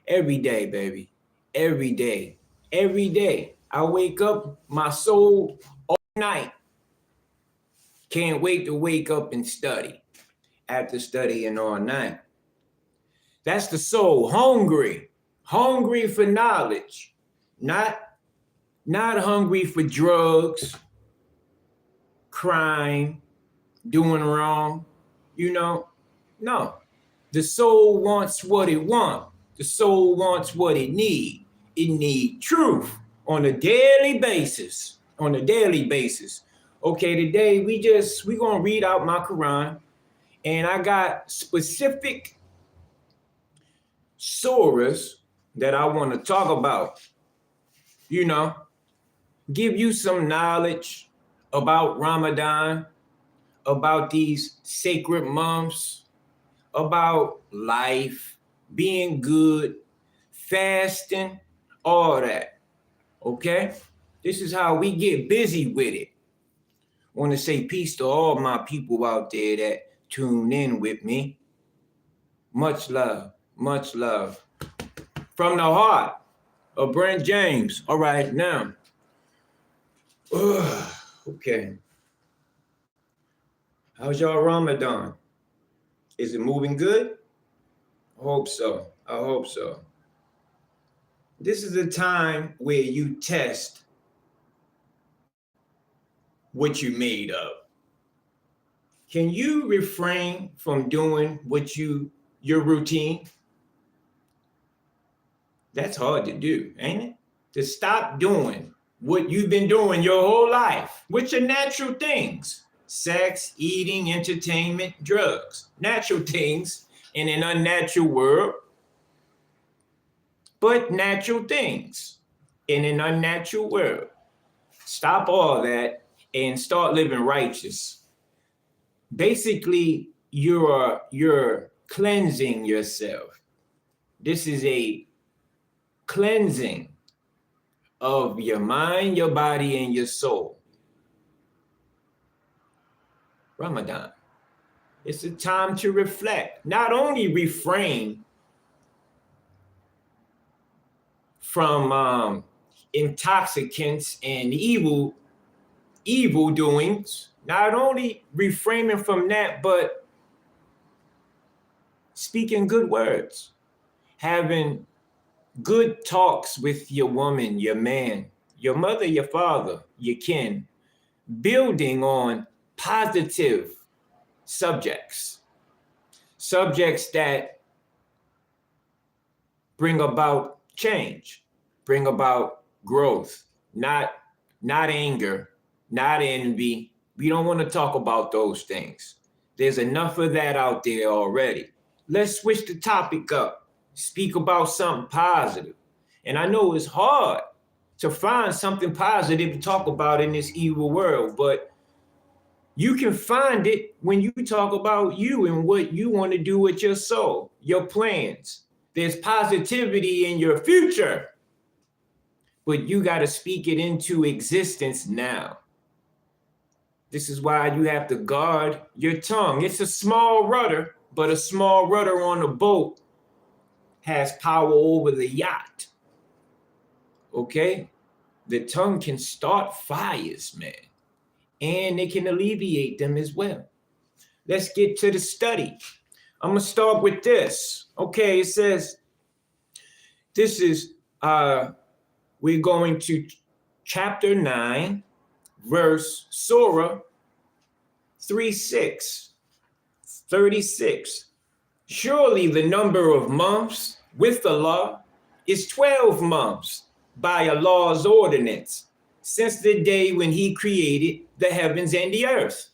Every day, baby. Every day. Every day. I wake up, my soul all night. Can't wait to wake up and study after studying all night. That's the soul, hungry. Hungry for knowledge. Not hungry for drugs, crime, doing wrong. No. The soul wants what it wants. The soul wants what it needs. It needs truth on a daily basis. On a daily basis. Okay, today we're gonna read out my Quran, and I got specific surahs that I want to talk about. Give you some knowledge about Ramadan, about these sacred months, about life, being good, fasting, all that. Okay? This is how we get busy with it. I want to say peace to all my people out there that tune in with me. Much love, much love. From the heart of Brent James. All right, now. Okay. How's y'all Ramadan? Is it moving good? I hope so. This is a time where you test what you made of. Can you refrain from doing your routine? That's hard to do, ain't it? To stop doing what you've been doing your whole life, which are natural things. Sex, eating, entertainment, drugs. Natural things in an unnatural world, but natural things in an unnatural world. Stop all that and start living righteous. Basically, you're cleansing yourself. This is a cleansing of your mind, your body, and your soul. Ramadan. It's a time to reflect, not only refrain from intoxicants and evil doings, not only refraining from that, but speaking good words, having good talks with your woman, your man, your mother, your father, your kin, building on positive subjects that bring about change, bring about growth, not anger, not envy. We don't want to talk about those things. There's enough of that out there already. Let's switch the topic up. Speak about something positive. And I know it's hard to find something positive to talk about in this evil world, but you can find it when you talk about you and what you want to do with your soul, your plans. There's positivity in your future, but you got to speak it into existence now. This is why you have to guard your tongue. It's a small rudder, but a small rudder on a boat has power over the yacht. Okay? The tongue can start fires, man. And it can alleviate them as well. Let's get to the study. I'm going to start with this. Okay, it says, this is, we're going to chapter 9, verse Surah 36. Surely the number of months with Allah is 12 months by Allah's ordinance, since the day when he created the heavens and the earth.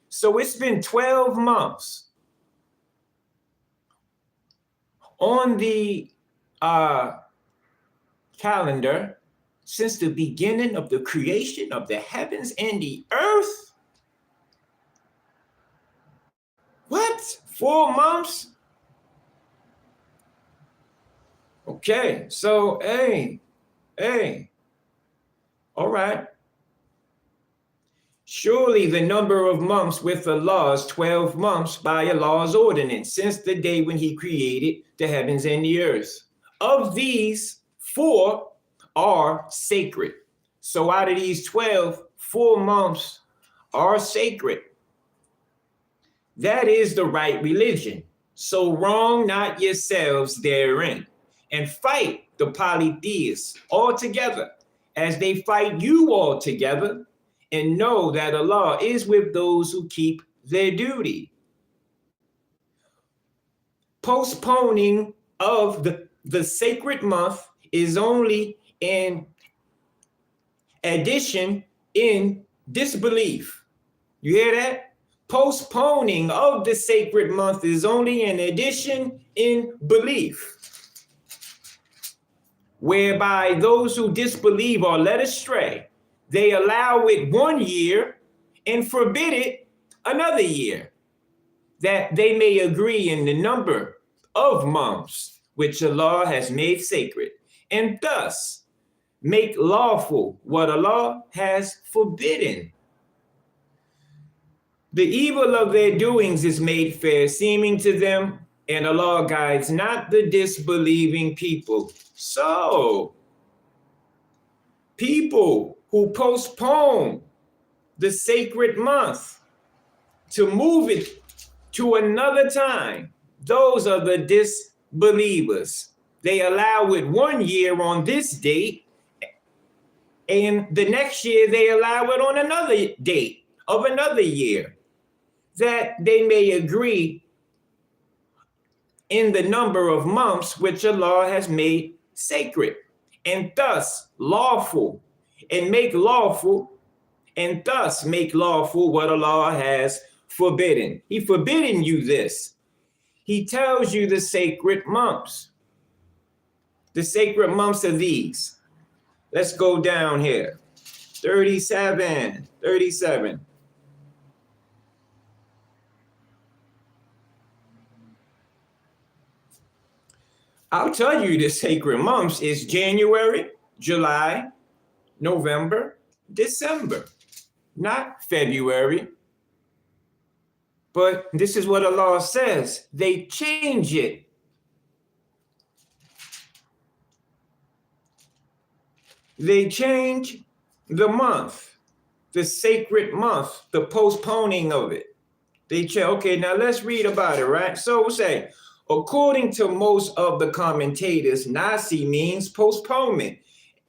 So it's been 12 months on the calendar since the beginning of the creation of the heavens and the earth. What? 4 months? Okay, so hey. All right. Surely the number of months with Allah is 12 months by Allah's ordinance, since the day when he created the heavens and the earth. Of these, 4 are sacred. So out of these 12, 4 months are sacred. That is the right religion. So wrong not yourselves therein, and fight the polytheists altogether, as they fight you all together, and know that Allah is with those who keep their duty. Postponing of the sacred month is only an addition in disbelief. You hear that? Postponing of the sacred month is only an addition in belief, whereby those who disbelieve are led astray. They allow it 1 year and forbid it another year, that they may agree in the number of months which Allah has made sacred, and thus make lawful what Allah has forbidden. The evil of their doings is made fair seeming to them, and Allah guides not the disbelieving people. So, people who postpone the sacred month to move it to another time, those are the disbelievers. They allow it 1 year on this date, and the next year they allow it on another date of another year, that they may agree in the number of months which Allah has made sacred, and thus lawful, and thus make lawful what Allah has forbidden. He forbidden you this. He tells you the sacred months. The sacred months are these. Let's go down here. 37. I'll tell you the sacred months is January, July, November, December, not February. But this is what Allah says. They change it. They change the month, the sacred month, the postponing of it. They change. Okay, now let's read about it, right? So we'll say, according to most of the commentators, Nasi means postponement.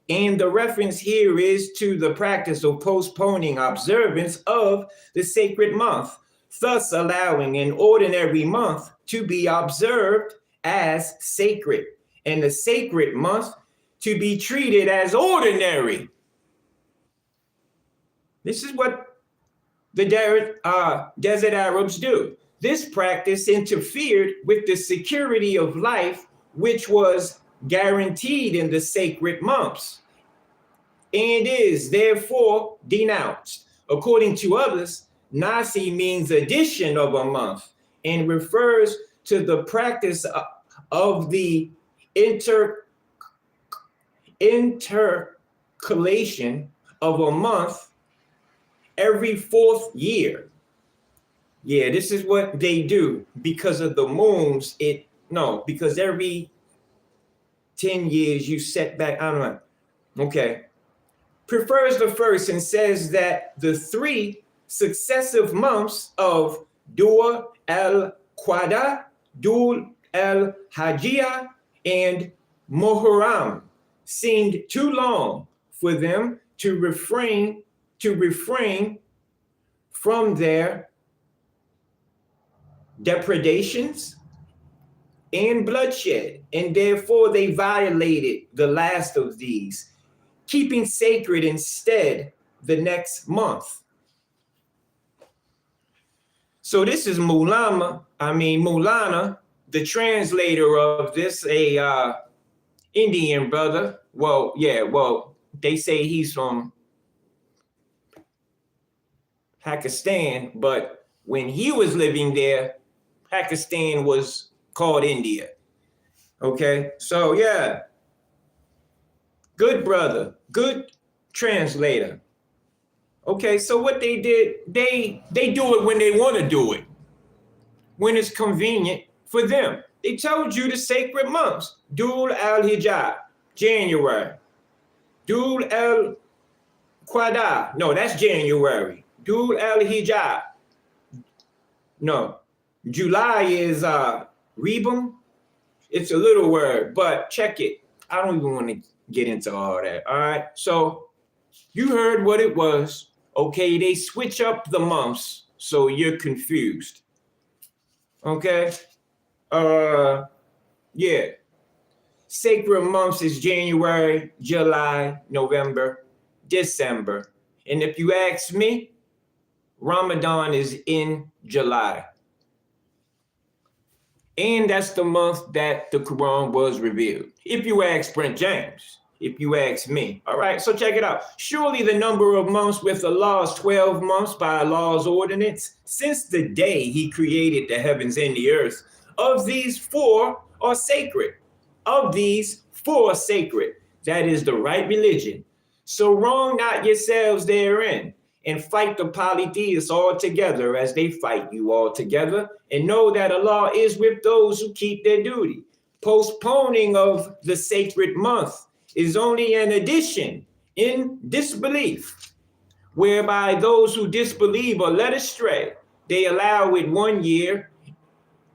And the reference here is to the practice of postponing observance of the sacred month, thus allowing an ordinary month to be observed as sacred, and the sacred month to be treated as ordinary. This is what the desert Arabs do. This practice interfered with the security of life, which was guaranteed in the sacred months, and is therefore denounced. According to others, Nasi means addition of a month, and refers to the practice of the intercalation of a month every 4th year. Yeah, this is what they do because of the moons. Because every 10 years you set back. I don't know. Okay. Prefers the first and says that the 3 successive months of Dhul al-Qa'dah, Dhul al-Hajjah, and Muharram seemed too long for them to refrain from their depredations and bloodshed, and therefore they violated the last of these, keeping sacred instead the next month. So this is Maulana, the translator of this, a Indian brother. Well, they say he's from Pakistan, but when he was living there, Pakistan was called India. Okay, so yeah, good brother, good translator. Okay, so what they did, they do it when they want to do it, when it's convenient for them. They told you the sacred months. Dhul al-Hijjah, January. Dhul al-Qa'dah, no, that's January. Dhul al-Hijjah, no. July is Rebum. It's a little word, but check it. I don't even want to get into all that. All right. So you heard what it was. Okay. They switch up the months so you're confused. Okay. Yeah. Sacred months is January, July, November, December. And if you ask me, Ramadan is in July. And that's the month that the Quran was revealed. If you ask Brent James, if you ask me. All right, so check it out. Surely the number of months with Allah is 12 months by Allah's ordinance since the day he created the heavens and the earth. Of these 4 are sacred. Of these 4 are sacred. That is the right religion. So wrong not yourselves therein, and fight the polytheists all together as they fight you all together, and know that Allah is with those who keep their duty. Postponing of the sacred month is only an addition in disbelief, whereby those who disbelieve are led astray. They allow it 1 year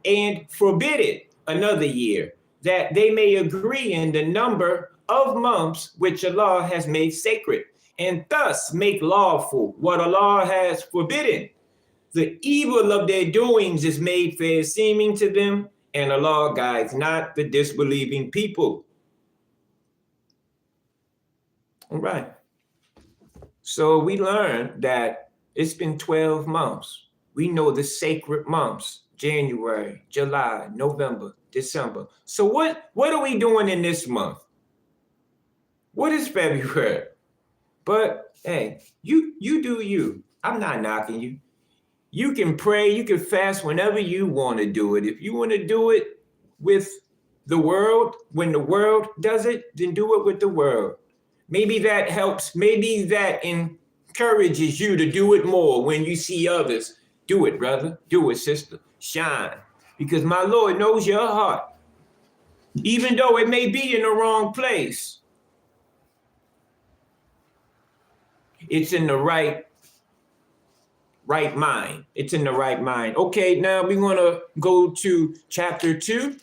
and forbid it another year, that they may agree in the number of months which Allah has made sacred, and thus make lawful what Allah has forbidden. The evil of their doings is made fair seeming to them, and Allah guides not the disbelieving people. All right. So we learned that it's been 12 months. We know the sacred months, January, July, November, December. So what are we doing in this month? What is February? But hey, you do you. I'm not knocking you. You can pray, you can fast whenever you want to do it. If you want to do it with the world, when the world does it, then do it with the world. Maybe that helps. Maybe that encourages you to do it more when you see others. Do it, brother. Do it, sister. Shine. Because my Lord knows your heart. Even though it may be in the wrong place. It's in the right mind. It's in the right mind. Okay, now we want to go to chapter 2,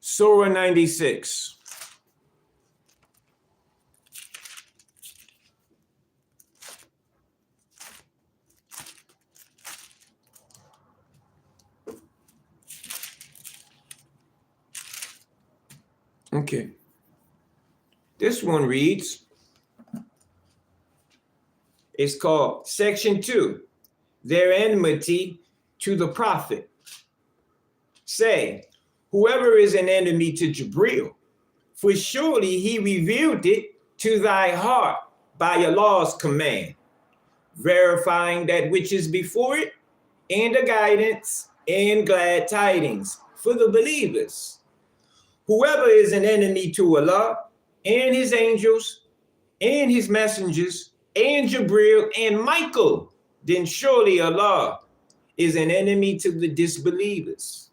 Surah 96. Okay. This one reads, it's called Section 2, their enmity to the Prophet. Say, whoever is an enemy to Jibreel, for surely he revealed it to thy heart by Allah's command, verifying that which is before it, and the guidance and glad tidings for the believers. Whoever is an enemy to Allah and his angels and his messengers and Jibreel and Michael, then surely Allah is an enemy to the disbelievers.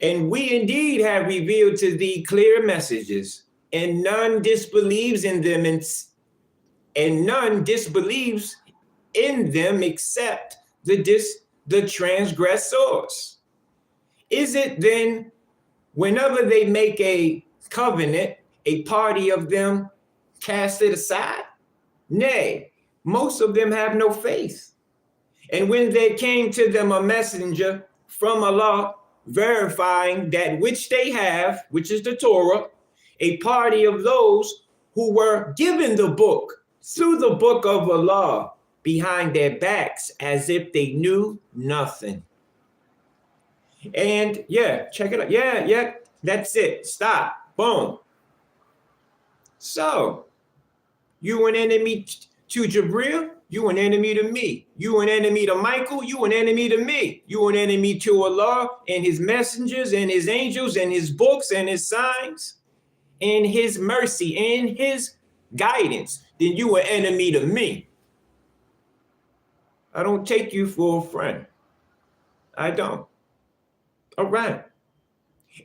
And we indeed have revealed to thee clear messages, and none disbelieves in them, and none disbelieves in them except the transgressors. Is it then, whenever they make a covenant, a party of them cast it aside? Nay, most of them have no faith. And when there came to them a messenger from Allah, verifying that which they have, which is the Torah, a party of those who were given the book through the book of Allah behind their backs as if they knew nothing. And yeah, check it out. Yeah, that's it. Stop. Boom. So, you an enemy to Jibreel, you an enemy to me. You an enemy to Michael, you an enemy to me. You an enemy to Allah and his messengers and his angels and his books and his signs and his mercy and his guidance. Then you an enemy to me. I don't take you for a friend. I don't. All right.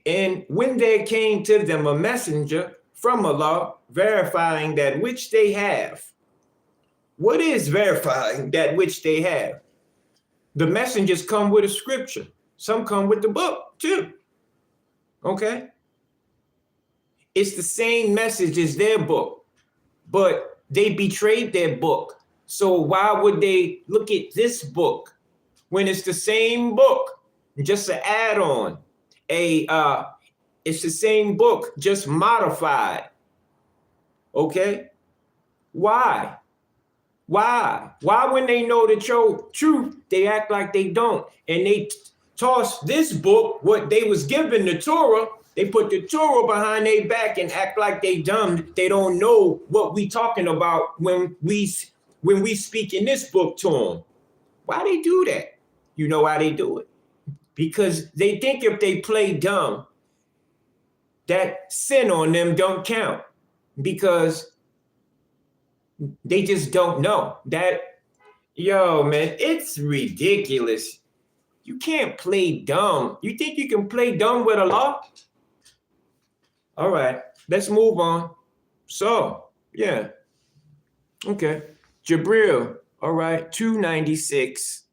And when there came to them a messenger from Allah, verifying that which they have. What is verifying that which they have? The messengers come with a scripture. Some come with the book too. Okay? It's the same message as their book, but they betrayed their book. So why would they look at this book when it's the same book, just an add-on? It's the same book, just modified. Okay? Why? Why when they know the truth, they act like they don't? And they toss this book, what they was given, the Torah, they put the Torah behind their back and act like they dumb. They don't know what we talking about when we speak in this book to them. Why they do that? You know why they do it? Because they think if they play dumb, that sin on them don't count, because they just don't know that. Yo, man, it's ridiculous. You can't play dumb. You think you can play dumb with Allah? All right, let's move on. So, yeah. Okay. Jabril, all right, 296.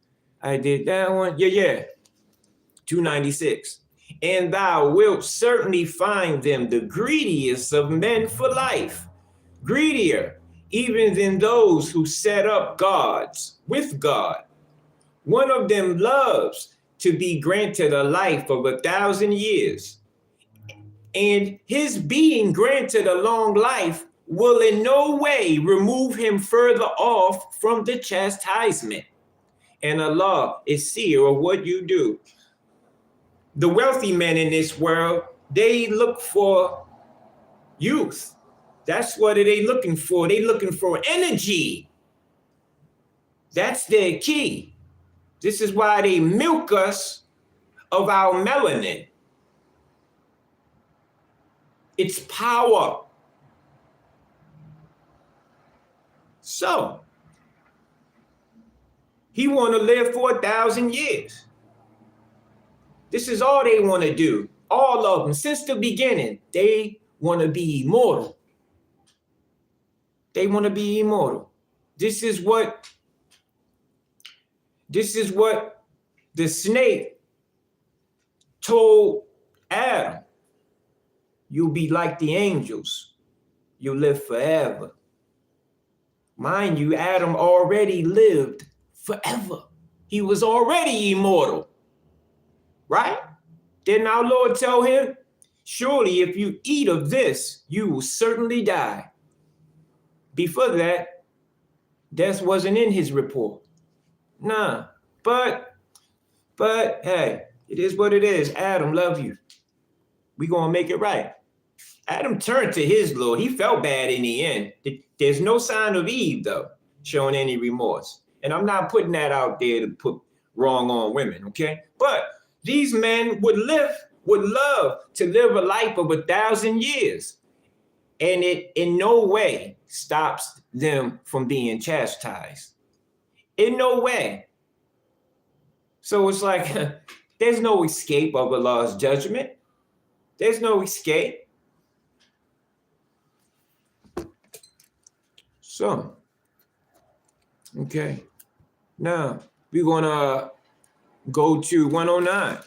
I did that one. Yeah. 296. And thou wilt certainly find them the greediest of men for life, greedier even than those who set up gods with God. One of them loves to be granted a life of 1,000 years, and his being granted a long life will in no way remove him further off from the chastisement. And Allah is seer of what you do. The wealthy men in this world, they look for youth. That's what are they looking for? They looking for energy. That's their key. This is why they milk us of our melanin. It's power. So, he want to live for 1,000 years. This is all they want to do. All of them, since the beginning, they want to be immortal. They want to be immortal. This is what the snake told Adam. You'll be like the angels. You'll live forever. Mind you, Adam already lived forever. He was already immortal. Right? Didn't our Lord tell him, surely if you eat of this, you will certainly die. Before that, death wasn't in his report. Nah, but hey, it is what it is. Adam, love you. We gonna make it right. Adam turned to his Lord. He felt bad in the end. There's no sign of Eve, though, showing any remorse. And I'm not putting that out there to put wrong on women, okay? But these men would love to live a life of 1,000 years. And it in no way stops them from being chastised. In no way. So it's like, there's no escape of Allah's judgment. There's no escape. So, okay. Now, we're going to go to 109.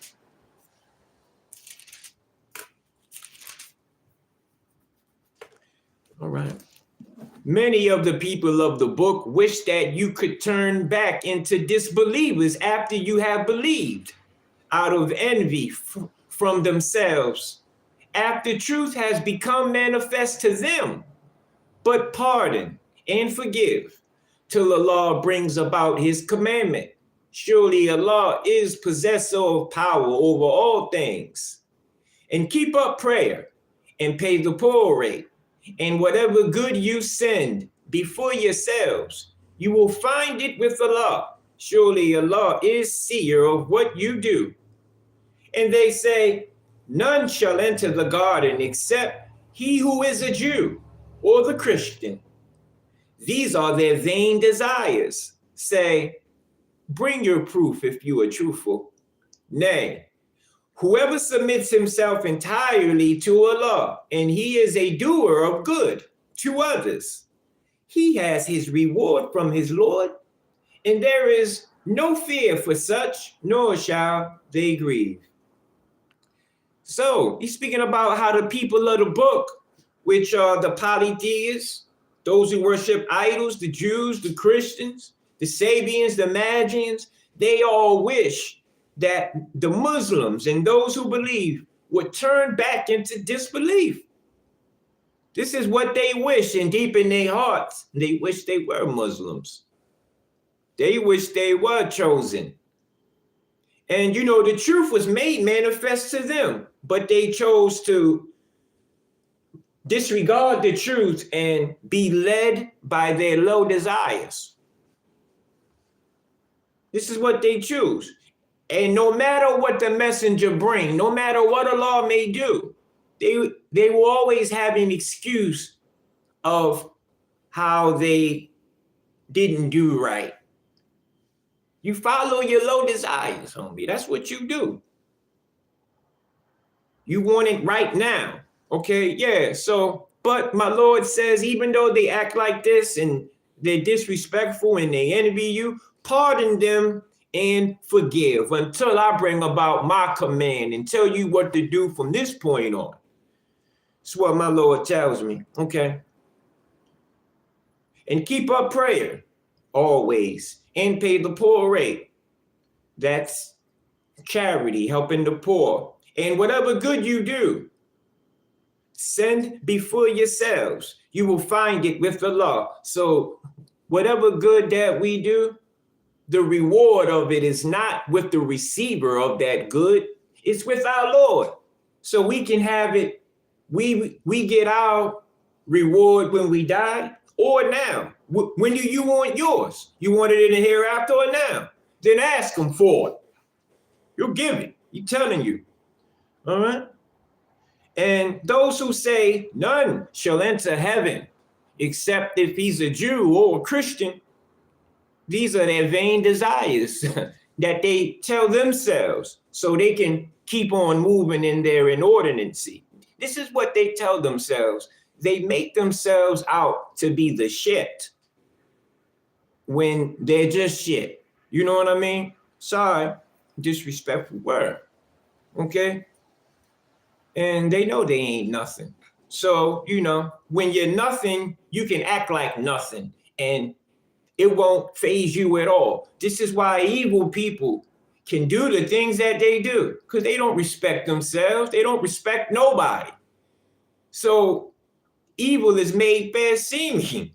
All right. Many of the people of the book wish that you could turn back into disbelievers after you have believed, out of envy from themselves, after truth has become manifest to them. But pardon and forgive till Allah brings about his commandment. Surely Allah is possessor of power over all things. And keep up prayer and pay the poor rate. And whatever good you send before yourselves, you will find it with Allah. Surely Allah is seer of what you do. And they say, none shall enter the garden except he who is a Jew or the Christian. These are their vain desires. Say, bring your proof if you are truthful. Nay, Whoever submits himself entirely to Allah, and he is a doer of good to others, he has his reward from his Lord, and there is no fear for such, nor shall they grieve. So he's speaking about how the people of the book, which are the polytheists, those who worship idols, the Jews, the Christians, the Sabians, the Magians, they all wish that the Muslims and those who believe would turn back into disbelief. This is what they wish, and deep in their hearts, they wish they were Muslims. They wish they were chosen. And you know, the truth was made manifest to them, but they chose to disregard the truth and be led by their low desires. This is what they choose. And no matter what the messenger bring, no matter what Allah may do, they will always have an excuse of how they didn't do right. You follow your low desires, homie. That's what you do. You want it right now. Okay, yeah. So, but my Lord says, even though they act like this and they're disrespectful and they envy you, pardon them and forgive until I bring about my command and tell you what to do from this point on. That's what my Lord tells me. Okay. And keep up prayer always and pay the poor rate. That's charity, helping the poor. And whatever good you do, send before yourselves. You will find it with Allah. So whatever good that we do, the reward of it is not with the receiver of that good. It's with our Lord. So we can have it. We get our reward when we die or now. When do you want yours? You want it in the hereafter or now? Then ask him for it. You'll give it. He's telling you. All right. And those who say none shall enter heaven except if he's a Jew or a Christian, these are their vain desires that they tell themselves so they can keep on moving in their inordinacy. This is what they tell themselves. They make themselves out to be the shit when they're just shit. You know what I mean? Sorry, disrespectful word. Okay? And they know they ain't nothing. So, you know, when you're nothing, you can act like nothing and it won't faze you at all. This is why evil people can do the things that they do, because they don't respect themselves. They don't respect nobody. So evil is made fair seeming.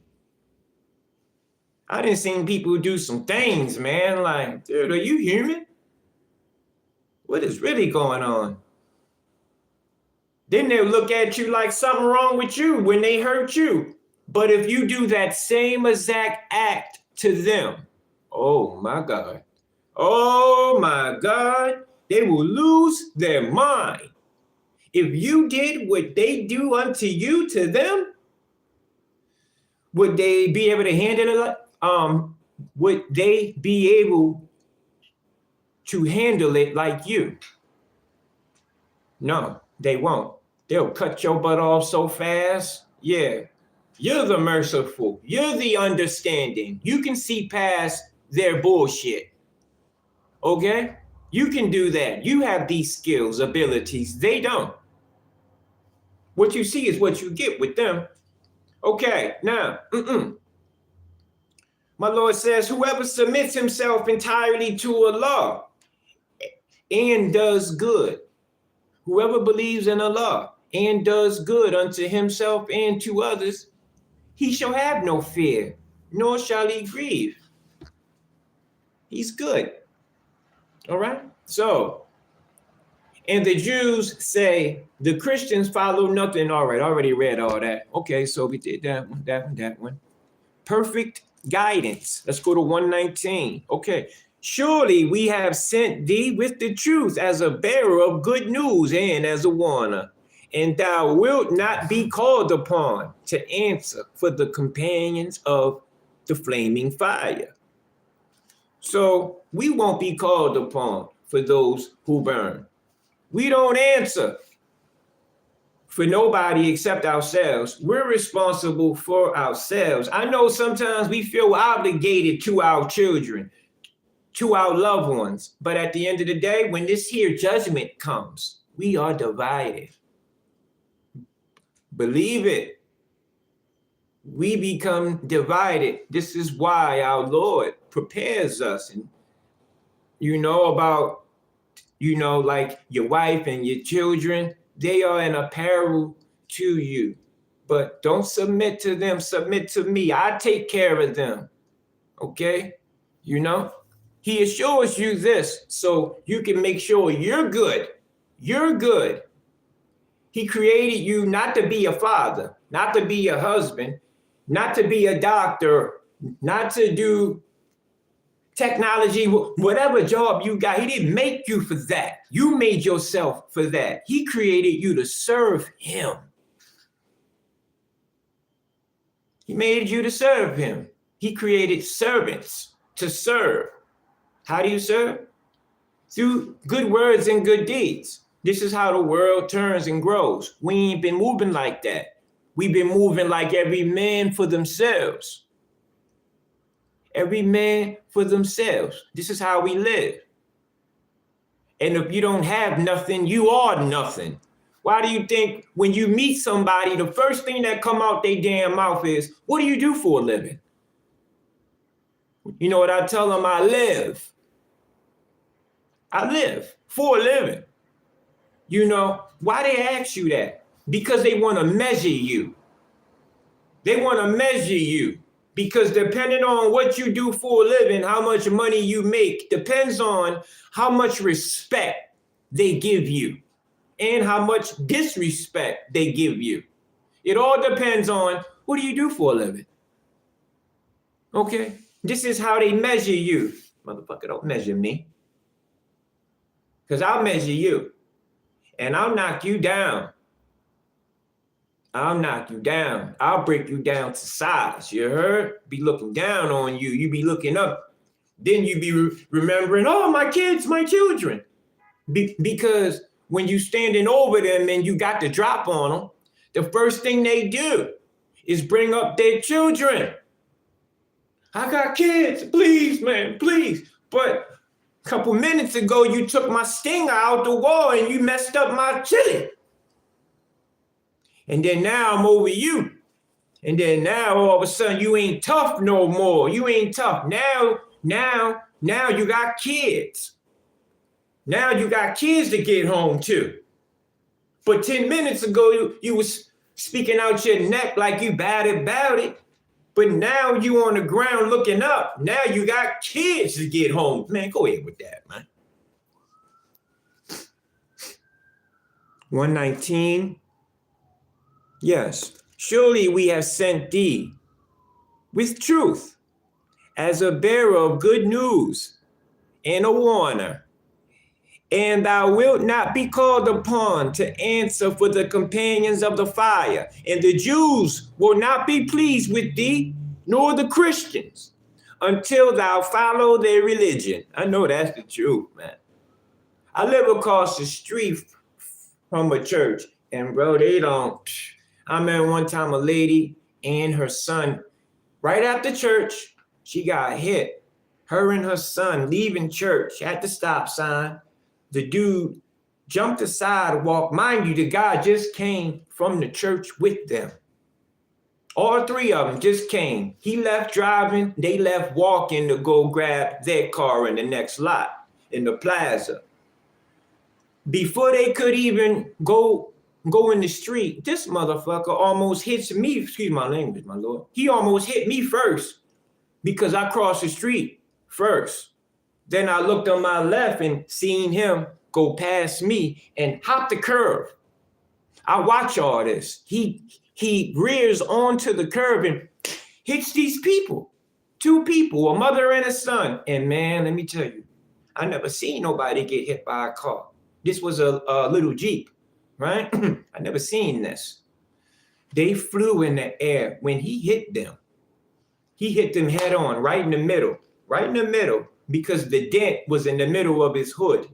I done seen people do some things, man, like, dude, are you human? What is really going on? Then they'll look at you like something wrong with you when they hurt you. But if you do that same exact act to them, oh my God, they will lose their mind. If you did what they do unto you to them, would they be able to handle it? Would they be able to handle it like you? No, they won't. They'll cut your butt off so fast. Yeah, you're the merciful. You're the understanding. You can see past their bullshit. Okay? You can do that. You have these skills, abilities. They don't. What you see is what you get with them. Okay, now, my Lord says, whoever submits himself entirely to Allah and does good, whoever believes in Allah and does good unto himself and to others, he shall have no fear, nor shall he grieve. He's good. All right? So, and the Jews say the Christians follow nothing. All right, I already read all that. Okay, so we did that one, that one. Perfect guidance. Let's go to 119. Okay. Surely we have sent thee with the truth as a bearer of good news and as a warner, and thou wilt not be called upon to answer for the companions of the flaming fire. So we won't be called upon for those who burn. We don't answer for nobody except ourselves. We're responsible for ourselves. I know sometimes we feel obligated to our children, to our loved ones, but at the end of the day, when this here judgment comes, we are divided. Believe it. We become divided. This is why our Lord prepares us, and about, like your wife and your children, they are in a peril to you, but don't submit to them, submit to me. I take care of them. Okay? He assures you this so you can make sure you're good. You're good. He created you not to be a father, not to be a husband, not to be a doctor, not to do technology, whatever job you got. He didn't make you for that. You made yourself for that. He created you to serve him. He made you to serve him. He created servants to serve. How do you serve? Through good words and good deeds. This is how the world turns and grows. We ain't been moving like that. We've been moving like every man for themselves. Every man for themselves. This is how we live. And if you don't have nothing, you are nothing. Why do you think when you meet somebody, the first thing that come out their damn mouth is, what do you do for a living? You know what I tell them? I live. I live for a living. Why they ask you that? Because they want to measure you. They want to measure you. Because depending on what you do for a living, how much money you make, depends on how much respect they give you and how much disrespect they give you. It all depends on, what do you do for a living? Okay? This is how they measure you. Motherfucker, don't measure me. Because I'll measure you. And I'll knock you down. I'll knock you down. I'll break you down to size. You heard? Be looking down on you. You be looking up. Then you be remembering, oh, my kids, my children. Because when you standing over them and you got the drop on them, the first thing they do is bring up their children. I got kids. Please, man, please. But a couple minutes ago, you took my stinger out the wall and you messed up my chili. And then now I'm over you. And then now all of a sudden you ain't tough no more. You ain't tough. Now you got kids. Now you got kids to get home to. But 10 minutes ago, you was speaking out your neck like you bad about it. But now you on the ground looking up. Now you got kids to get home. Man, go ahead with that, man. 119. Yes, surely we have sent thee with truth as a bearer of good news and a warner. And thou wilt not be called upon to answer for the companions of the fire. And the Jews will not be pleased with thee, nor the Christians, until thou follow their religion. I know that's the truth, man. I live across the street from a church, and bro, they don't. I remember one time a lady and her son, right after church, she got hit. Her and her son leaving church at the stop sign. The dude jumped the sidewalk. Mind you, the guy just came from the church with them. All three of them just came. He left driving. They left walking to go grab their car in the next lot in the plaza. Before they could even go in the street, this motherfucker almost hits me. Excuse my language, my lord. He almost hit me first because I crossed the street first. Then I looked on my left and seen him go past me and hop the curb. I watch all this. He rears onto the curb and hits these people. Two people, a mother and a son. And man, let me tell you, I never seen nobody get hit by a car. This was a little Jeep, right? I never seen this. They flew in the air when he hit them. He hit them head on, right in the middle, because the dent was in the middle of his hood.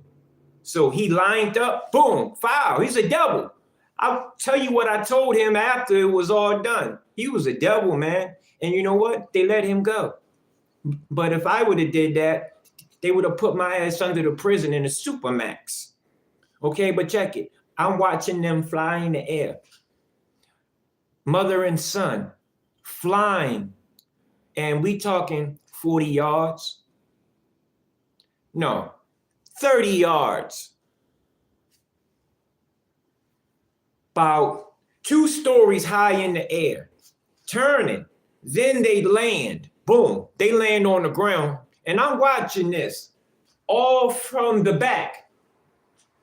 So he lined up, boom, foul. He's a devil. I'll tell you what I told him after it was all done. He was a devil, man. And you know what? They let him go. But if I would have did that, they would have put my ass under the prison in a supermax. Okay, but check it. I'm watching them fly in the air. Mother and son flying. And we talking 40 yards. No, 30 yards. About 2 stories high in the air, turning. Then they land. Boom. They land on the ground. And I'm watching this all from the back.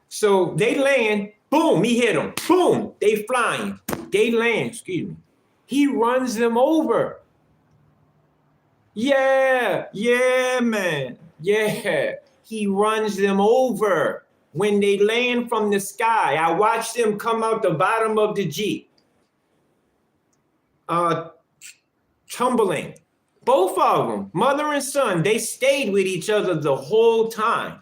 So they land. Boom. He hit them. Boom. They flying. They land. Excuse me. He runs them over. Yeah. Yeah, man. Yeah. He runs them over. When they land from the sky, I watched them come out the bottom of the Jeep. Tumbling. Both of them, mother and son, they stayed with each other the whole time.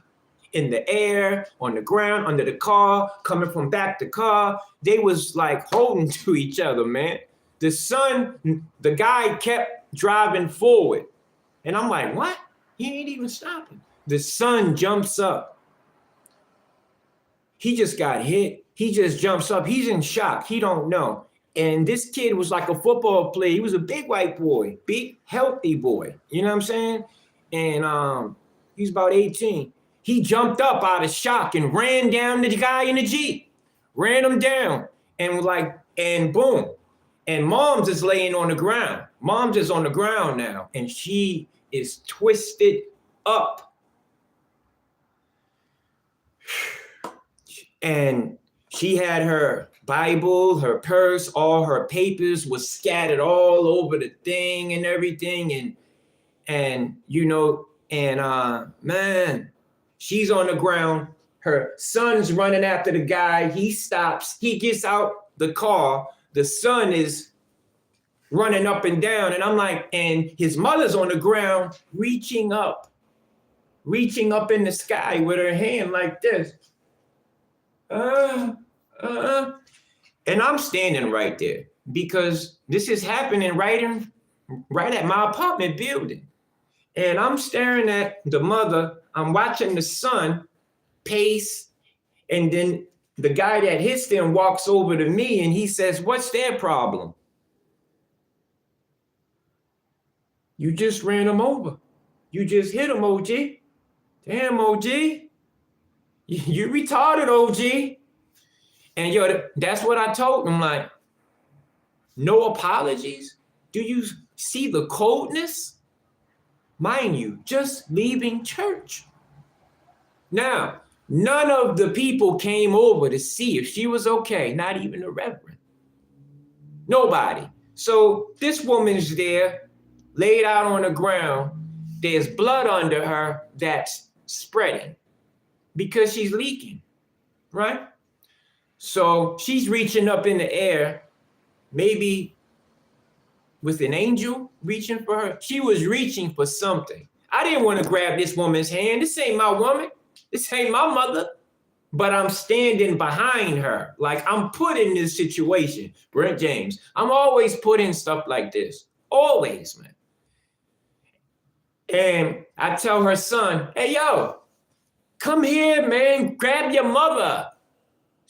In the air, on the ground, under the car, coming from back to car. They was like holding to each other, man. The son, the guy kept driving forward. And I'm like, what? He ain't even stopping. The son jumps up. He just got hit. He just jumps up. He's in shock. He don't know. And this kid was like a football player. He was a big white boy, big, healthy boy. You know what I'm saying? And he's about 18. He jumped up out of shock and ran down the guy in the Jeep. Ran him down and was like, and boom. And mom's is laying on the ground. Mom's is on the ground now. And she is twisted up. And she had her Bible, her purse, all her papers was scattered all over the thing and everything. And you know, and man, she's on the ground. Her son's running after the guy. He stops. He gets out the car. The son is running up and down. And I'm like, and his mother's on the ground, reaching up in the sky with her hand like this. And I'm standing right there because this is happening right at my apartment building. And I'm staring at the mother. I'm watching the son pace. And then the guy that hits them walks over to me and he says, "What's their problem?" "You just ran them over. You just hit them, OG. Damn, OG. You retarded, OG." And that's what I told him, like, no apologies? Do you see the coldness? Mind you, just leaving church. Now, none of the people came over to see if she was okay, not even the reverend. Nobody. So this woman's there, laid out on the ground. There's blood under her that's spreading because she's leaking, right? So she's reaching up in the air, maybe with an angel reaching for her. She was reaching for something. I didn't want to grab this woman's hand. This ain't my woman. This ain't my mother. But I'm standing behind her. Like I'm put in this situation. Brent James, I'm always put in stuff like this. Always, man. And I tell her son, "Hey, yo, come here, man. Grab your mother."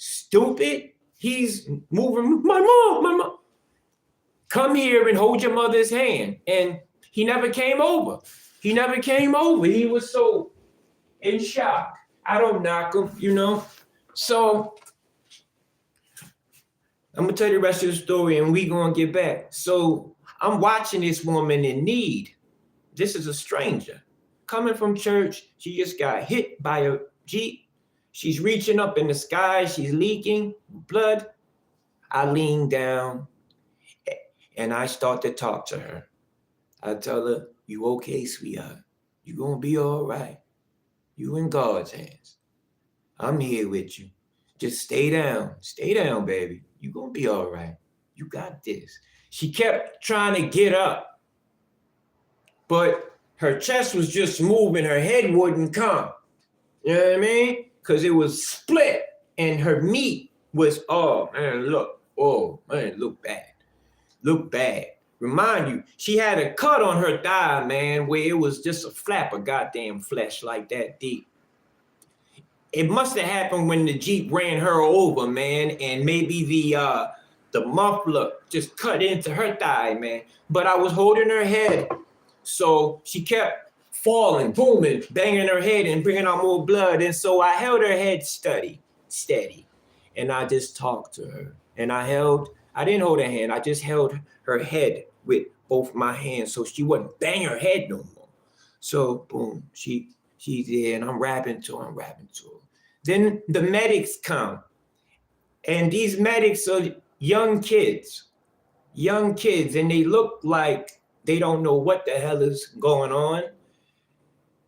Stupid. He's moving. My mom. Come here and hold your mother's hand. And he never came over. He was so in shock. I don't knock him, you know. So I'm going to tell you the rest of the story and we going to get back. So I'm watching this woman in need. This is a stranger coming from church. She just got hit by a Jeep. She's reaching up in the sky. She's leaking blood. I lean down and I start to talk to her. I tell her, "You okay, sweetheart? You gonna be all right. You in God's hands. I'm here with you. Just stay down. Stay down, baby. You gonna be all right. You got this." She kept trying to get up, but her chest was just moving. Her head wouldn't come. You know what I mean? because it was split and her meat was, oh man, look bad. Look bad. Remind you, she had a cut on her thigh, man, where it was just a flap of goddamn flesh like that deep. It must have happened when the Jeep ran her over, man, and maybe the muffler just cut into her thigh, man. But I was holding her head, so she kept falling, booming, banging her head and bringing out more blood. And so I held her head steady, and I just talked to her. And I didn't hold her hand, I just held her head with both my hands so she wouldn't bang her head no more. So boom, she's there, and I'm rapping to her. Then the medics come, and these medics are young kids, and they look like they don't know what the hell is going on.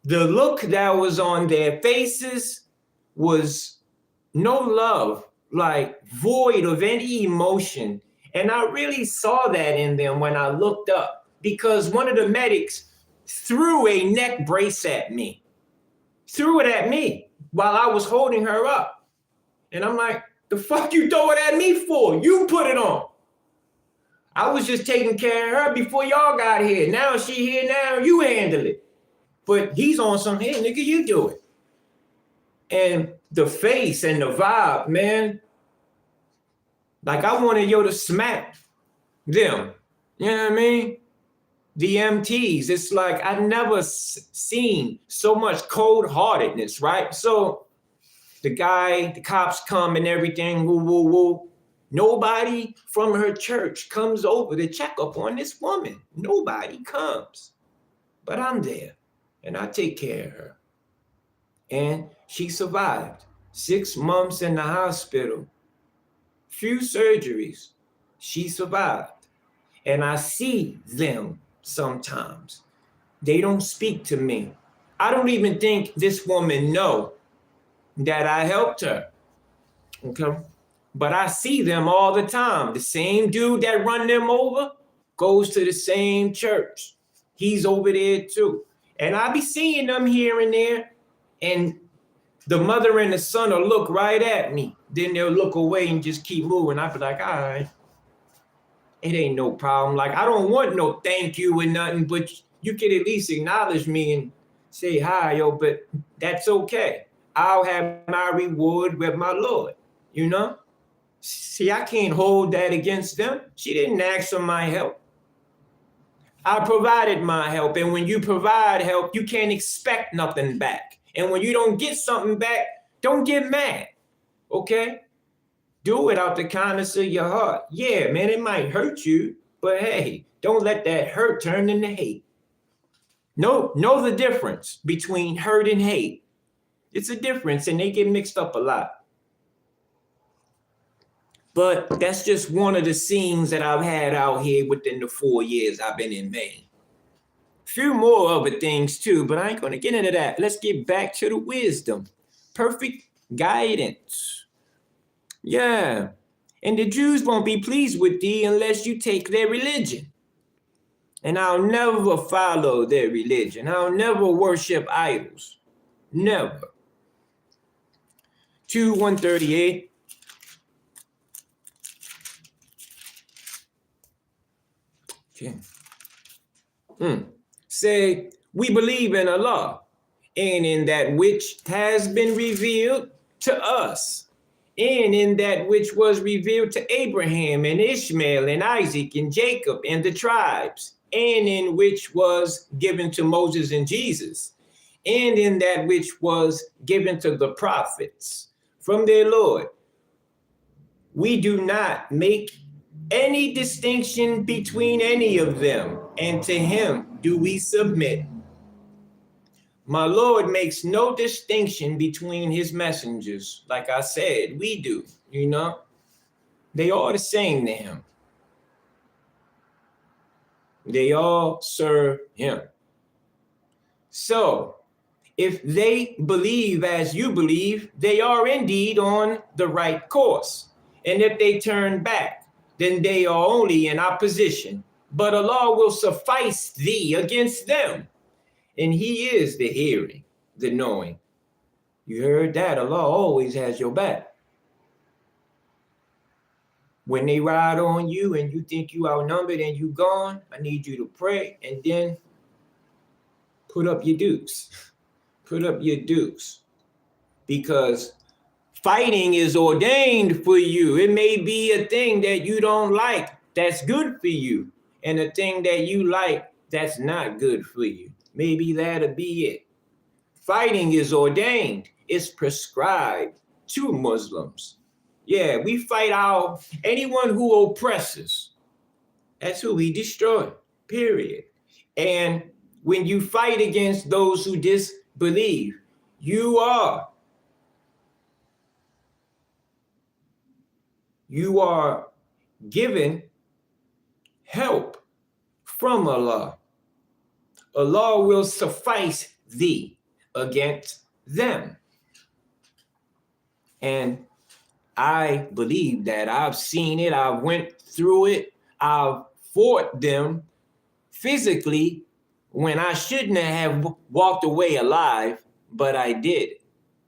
The look that was on their faces was no love, like void of any emotion. And I really saw that in them when I looked up, because one of the medics threw a neck brace at me, while I was holding her up. And I'm like, the fuck you throw it at me for? You put it on. I was just taking care of her before y'all got here. Now she here, now you handle it. But he's on some, hey, nigga, you do it. And the face and the vibe, man, like I wanted yo to smack them. You know what I mean? The MTs, it's like I've never seen so much cold-heartedness, right? So the cops come and everything, woo. Nobody from her church comes over to check up on this woman. Nobody comes. But I'm there, and I take care of her. And she survived 6 months in the hospital, few surgeries. She survived. And I see them sometimes. They don't speak to me. I don't even think this woman know that I helped her. Okay? But I see them all the time. The same dude that run them over goes to the same church. He's over there too. And I be seeing them here and there, and the mother and the son will look right at me. Then they'll look away and just keep moving. I'll be like, all right, it ain't no problem. Like, I don't want no thank you or nothing, but you can at least acknowledge me and say hi, yo, but that's okay. I'll have my reward with my Lord, you know? See, I can't hold that against them. She didn't ask for my help. I provided my help. And when you provide help, you can't expect nothing back. And when you don't get something back, don't get mad, okay? Do it out the kindness of your heart. Yeah, man, it might hurt you, but hey, don't let that hurt turn into hate. Know the difference between hurt and hate. It's a difference, and they get mixed up a lot. But that's just one of the scenes that I've had out here within the 4 years I've been in Maine. Few more other things too, but I ain't gonna get into that. Let's get back to the wisdom. Perfect guidance. Yeah. And the Jews won't be pleased with thee unless you take their religion. And I'll never follow their religion. I'll never worship idols. Never. 2:138. Okay. Say, we believe in Allah and in that which has been revealed to us, and in that which was revealed to Abraham and Ishmael and Isaac and Jacob and the tribes, and in which was given to Moses and Jesus, and in that which was given to the prophets from their Lord. We do not make any distinction between any of them, and to him do we submit. My Lord makes no distinction between his messengers. Like I said, we do, you know. They all the same to him. They all serve him. So, if they believe as you believe, they are indeed on the right course. And if they turn back, then they are only in opposition. But Allah will suffice thee against them. And he is the hearing, the knowing. You heard that? Allah always has your back. When they ride on you and you think you outnumbered and you gone, I need you to pray and then put up your dukes. Put up your dukes. Because fighting is ordained for you. It may be a thing that you don't like that's good for you, and a thing that you like that's not good for you. Maybe that'll be it. Fighting is ordained. It's prescribed to Muslims. Yeah, we fight anyone who oppresses. That's who we destroy, period. And when you fight against those who disbelieve, you are given help from Allah. Allah will suffice thee against them. And I believe that. I've seen it. I went through it. I've fought them physically when I shouldn't have walked away alive, but I did.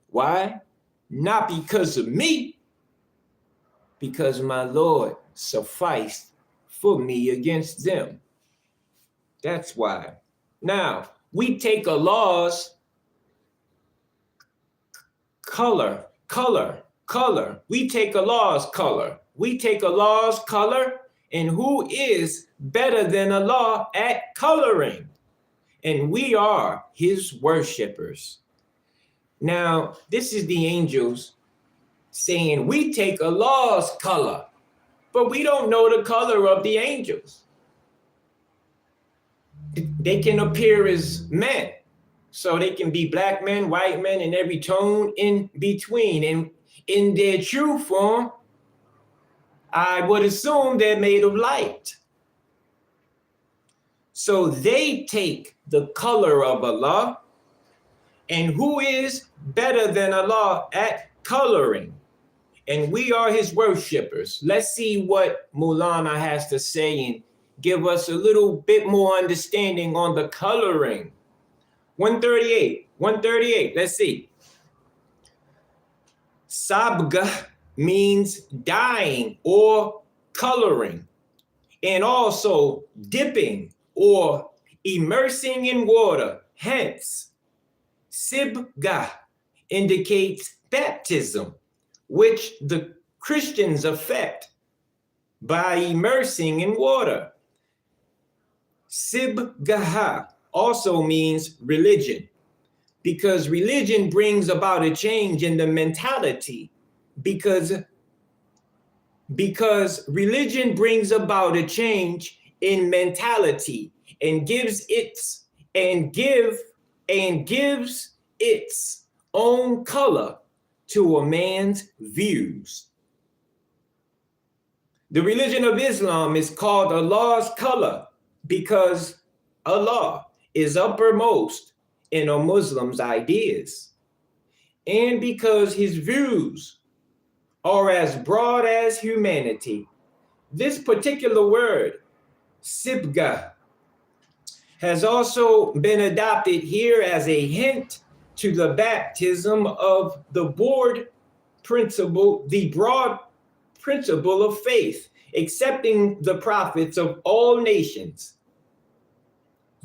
Why? Not because of me, because my Lord sufficed for me against them. That's why. Now, we take Allah's color. We take Allah's color. We take Allah's color, and who is better than Allah at coloring? And we are his worshipers. Now, this is the angels saying we take Allah's color, but we don't know the color of the angels. They can appear as men, so they can be black men, white men, and every tone in between. And in their true form, I would assume they're made of light. So they take the color of Allah, and who is better than Allah at coloring? And we are his worshipers. Let's see what Maulana has to say and give us a little bit more understanding on the coloring. 138, let's see. Sabga means dyeing or coloring, and also dipping or immersing in water. Hence, sibga indicates baptism, which the Christians affect by immersing in water. Sibgaha also means religion, because religion brings about a change in the mentality, because religion brings about a change in mentality and gives its own color to a man's views. The religion of Islam is called Allah's color because Allah is uppermost in a Muslim's ideas, and because his views are as broad as humanity. This particular word, sibga, has also been adopted here as a hint to the baptism of the broad principle of faith, accepting the prophets of all nations,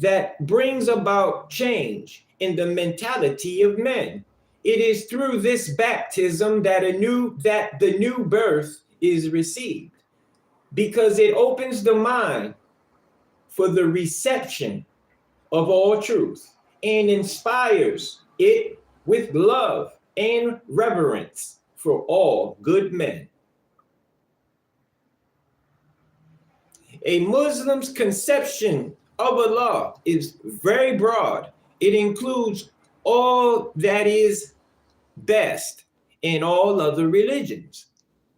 that brings about change in the mentality of men. It is through this baptism that the new birth is received, because it opens the mind for the reception of all truth and inspires it with love and reverence for all good men. A Muslim's conception of Allah is very broad. It includes all that is best in all other religions,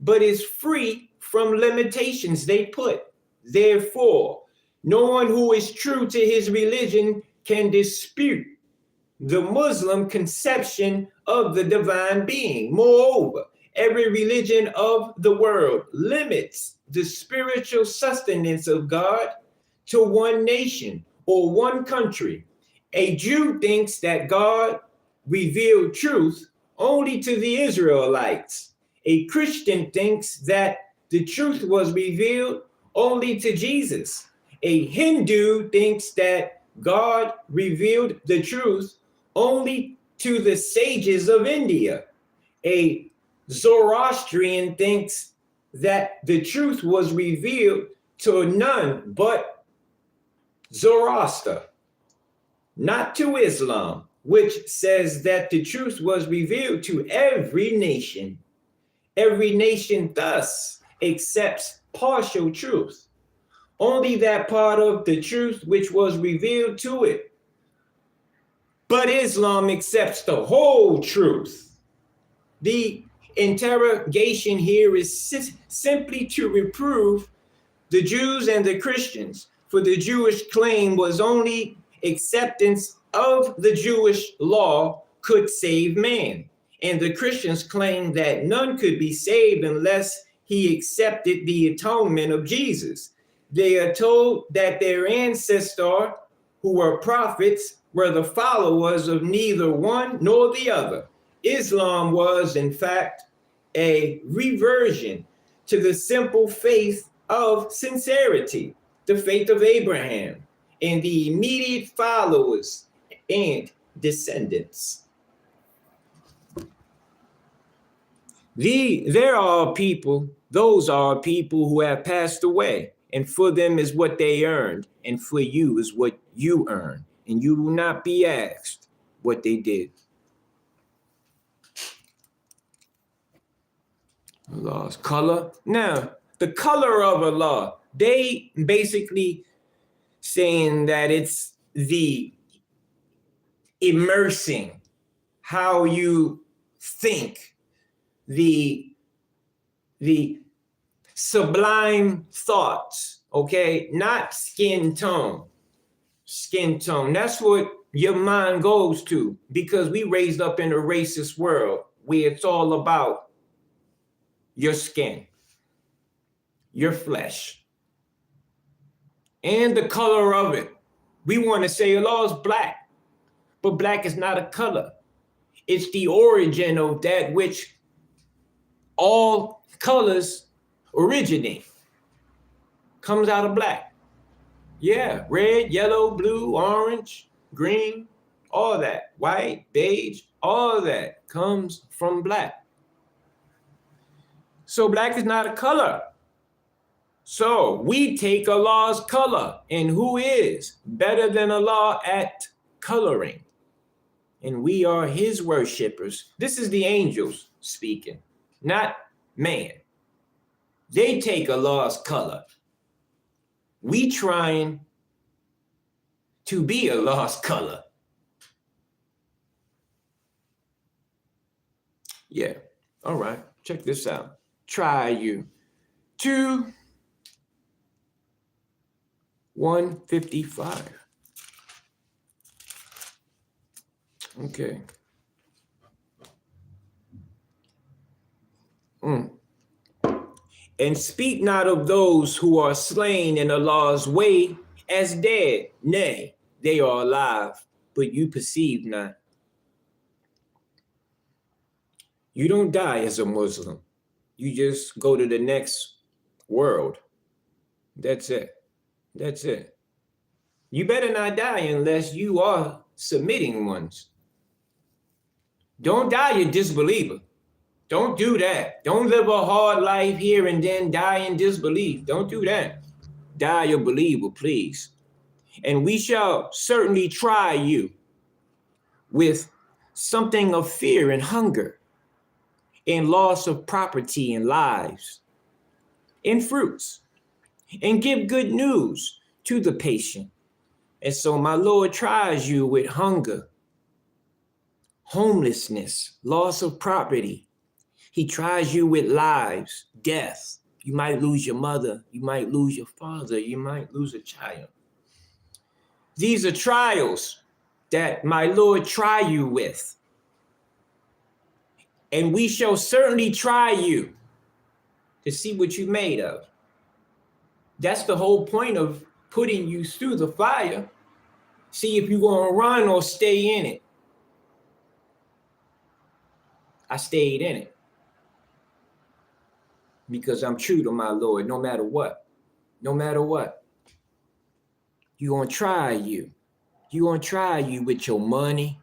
but is free from limitations they put. Therefore, no one who is true to his religion can dispute the Muslim conception of the divine being. Moreover, every religion of the world limits the spiritual sustenance of God to one nation or one country. A Jew thinks that God revealed truth only to the Israelites. A Christian thinks that the truth was revealed only to Jesus. A Hindu thinks that God revealed the truth only to the sages of India. A Zoroastrian thinks that the truth was revealed to none but Zoroaster, not to Islam, which says that the truth was revealed to every nation. Every nation thus accepts partial truth, only that part of the truth which was revealed to it. But Islam accepts the whole truth. The interrogation here is simply to reprove the Jews and the Christians, for the Jewish claim was only acceptance of the Jewish law could save man. And the Christians claim that none could be saved unless he accepted the atonement of Jesus. They are told that their ancestors, who were prophets, were the followers of neither one nor the other. Islam was, in fact, a reversion to the simple faith of sincerity, the faith of Abraham, and the immediate followers and descendants. There are people, those are people who have passed away, and for them is what they earned, and for you is what you earn, and you will not be asked what they did. Allah's color. Now, the color of Allah, they basically saying that it's the immersing, how you think, the sublime thoughts, okay? Not skin tone. Skin tone. That's what your mind goes to, because we raised up in a racist world where it's all about your skin, your flesh, and the color of it. We want to say Allah is black, but black is not a color. It's the origin of that which all colors originate. Comes out of black. Yeah, red, yellow, blue, orange, green, all that. White, beige, all that comes from black. So black is not a color. So we take Allah's color, and who is better than Allah at coloring? And we are his worshipers. This is the angels speaking, not man. They take Allah's color. We trying to be Allah's color. Yeah, all right, check this out. Try you. 155. Okay. And speak not of those who are slain in Allah's way as dead. Nay, they are alive, but you perceive not. You don't die as a Muslim. You just go to the next world. That's it. That's it. You better not die unless you are submitting ones. Don't die a disbeliever. Don't do that. Don't live a hard life here and then die in disbelief. Don't do that. Die a believer, please. And we shall certainly try you with something of fear and hunger, and loss of property and lives, and fruits, and give good news to the patient. And so my Lord tries you with hunger, homelessness, loss of property. He tries you with lives, death. You might lose your mother. You might lose your father. You might lose a child. These are trials that my Lord try you with. And we shall certainly try you to see what you're made of. That's the whole point of putting you through the fire. See if you're going to run or stay in it. I stayed in it because I'm true to my Lord no matter what. No matter what. You're going to try you. You're going to try you with your money,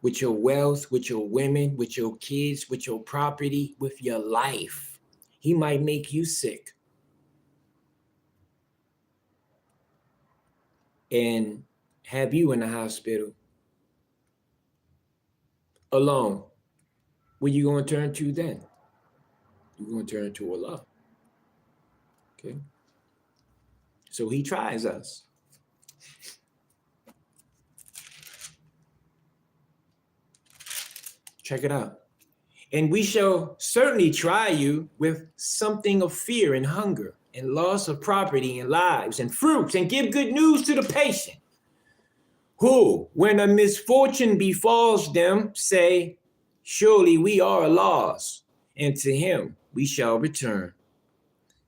with your wealth, with your women, with your kids, with your property, with your life. He might make you sick and have you in the hospital alone. What are you going to turn to then? You're going to turn to Allah. Okay? So he tries us. Check it out. And we shall certainly try you with something of fear and hunger and loss of property and lives and fruits, and give good news to the patient, who, when a misfortune befalls them, say, surely we are Allah's, and to him we shall return.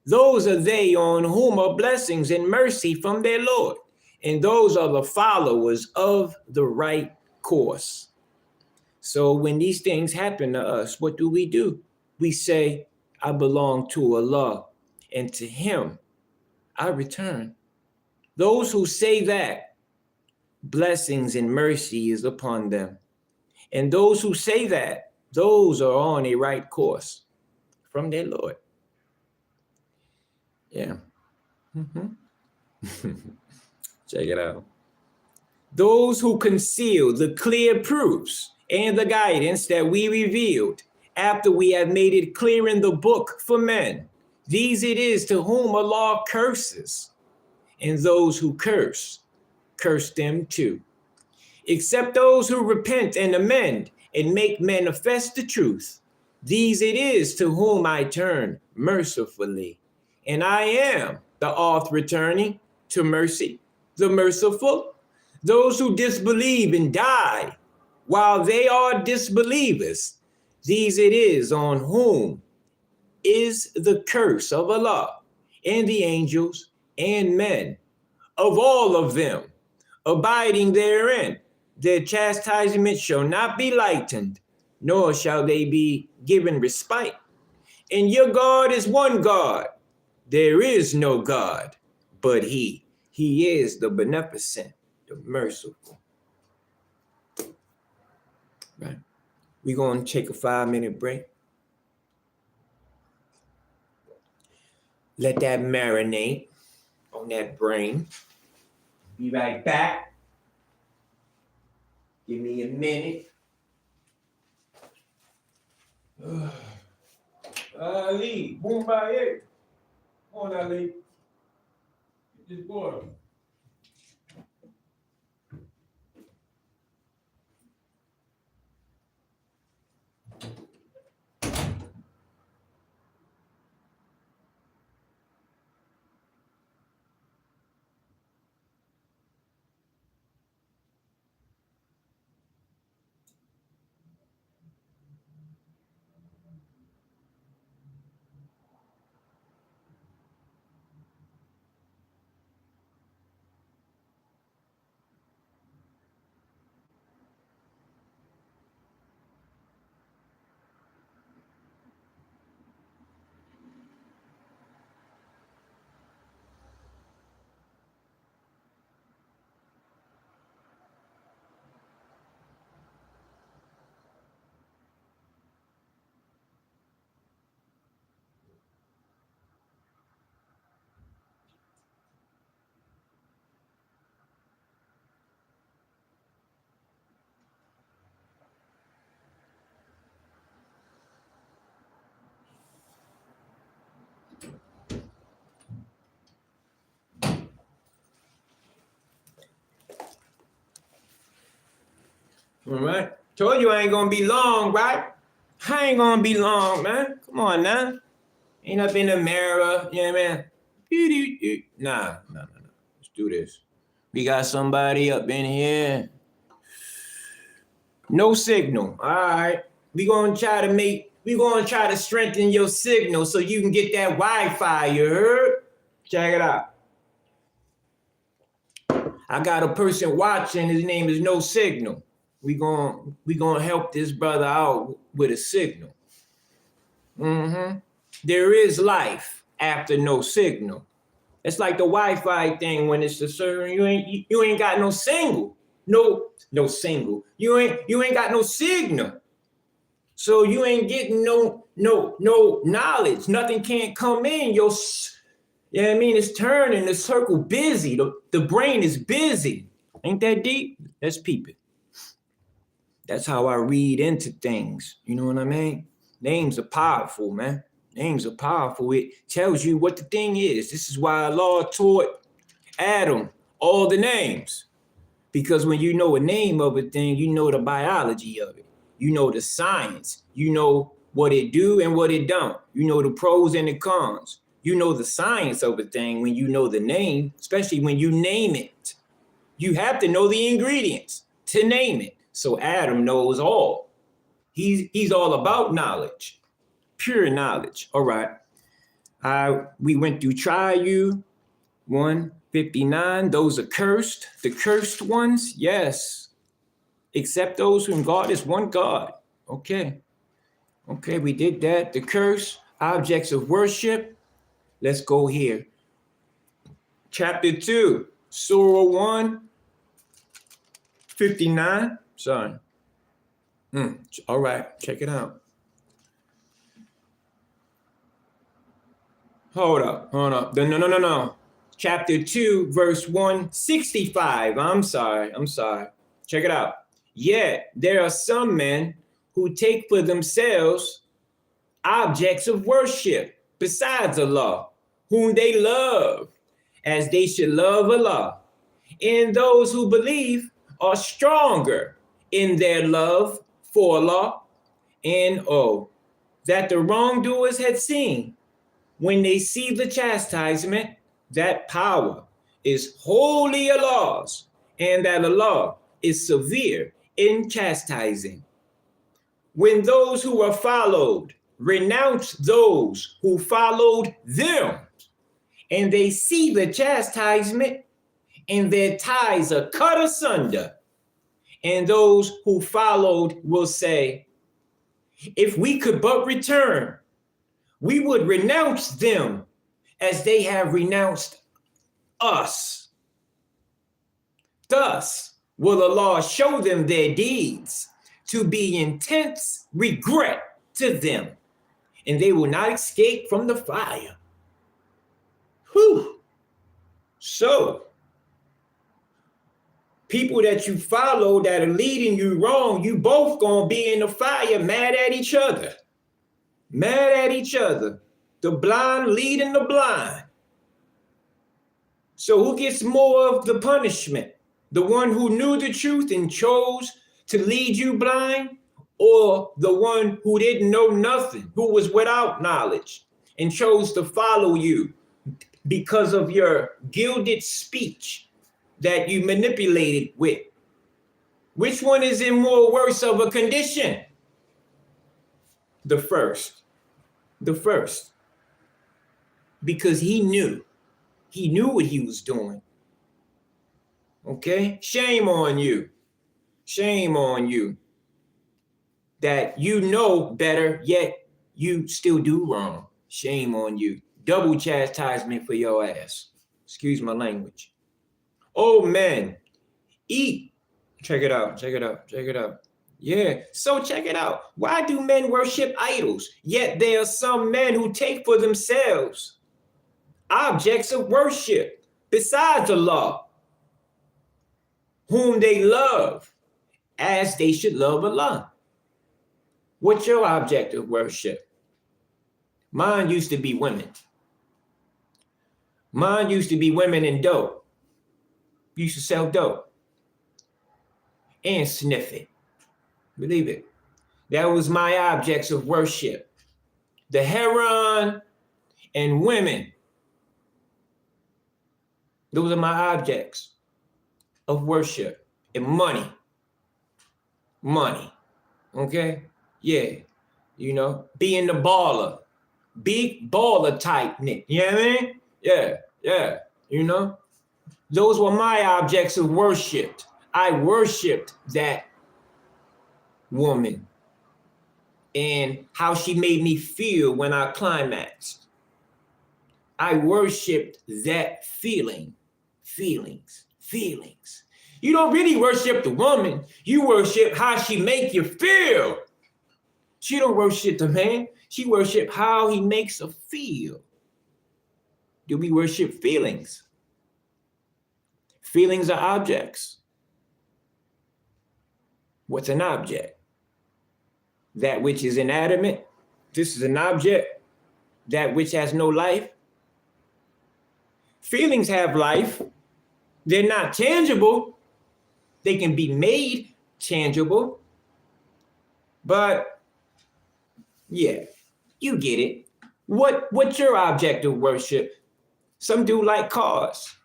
Those are they on whom are blessings and mercy from their Lord, and those are the followers of the right course. So when these things happen to us, what do? We say, I belong to Allah, and to him I return. Those who say that, blessings and mercy is upon them. And those who say that, those are on a right course from their Lord. Yeah. Check it out. Those who conceal the clear proofs and the guidance that we revealed after we have made it clear in the book for men, these it is to whom Allah curses, and those who curse them too. Except those who repent and amend and make manifest the truth, these it is to whom I turn mercifully. And I am the oft returning to mercy, the merciful. Those who disbelieve and die while they are disbelievers, these it is on whom is the curse of Allah and the angels and men, of all of them, abiding therein. Their chastisement shall not be lightened, nor shall they be given respite. And your God is one God. There is no God but he. He is the beneficent, the merciful. Right. We're going to take a 5-minute break. Let that marinate on that brain. Be right back. Give me a minute. Ali, boom by it. Come on, Ali. Get this boy. All right. Told you I ain't gonna be long, right? I ain't gonna be long, man. Come on now. Ain't up in the mirror, you know what I mean? Nah. Let's do this. We got somebody up in here. No signal. All right. We gonna try to strengthen your signal so you can get that Wi-Fi, you heard? Check it out. I got a person watching, his name is No Signal. we gonna help this brother out with a signal. There is life after no signal. It's like the Wi-Fi thing when it's a certain, you ain't got no single. No single. You ain't got no signal. So you ain't getting no knowledge. Nothing can't come in. You know what I mean? It's turning, the circle busy. The brain is busy. Ain't that deep? Let's peep it. That's how I read into things. You know what I mean? Names are powerful, man. Names are powerful. It tells you what the thing is. This is why Allah taught Adam all the names. Because when you know a name of a thing, you know the biology of it. You know the science. You know what it do and what it don't. You know the pros and the cons. You know the science of a thing when you know the name, especially when you name it. You have to know the ingredients to name it. So Adam knows all. He's all about knowledge, pure knowledge. All right. We went through try you, 159. Those are cursed. The cursed ones, yes. Except those whom God is one God. Okay, we did that. The curse, objects of worship. Let's go here. Chapter 2, Surah 159. Sorry. All right, check it out. Hold up. No. Chapter 2, verse 165. I'm sorry. Check it out. Yet there are some men who take for themselves objects of worship besides Allah, whom they love, as they should love Allah. And those who believe are stronger in their love for Allah. And that the wrongdoers had seen, when they see the chastisement, that power is wholly Allah's, and that Allah is severe in chastising. When those who are followed renounce those who followed them, and they see the chastisement, and their ties are cut asunder, and those who followed will say, if we could but return, we would renounce them as they have renounced us. Thus will Allah show them their deeds to be intense regret to them, and they will not escape from the fire. Whew. So, people that you follow that are leading you wrong, you both gonna be in the fire mad at each other. The blind leading the blind. So who gets more of the punishment? The one who knew the truth and chose to lead you blind, or the one who didn't know nothing, who was without knowledge and chose to follow you because of your gilded speech that you manipulated with? Which one is in more worse of a condition? The first. Because he knew what he was doing. Okay? Shame on you that you know better, yet you still do wrong. Shame on you. Double chastisement for your ass. Excuse my language. Oh, men, eat. Check it out. Yeah, so check it out. Why do men worship idols? Yet there are some men who take for themselves objects of worship besides Allah, whom they love, as they should love Allah. What's your object of worship? Mine used to be women. Mine used to be women and dope. Used to sell dope and sniff it. Believe it. That was my objects of worship. The heroin and women. Those are my objects of worship. And money. Okay? Yeah. You know, being the baller. Big baller type, Nick. You know what I mean? Yeah. You know? Those were my objects of worship. I worshipped that woman and how she made me feel when I climaxed. I worshiped that feelings. You don't really worship the woman. You worship how she make you feel. She don't worship the man. She worship how he makes her feel. Do we worship feelings? Feelings are objects. What's an object? That which is inanimate. This is an object. That which has no life. Feelings have life. They're not tangible. They can be made tangible. But yeah, you get it. What's your object of worship? Some do like cars.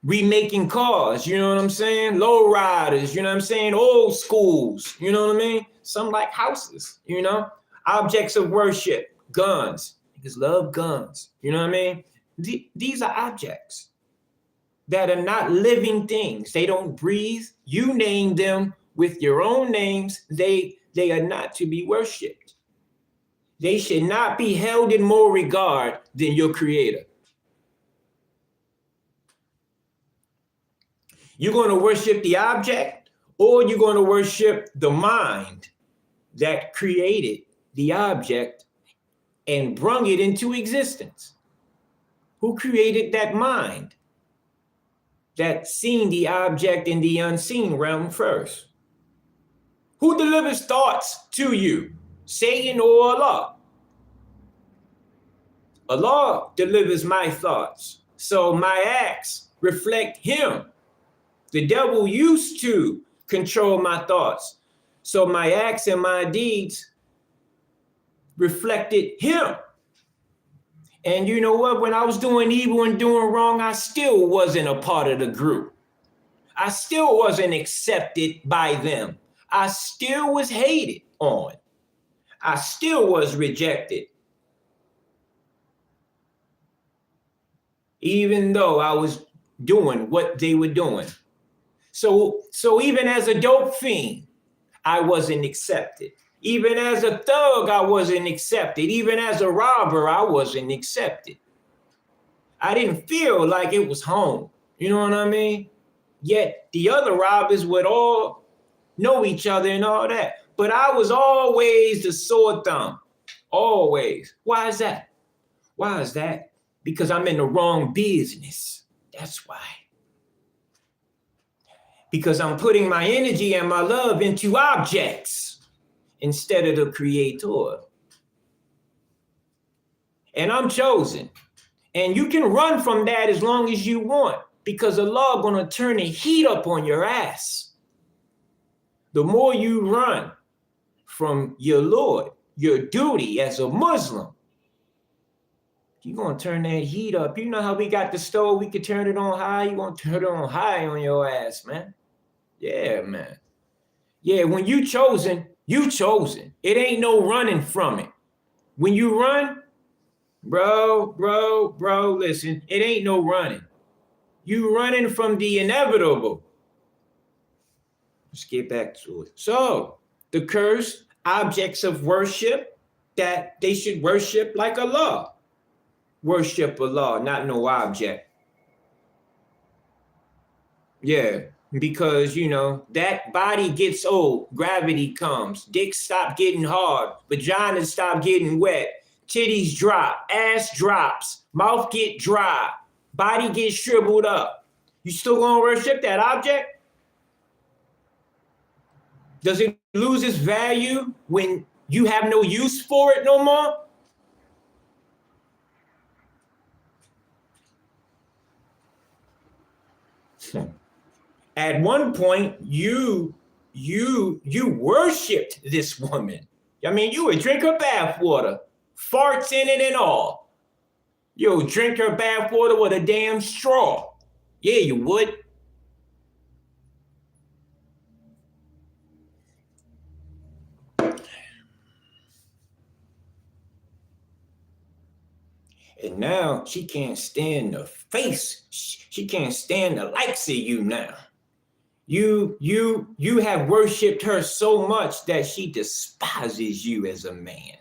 Remaking cars, you know what I'm saying? Low riders, you know what I'm saying? Old schools, you know what I mean? Some like houses, you know? Objects of worship, guns. Niggas love guns, you know what I mean? These are objects that are not living things. They don't breathe. You name them with your own names. They are not to be worshiped. They should not be held in more regard than your creator. You're going to worship the object, or you're going to worship the mind that created the object and brung it into existence. Who created that mind that seen the object in the unseen realm first? Who delivers thoughts to you, Satan or Allah? Allah delivers my thoughts, so my acts reflect him. The devil used to control my thoughts, so my acts and my deeds reflected him. And you know what? When I was doing evil and doing wrong, I still wasn't a part of the group. I still wasn't accepted by them. I still was hated on. I still was rejected. Even though I was doing what they were doing. So even as a dope fiend, I wasn't accepted. Even as a thug, I wasn't accepted. Even as a robber, I wasn't accepted. I didn't feel like it was home. You know what I mean? Yet the other robbers would all know each other and all that. But I was always the sore thumb. Always. Why is that? Why is that? Because I'm in the wrong business. That's why. Because I'm putting my energy and my love into objects instead of the creator. And I'm chosen. And you can run from that as long as you want, because Allah gonna turn the heat up on your ass. The more you run from your Lord, your duty as a Muslim, you're gonna turn that heat up. You know how we got the stove, we could turn it on high, you gonna turn it on high on your ass, man. Yeah, man. Yeah, when you chosen, you chosen. It ain't no running from it. When you run, bro, listen, it ain't no running. You running from the inevitable. Let's get back to it. So, the cursed objects of worship, that they should worship like Allah. Worship Allah, not no object. Yeah, because, you know, that body gets old, gravity comes, dicks stop getting hard, vaginas stop getting wet, titties drop, ass drops, mouth get dry, body gets shriveled up. You still gonna worship that object? Does it lose its value when you have no use for it no more? At one point, you worshipped this woman. I mean, you would drink her bath water, farts in it and all. You would drink her bath water with a damn straw. Yeah, you would. And now she can't stand the face. She can't stand the likes of you now. You have worshipped her so much that she despises you as a man.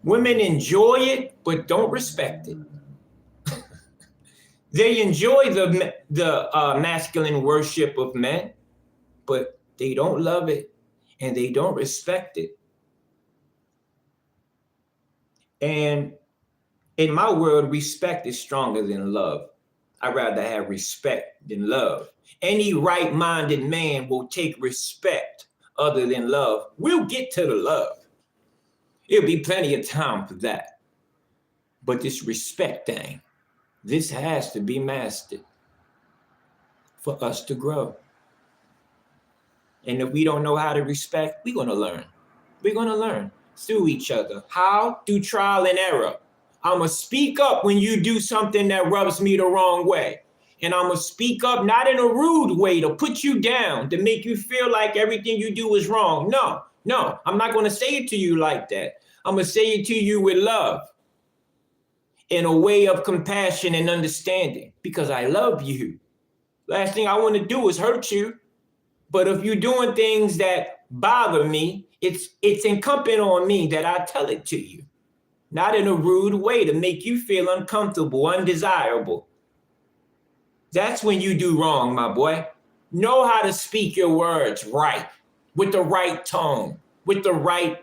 Women enjoy it, but don't respect it. They enjoy the masculine worship of men, but they don't love it and they don't respect it. And in my world, respect is stronger than love. I'd rather have respect than love. Any right-minded man will take respect other than love. We'll get to the love. It'll be plenty of time for that. But this respect thing, this has to be mastered for us to grow. And if we don't know how to respect, we're going to learn. We're going to learn through each other. How? Through trial and error. I'm going to speak up when you do something that rubs me the wrong way. And I'm going to speak up not in a rude way to put you down, to make you feel like everything you do is wrong. No, I'm not going to say it to you like that. I'm going to say it to you with love, in a way of compassion and understanding, because I love you. Last thing I want to do is hurt you. But if you're doing things that bother me, it's incumbent on me that I tell it to you. Not in a rude way to make you feel uncomfortable, undesirable. That's when you do wrong, my boy. Know how to speak your words right, with the right tone, with the right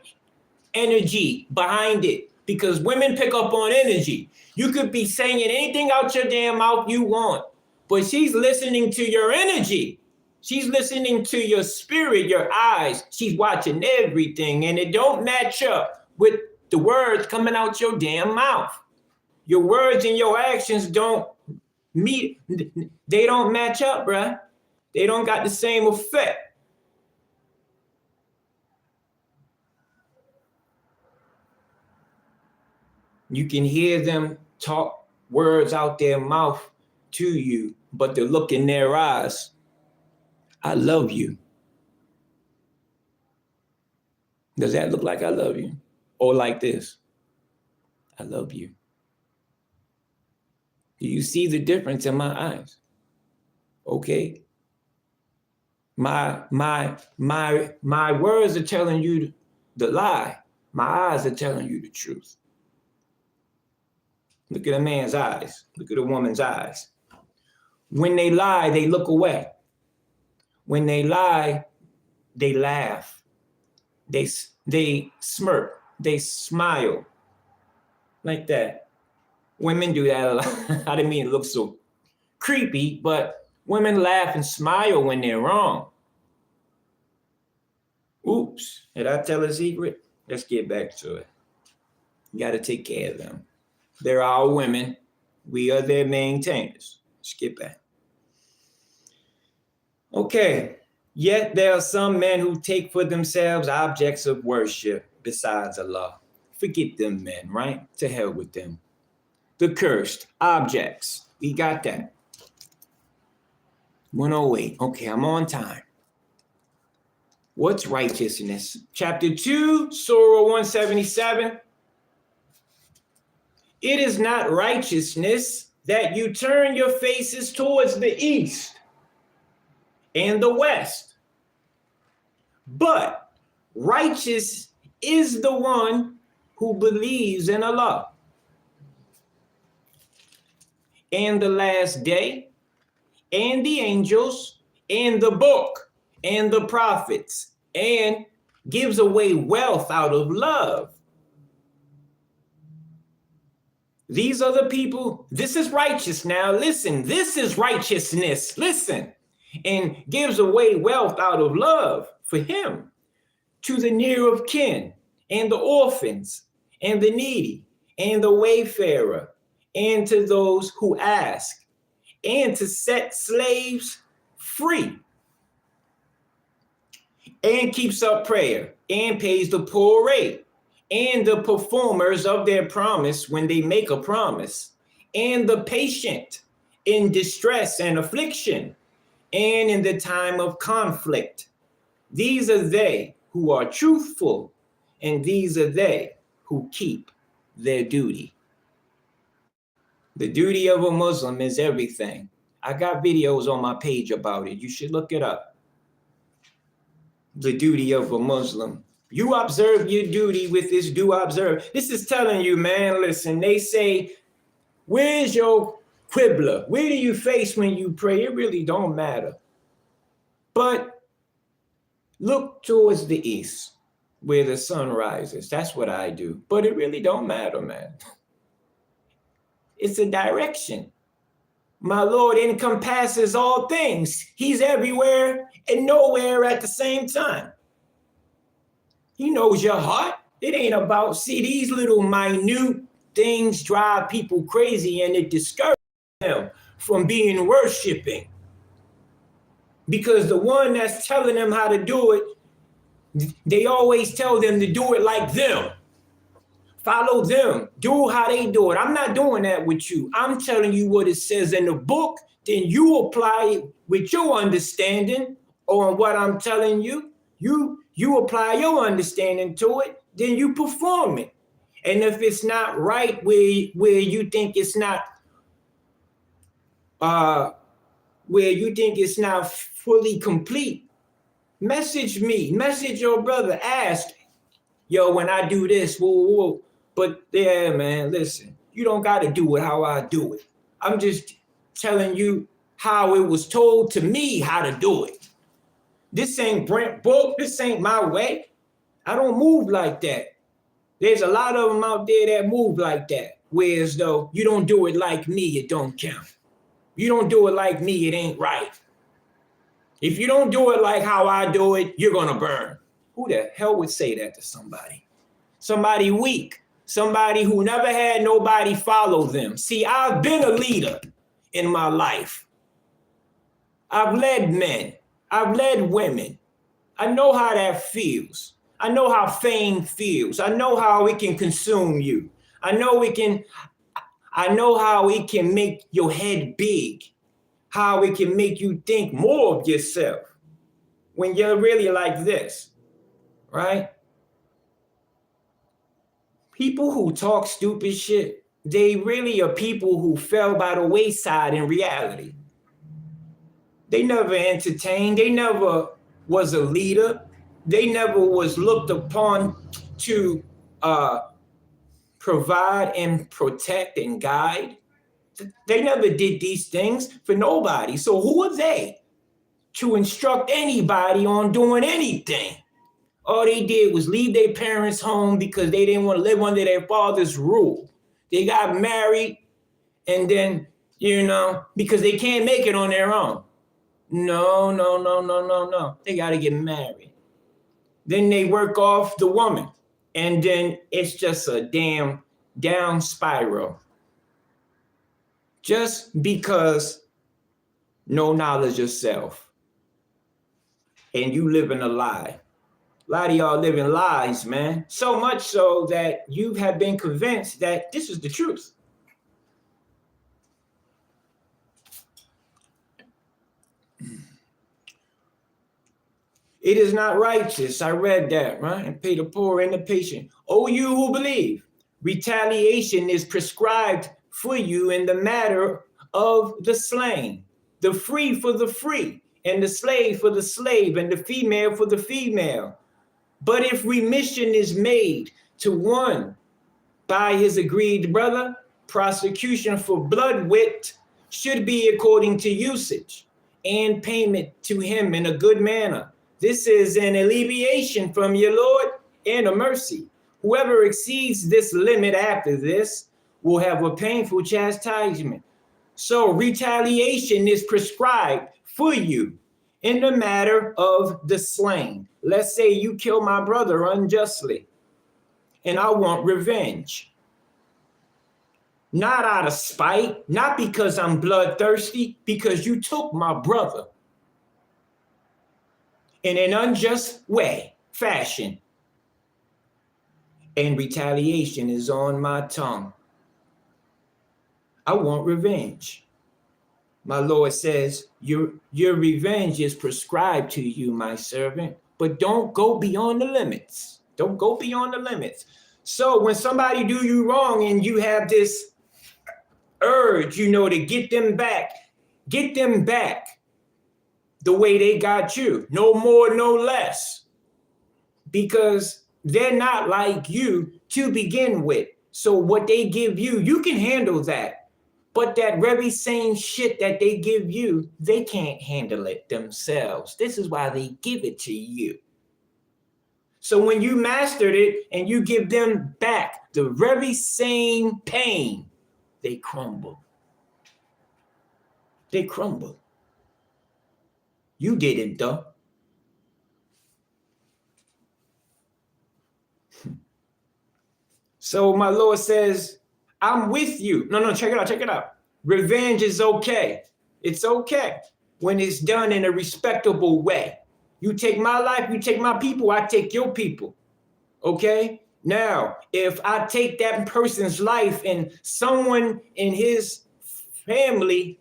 energy behind it. Because women pick up on energy. You could be saying anything out your damn mouth you want, but she's listening to your energy. She's listening to your spirit, your eyes. She's watching everything, and it don't match up with the words coming out your damn mouth. Your words and your actions don't meet. They don't match up, bruh. They don't got the same effect. You can hear them talk words out their mouth to you, but the look in their eyes, I love you. Does that look like I love you? Or like this? I love you. Do you see the difference in my eyes? Okay. My words are telling you the lie. My eyes are telling you the truth. Look at a man's eyes. Look at a woman's eyes. When they lie, they look away. When they lie, they laugh. They smirk. They smile. Like that. Women do that a lot. I didn't mean it looks so creepy, but women laugh and smile when they're wrong. Oops, did I tell a secret? Let's get back to it. You got to take care of them. They're our women. We are their maintainers. Let's get back. Okay, yet there are some men who take for themselves objects of worship besides Allah. Forget them men, right? To hell with them. The cursed objects. We got that. 108. Okay, I'm on time. What's righteousness? Chapter 2, Surah 177. It is not righteousness that you turn your faces towards the east and the west, but righteous is the one who believes in Allah and the last day and the angels and the book and the prophets, and gives away wealth out of love. These are the people. This is righteous. Now listen, this is righteousness. Listen. And gives away wealth out of love for him to the near of kin and the orphans and the needy and the wayfarer and to those who ask, and to set slaves free, and keeps up prayer and pays the poor rate, and the performers of their promise when they make a promise, and the patient in distress and affliction, and in the time of conflict. These are they who are truthful, and these are they who keep their duty. The duty of a Muslim is everything. I got videos on my page about it. You should look it up. The duty of a Muslim. You observe your duty with this do observe. This is telling you, man, listen, they say, where's your Qibla? Where do you face when you pray? It really don't matter. But look towards the east where the sun rises. That's what I do. But it really don't matter, man. It's a direction. My Lord encompasses all things. He's everywhere and nowhere at the same time. He knows your heart. It ain't about, see, these little minute things drive people crazy and it discourages them from being worshiping. Because the one that's telling them how to do it, they always tell them to do it like them. Follow them. Do how they do it. I'm not doing that with you. I'm telling you what it says in the book. Then you apply it with your understanding on what I'm telling you. You apply your understanding to it. Then you perform it. And if it's not right where you think it's not fully complete, message me. Message your brother. Ask, yo, when I do this, whoa. But yeah, man, listen, you don't got to do it how I do it. I'm just telling you how it was told to me how to do it. This ain't Brent book. This ain't my way. I don't move like that. There's a lot of them out there that move like that. Whereas though you don't do it like me, it don't count. You don't do it like me, it ain't right. If you don't do it like how I do it, you're going to burn. Who the hell would say that to somebody? Somebody weak. Somebody who never had nobody follow them. See, I've been a leader in my life. I've led men. I've led women. I know how that feels. I know how fame feels. I know how it can consume you. I know how it can make your head big. How it can make you think more of yourself when you're really like this, right? People who talk stupid shit, they really are people who fell by the wayside in reality. They never entertained. They never was a leader. They never was looked upon to provide and protect and guide. They never did these things for nobody. So who are they to instruct anybody on doing anything? All they did was leave their parents home because they didn't want to live under their father's rule. They got married and then, because they can't make it on their own. No. They got to get married. Then they work off the woman. And then it's just a damn down spiral. Just because no knowledge of self. And you live in a lie. A lot of y'all live in lies, man. So much so that you have been convinced that this is the truth. It is not righteous. I read that, right? And pay the poor and the patient. O you who believe, retaliation is prescribed for you in the matter of the slain, the free for the free, and the slave for the slave, and the female for the female. But if remission is made to one by his agreed brother, prosecution for blood wit should be according to usage, and payment to him in a good manner. This is an alleviation from your Lord and a mercy. Whoever exceeds this limit after this will have a painful chastisement. So retaliation is prescribed for you in the matter of the slain. Let's say you kill my brother unjustly and I want revenge. Not out of spite, not because I'm bloodthirsty, because you took my brother in an unjust fashion. And retaliation is on my tongue. I want revenge. My Lord says, your revenge is prescribed to you, my servant, but don't go beyond the limits. Don't go beyond the limits. So when somebody do you wrong and you have this urge, to get them back, get them back the way they got you. No more, no less. Because they're not like you to begin with. So what they give you, you can handle that. But that very same shit that they give you, they can't handle it themselves. This is why they give it to you. So when you mastered it and you give them back the very same pain, they crumble. They crumble. You didn't, though. So my Lord says, I'm with you. No, check it out. Revenge is okay. It's okay when it's done in a respectable way. You take my life, you take my people, I take your people. Okay? Now, if I take that person's life and someone in his family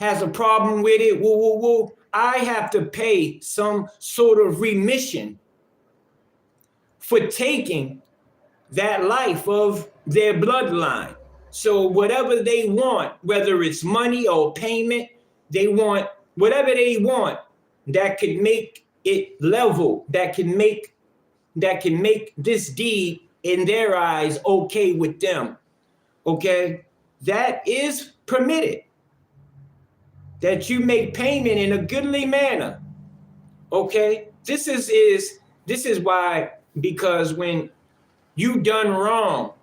has a problem with it, I have to pay some sort of remission for taking that life of their bloodline. So whatever they want, whether it's money or payment, they want whatever they want that could make it level, that can make this deed in their eyes okay with them. Okay? That is permitted. That you make payment in a goodly manner. Okay? This is why, because when you done wrong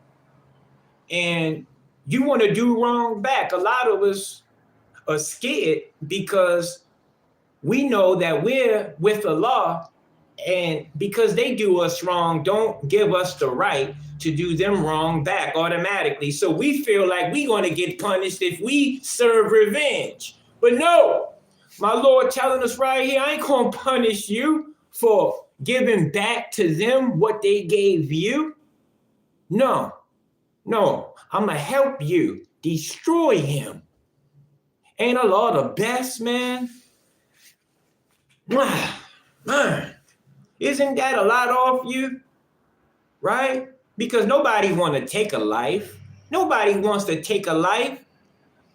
and you want to do wrong back, a lot of us are scared because we know that we're with Allah, and because they do us wrong, don't give us the right to do them wrong back automatically. So we feel like we're going to get punished if we serve revenge. But no, my Lord telling us right here, I ain't going to punish you for giving back to them what they gave you. No, I'm going to help you destroy him. Ain't Allah the best, man? Man, isn't that a lot off you? Right? Because nobody want to take a life. Nobody wants to take a life.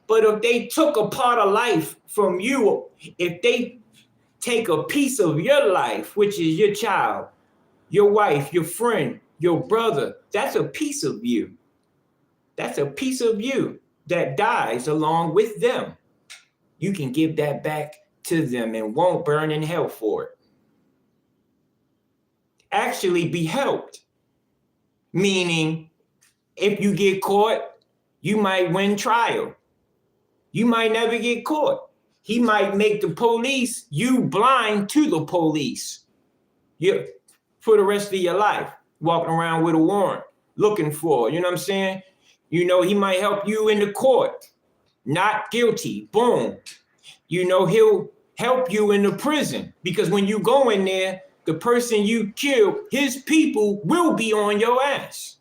But if they took a part of life from you, if they take a piece of your life, which is your child, your wife, your friend, your brother, that's a piece of you. That's a piece of you that dies along with them. You can give that back to them and won't burn in hell for it. Actually be helped. Meaning, if you get caught, you might win trial. You might never get caught. He might make the police, you blind to the police. For the rest of your life, walking around with a warrant, looking for, you know what I'm saying? You know, he might help you in the court. Not guilty, boom. You know, he'll help you in the prison, because when you go in there, the person you killed, his people will be on your ass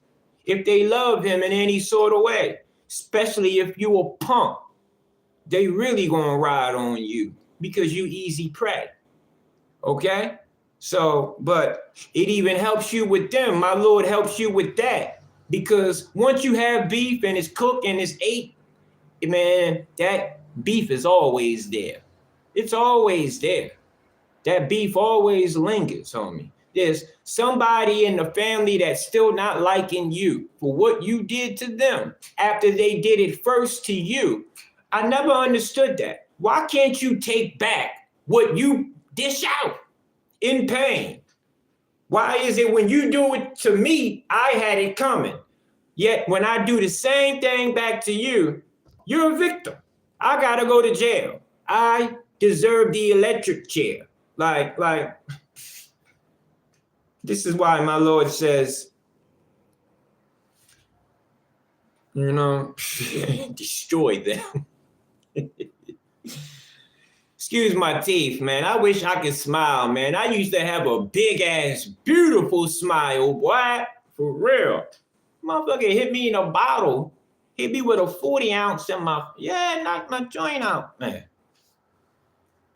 if they love him in any sort of way, especially if you a punk. They really gonna ride on you because you easy prey. Okay? So, but it even helps you with them. My Lord helps you with that, because once you have beef and it's cooked and it's ate, man, that beef is always there. It's always there. That beef always lingers, homie. There's somebody in the family that's still not liking you for what you did to them after they did it first to you. I never understood that. Why can't you take back what you dish out in pain? Why is it when you do it to me, I had it coming? Yet when I do the same thing back to you, you're a victim. I gotta go to jail. I deserve the electric chair. Like, this is why my Lord says, you know, destroy them. Excuse my teeth, man. I wish I could smile, man. I used to have a big ass, beautiful smile, boy. For real. Motherfucker hit me in a bottle. Hit me with a 40 ounce in my, knocked my joint out, man.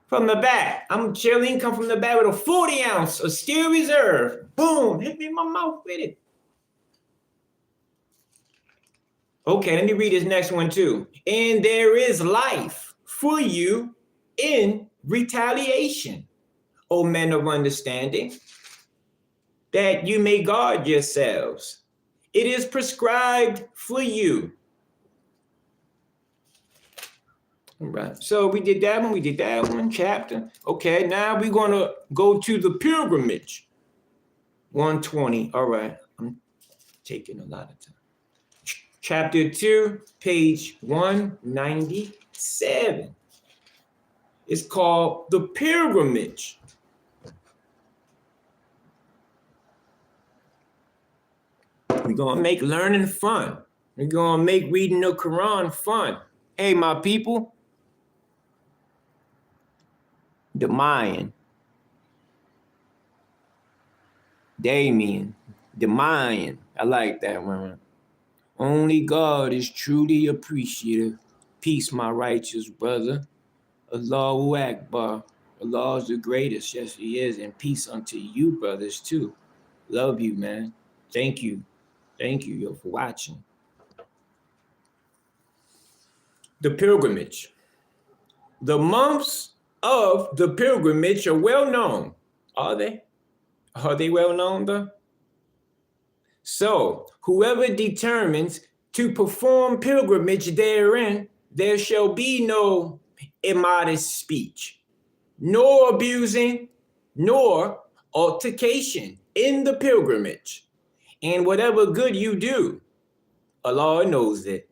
From the back. I'm chilling, come from the back with a 40 ounce of Steel Reserve. Boom, hit me in my mouth with it. Okay, let me read this next one too. And there is life for you in retaliation, O men of understanding, that you may guard yourselves. It is prescribed for you. All right, so we did that one chapter. Okay, now we're going to go to the pilgrimage. 120. All right, I'm taking a lot of time. Chapter 2, page 197. It's called the pilgrimage. We're going to make learning fun. We're going to make reading the Quran fun. Hey, my people. The Mayan. Damien. The Mayan. I like that one. Only God is truly appreciative. Peace, my righteous brother. Allahu Akbar. Allah is the greatest. Yes, he is. And peace unto you, brothers, too. Love you, man. Thank you. Thank you, for watching. The pilgrimage. The months of the pilgrimage are well known. Are they? Are they well known, though? So, whoever determines to perform pilgrimage therein, there shall be no immodest speech, nor abusing, nor altercation in the pilgrimage. And whatever good you do, Allah knows it.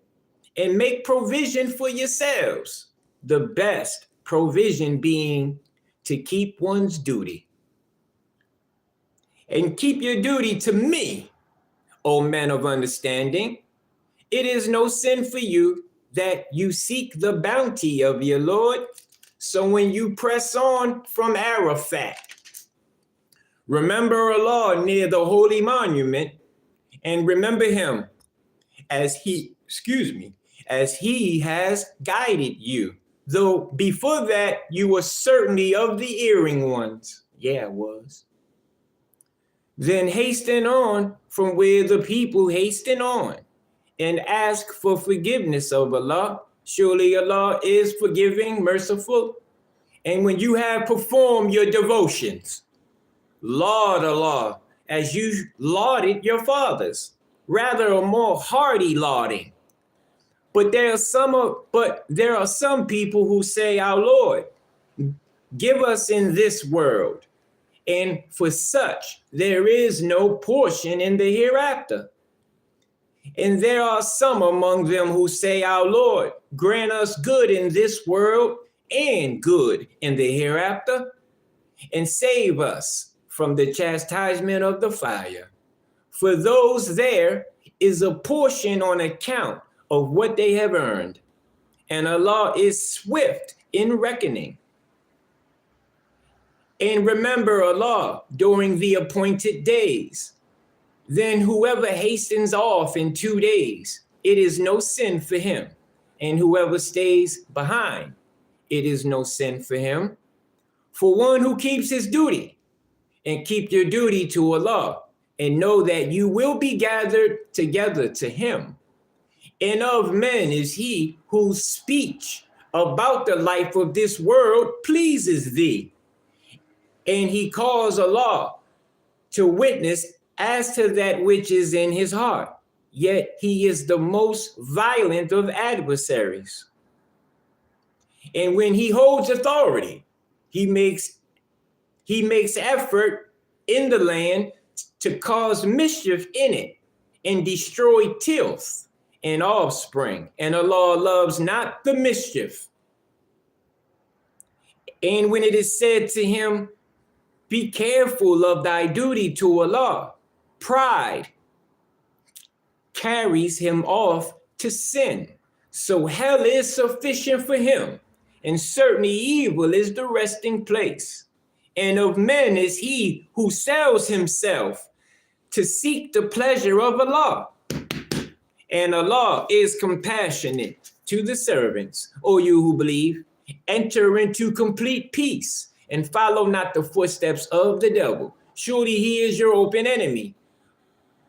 And make provision for yourselves, the best provision being to keep one's duty. And keep your duty to me, O man of understanding. It is no sin for you that you seek the bounty of your Lord. So when you press on from Arafat, remember Allah near the holy monument, and remember him as he has guided you. Though before that, you were certainly of the erring ones. Yeah, it was. Then hasten on from where the people hasten on, and ask for forgiveness of Allah. Surely Allah is forgiving, merciful. And when you have performed your devotions, laud Allah as you lauded your fathers, rather a more hearty lauding. But there are some people who say, our Lord, give us in this world, and for such there is no portion in the hereafter. And there are some among them who say, our Lord, grant us good in this world and good in the hereafter, and save us from the chastisement of the fire. For those there is a portion on account of what they have earned, and Allah is swift in reckoning. And remember Allah during the appointed days. Then whoever hastens off in 2 days, it is no sin for him. And whoever stays behind, it is no sin for him. For one who keeps his duty, and keep your duty to Allah, and know that you will be gathered together to him. And of men is he whose speech about the life of this world pleases thee. And he calls Allah to witness as to that which is in his heart. Yet he is the most violent of adversaries. And when he holds authority, he makes effort in the land to cause mischief in it and destroy tilth and offspring. And Allah loves not the mischief. And when it is said to him, be careful of thy duty to Allah, pride carries him off to sin. So hell is sufficient for him, and certainly evil is the resting place. And of men is he who sells himself to seek the pleasure of Allah. And Allah is compassionate to the servants. O you who believe, enter into complete peace and follow not the footsteps of the devil. Surely he is your open enemy.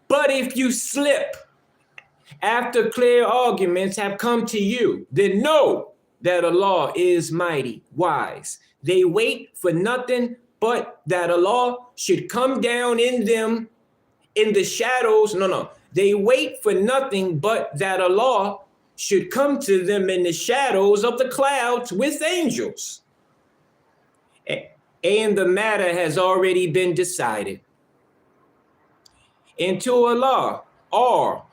But if you slip After clear arguments have come to you, then know that Allah is mighty, wise. They wait for nothing but that Allah should come down in them in the shadows. No. They wait for nothing but that Allah should come to them in the shadows of the clouds with angels. And the matter has already been decided. And to Allah are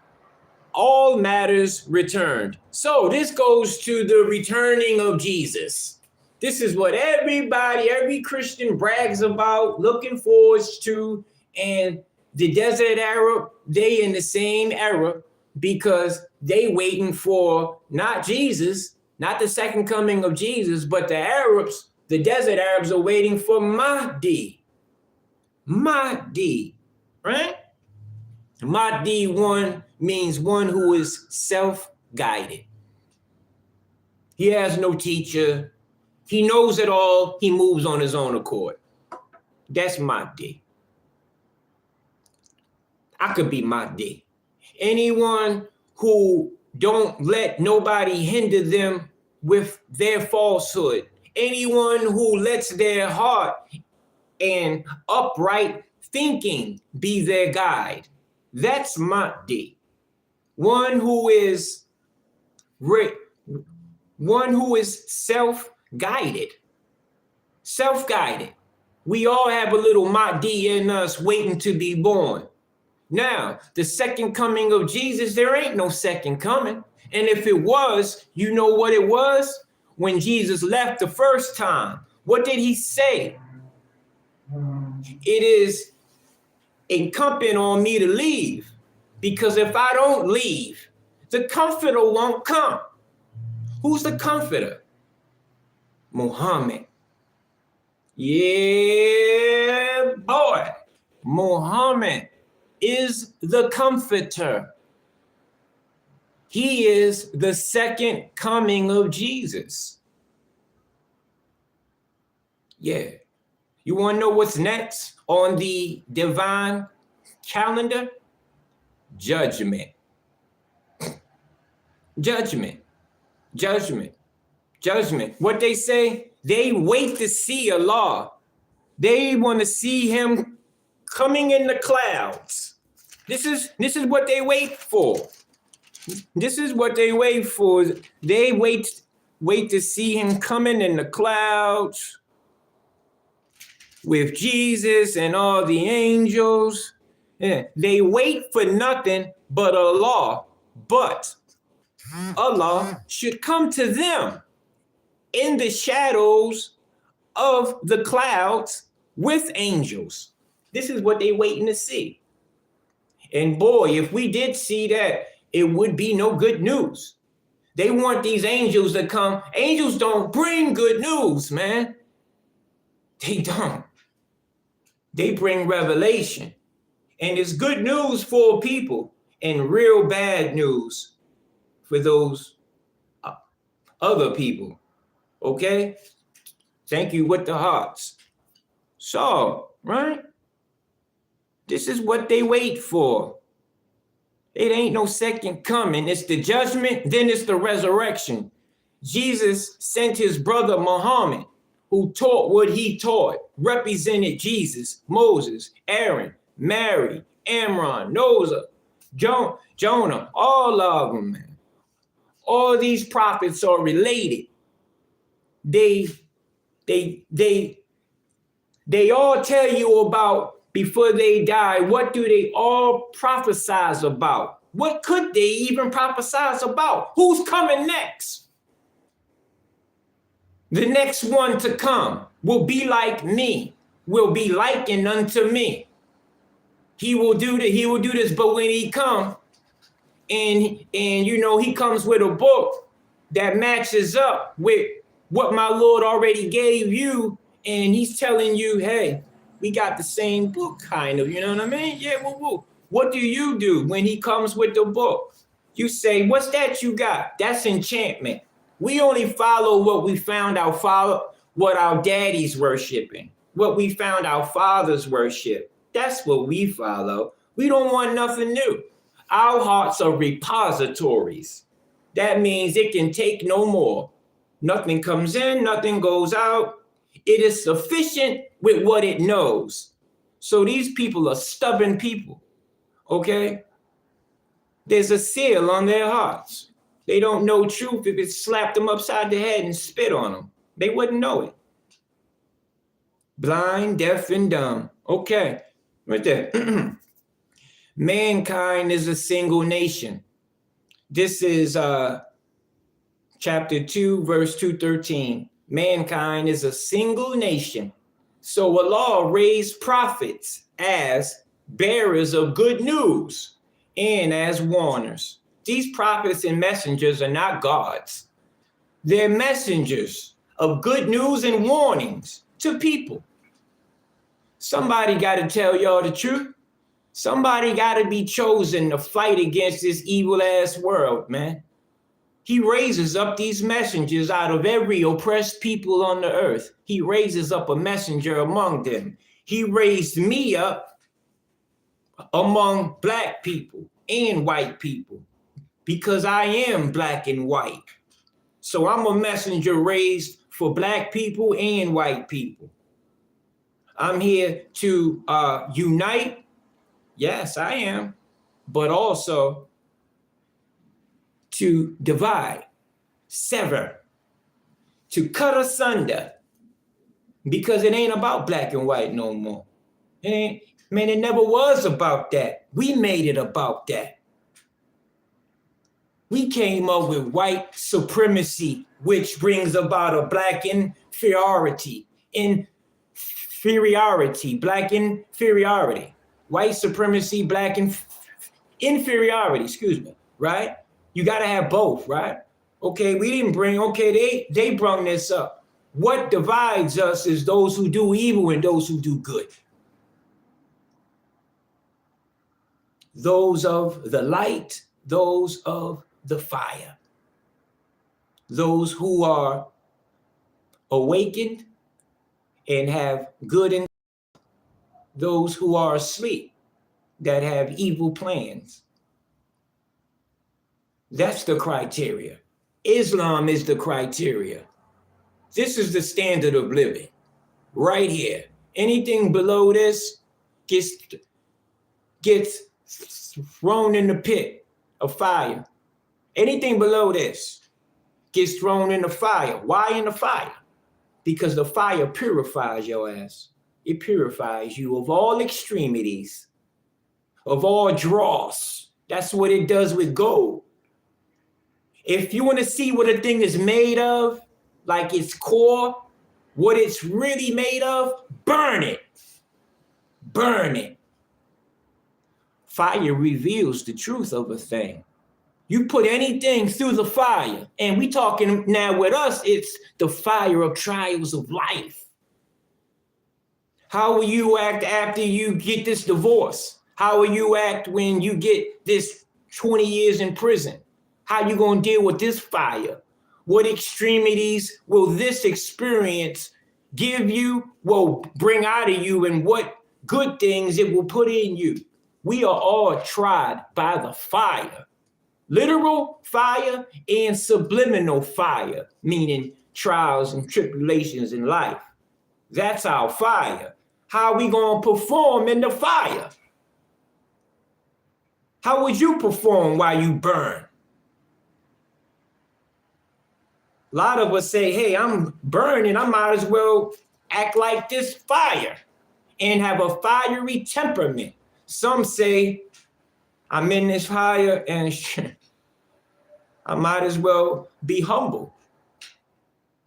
all matters returned. So this goes to the returning of Jesus. This is what every Christian brags about, looking forward to. And the desert Arab, they in the same era, because they waiting for not Jesus, not the second coming of Jesus, but the Arabs, the desert Arabs are waiting for Mahdi. Mahdi, right? Mahdi one means one who is self-guided. He has no teacher. He knows it all. He moves on his own accord. That's Mahdi. I could be Mahdi. Anyone who don't let nobody hinder them with their falsehood. Anyone who lets their heart and upright thinking be their guide. That's Mahdi. One who is self-guided. Self-guided. We all have a little Mahdi in us waiting to be born. Now, the second coming of Jesus, there ain't no second coming. And if it was, you know what it was? When Jesus left the first time, what did he say? It is incumbent on me to leave, because if I don't leave, the comforter won't come. Who's the comforter? Muhammad. Yeah, boy. Muhammad is the comforter. He is the second coming of Jesus. Yeah. You want to know what's next on the divine calendar? Judgment. Judgment. Judgment. Judgment. What they say? They wait to see Allah. They want to see him coming in the clouds. This is what they wait for. This is what they wait for. They wait to see him coming in the clouds with Jesus and all the angels. Yeah. They wait for nothing but Allah. But Allah should come to them in the shadows of the clouds with angels. This is what they waiting to see. And boy, if we did see that, it would be no good news. They want these angels to come. Angels don't bring good news, man. They don't. They bring revelation. And it's good news for people and real bad news for those other people. Okay? Thank you with the hearts. So, right? This is what they wait for. It ain't no second coming. It's the judgment, then it's the resurrection. Jesus sent his brother Muhammad, who taught what he taught, represented Jesus, Moses, Aaron, Mary, Amram, Noah, Jonah, all of them, man. All these prophets are related. They all tell you about, before they die, what do they all prophesize about? What could they even prophesize about? Who's coming next? The next one to come will be like me, will be likened unto me. He will do this, but when he comes, and you know, he comes with a book that matches up with what my Lord already gave you, and he's telling you, hey, we got the same book, kind of, you know what I mean? Yeah, woo. What do you do when he comes with the book? You say, what's that you got? That's enchantment. We only follow what we found what our daddies worshiping, what we found our fathers worship. That's what we follow. We don't want nothing new. Our hearts are repositories. That means it can take no more. Nothing comes in, nothing goes out. It is sufficient with what it knows. So these people are stubborn people, okay? There's a seal on their hearts. They don't know truth. If it slapped them upside the head and spit on them, they wouldn't know it. Blind, deaf, and dumb. Okay, right there. Mankind is a single nation. This is chapter 2, verse 213. Mankind is a single nation. So Allah raised prophets as bearers of good news and as warners. These prophets and messengers are not gods. They're messengers of good news and warnings to people. Somebody got to tell y'all the truth. Somebody got to be chosen to fight against this evil ass world, man. He raises up these messengers out of every oppressed people on the earth. He raises up a messenger among them. He raised me up among black people and white people because I am black and white. So I'm a messenger raised for black people and white people. I'm here to unite. Yes, I am. But also to divide, sever, to cut asunder, because it ain't about black and white no more. It never was about that. We made it about that. We came up with white supremacy, which brings about a black inferiority, black inferiority, white supremacy, black inferiority, excuse me, right? You got to have both, right? Okay, they brung this up. What divides us is those who do evil and those who do good. Those of the light, those of the fire. Those who are awakened and have good in those who are asleep that have evil plans. That's the criteria. Islam is the criteria. This is the standard of living right here. Anything below this gets thrown in the pit of fire. Anything below this gets thrown in the fire. Why in the fire? Because the fire purifies your ass. It purifies you of all extremities, of all dross. That's what it does with gold. If you want to see what a thing is made of, like its core, what it's really made of, burn it. Burn it. Fire reveals the truth of a thing. You put anything through the fire, and we talking now with us, it's the fire of trials of life. How will you act after you get this divorce? How will you act when you get this 20 years in prison? How you gonna deal with this fire? What extremities will this experience give you, will bring out of you, and what good things it will put in you? We are all tried by the fire. Literal fire and subliminal fire, meaning trials and tribulations in life. That's our fire. How are we gonna perform in the fire? How would you perform while you burn? A lot of us say, hey, I'm burning. I might as well act like this fire and have a fiery temperament. Some say, I'm in this fire and I might as well be humble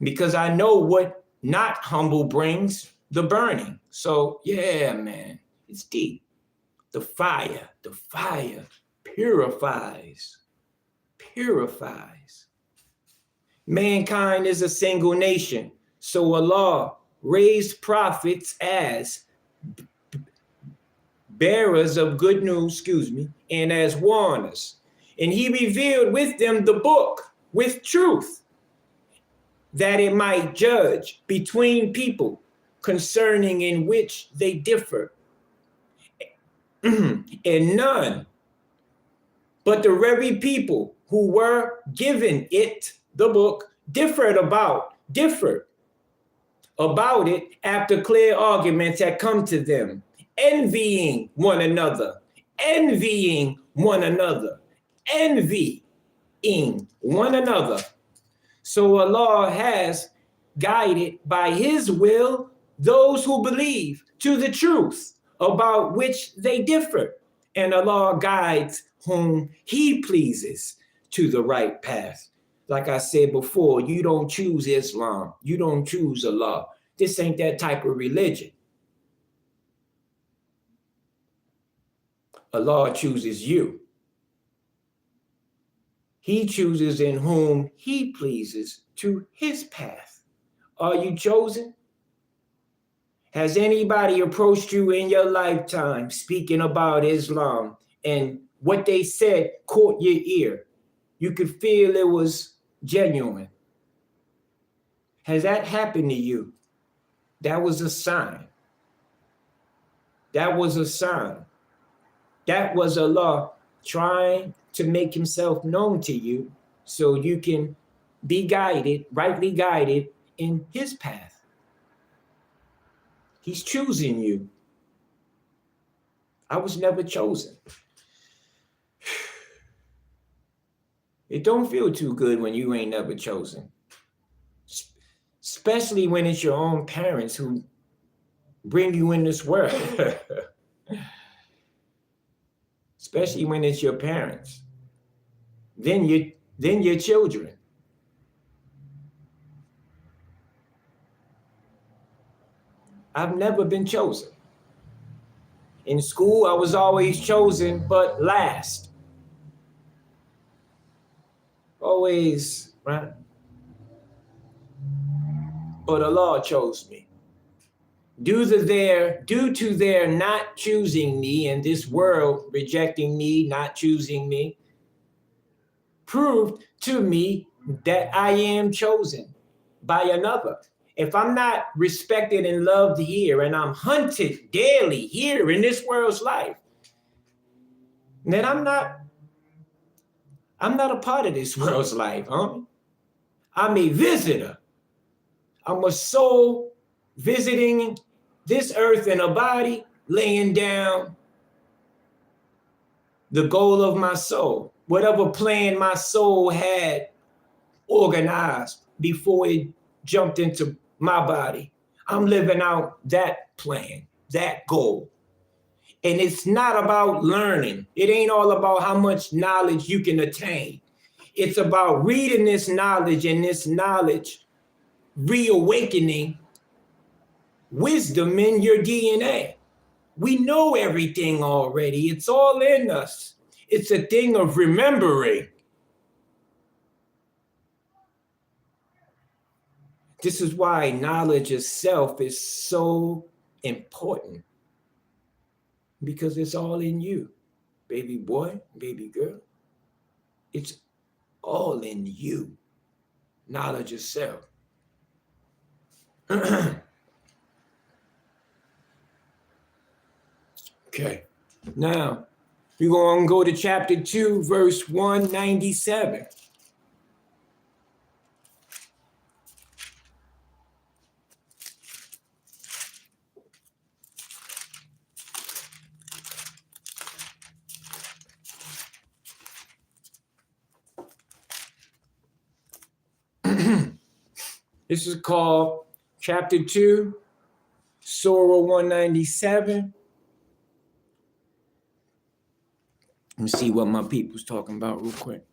because I know what not humble brings, the burning. So yeah, man, it's deep. The fire purifies. Mankind is a single nation. So Allah raised prophets as bearers of good news, and as warners. And he revealed with them the book with truth, that it might judge between people concerning in which they differ. And none But the very people who were given it, the book, differed about it after clear arguments had come to them, envying one another, envying one another. So Allah has guided by his will those who believe to the truth about which they differ. And Allah guides whom he pleases to the right path. Like I said before, you don't choose Islam. You don't choose Allah. This ain't that type of religion. Allah chooses you. He chooses in whom he pleases to his path. Are you chosen? Has anybody approached you in your lifetime speaking about Islam and what they said caught your ear? You could feel it was genuine. Has that happened to you? That was a sign. That was a sign. That was Allah trying to make himself known to you so you can be guided, rightly guided in his path. He's choosing you. I was never chosen. It don't feel too good when you ain't never chosen. Especially when it's your own parents who bring you in this world. Especially when it's your parents. Then your children. I've never been chosen. In school, I was always chosen, but last. Always, right? But Allah chose me. Due to their not choosing me and this world rejecting me, not choosing me, proved to me that I am chosen by another. If I'm not respected and loved here and I'm hunted daily here in this world's life, then I'm not a part of this world's life, huh? I'm a visitor. I'm a soul visiting this earth in a body, laying down the goal of my soul, whatever plan my soul had organized before it jumped into my body. I'm living out that plan, that goal. And it's not about learning. It ain't all about how much knowledge you can attain. It's about reading this knowledge and this knowledge reawakening wisdom in your DNA. We know everything already. It's all in us. It's a thing of remembering. This is why knowledge of self is so important. Because it's all in you, baby boy, baby girl. It's all in you. Knowledge of self. Okay. Now, we're going to go to chapter 2, verse 197. This is called chapter 2, Surah 197. Let me see what my people's talking about real quick.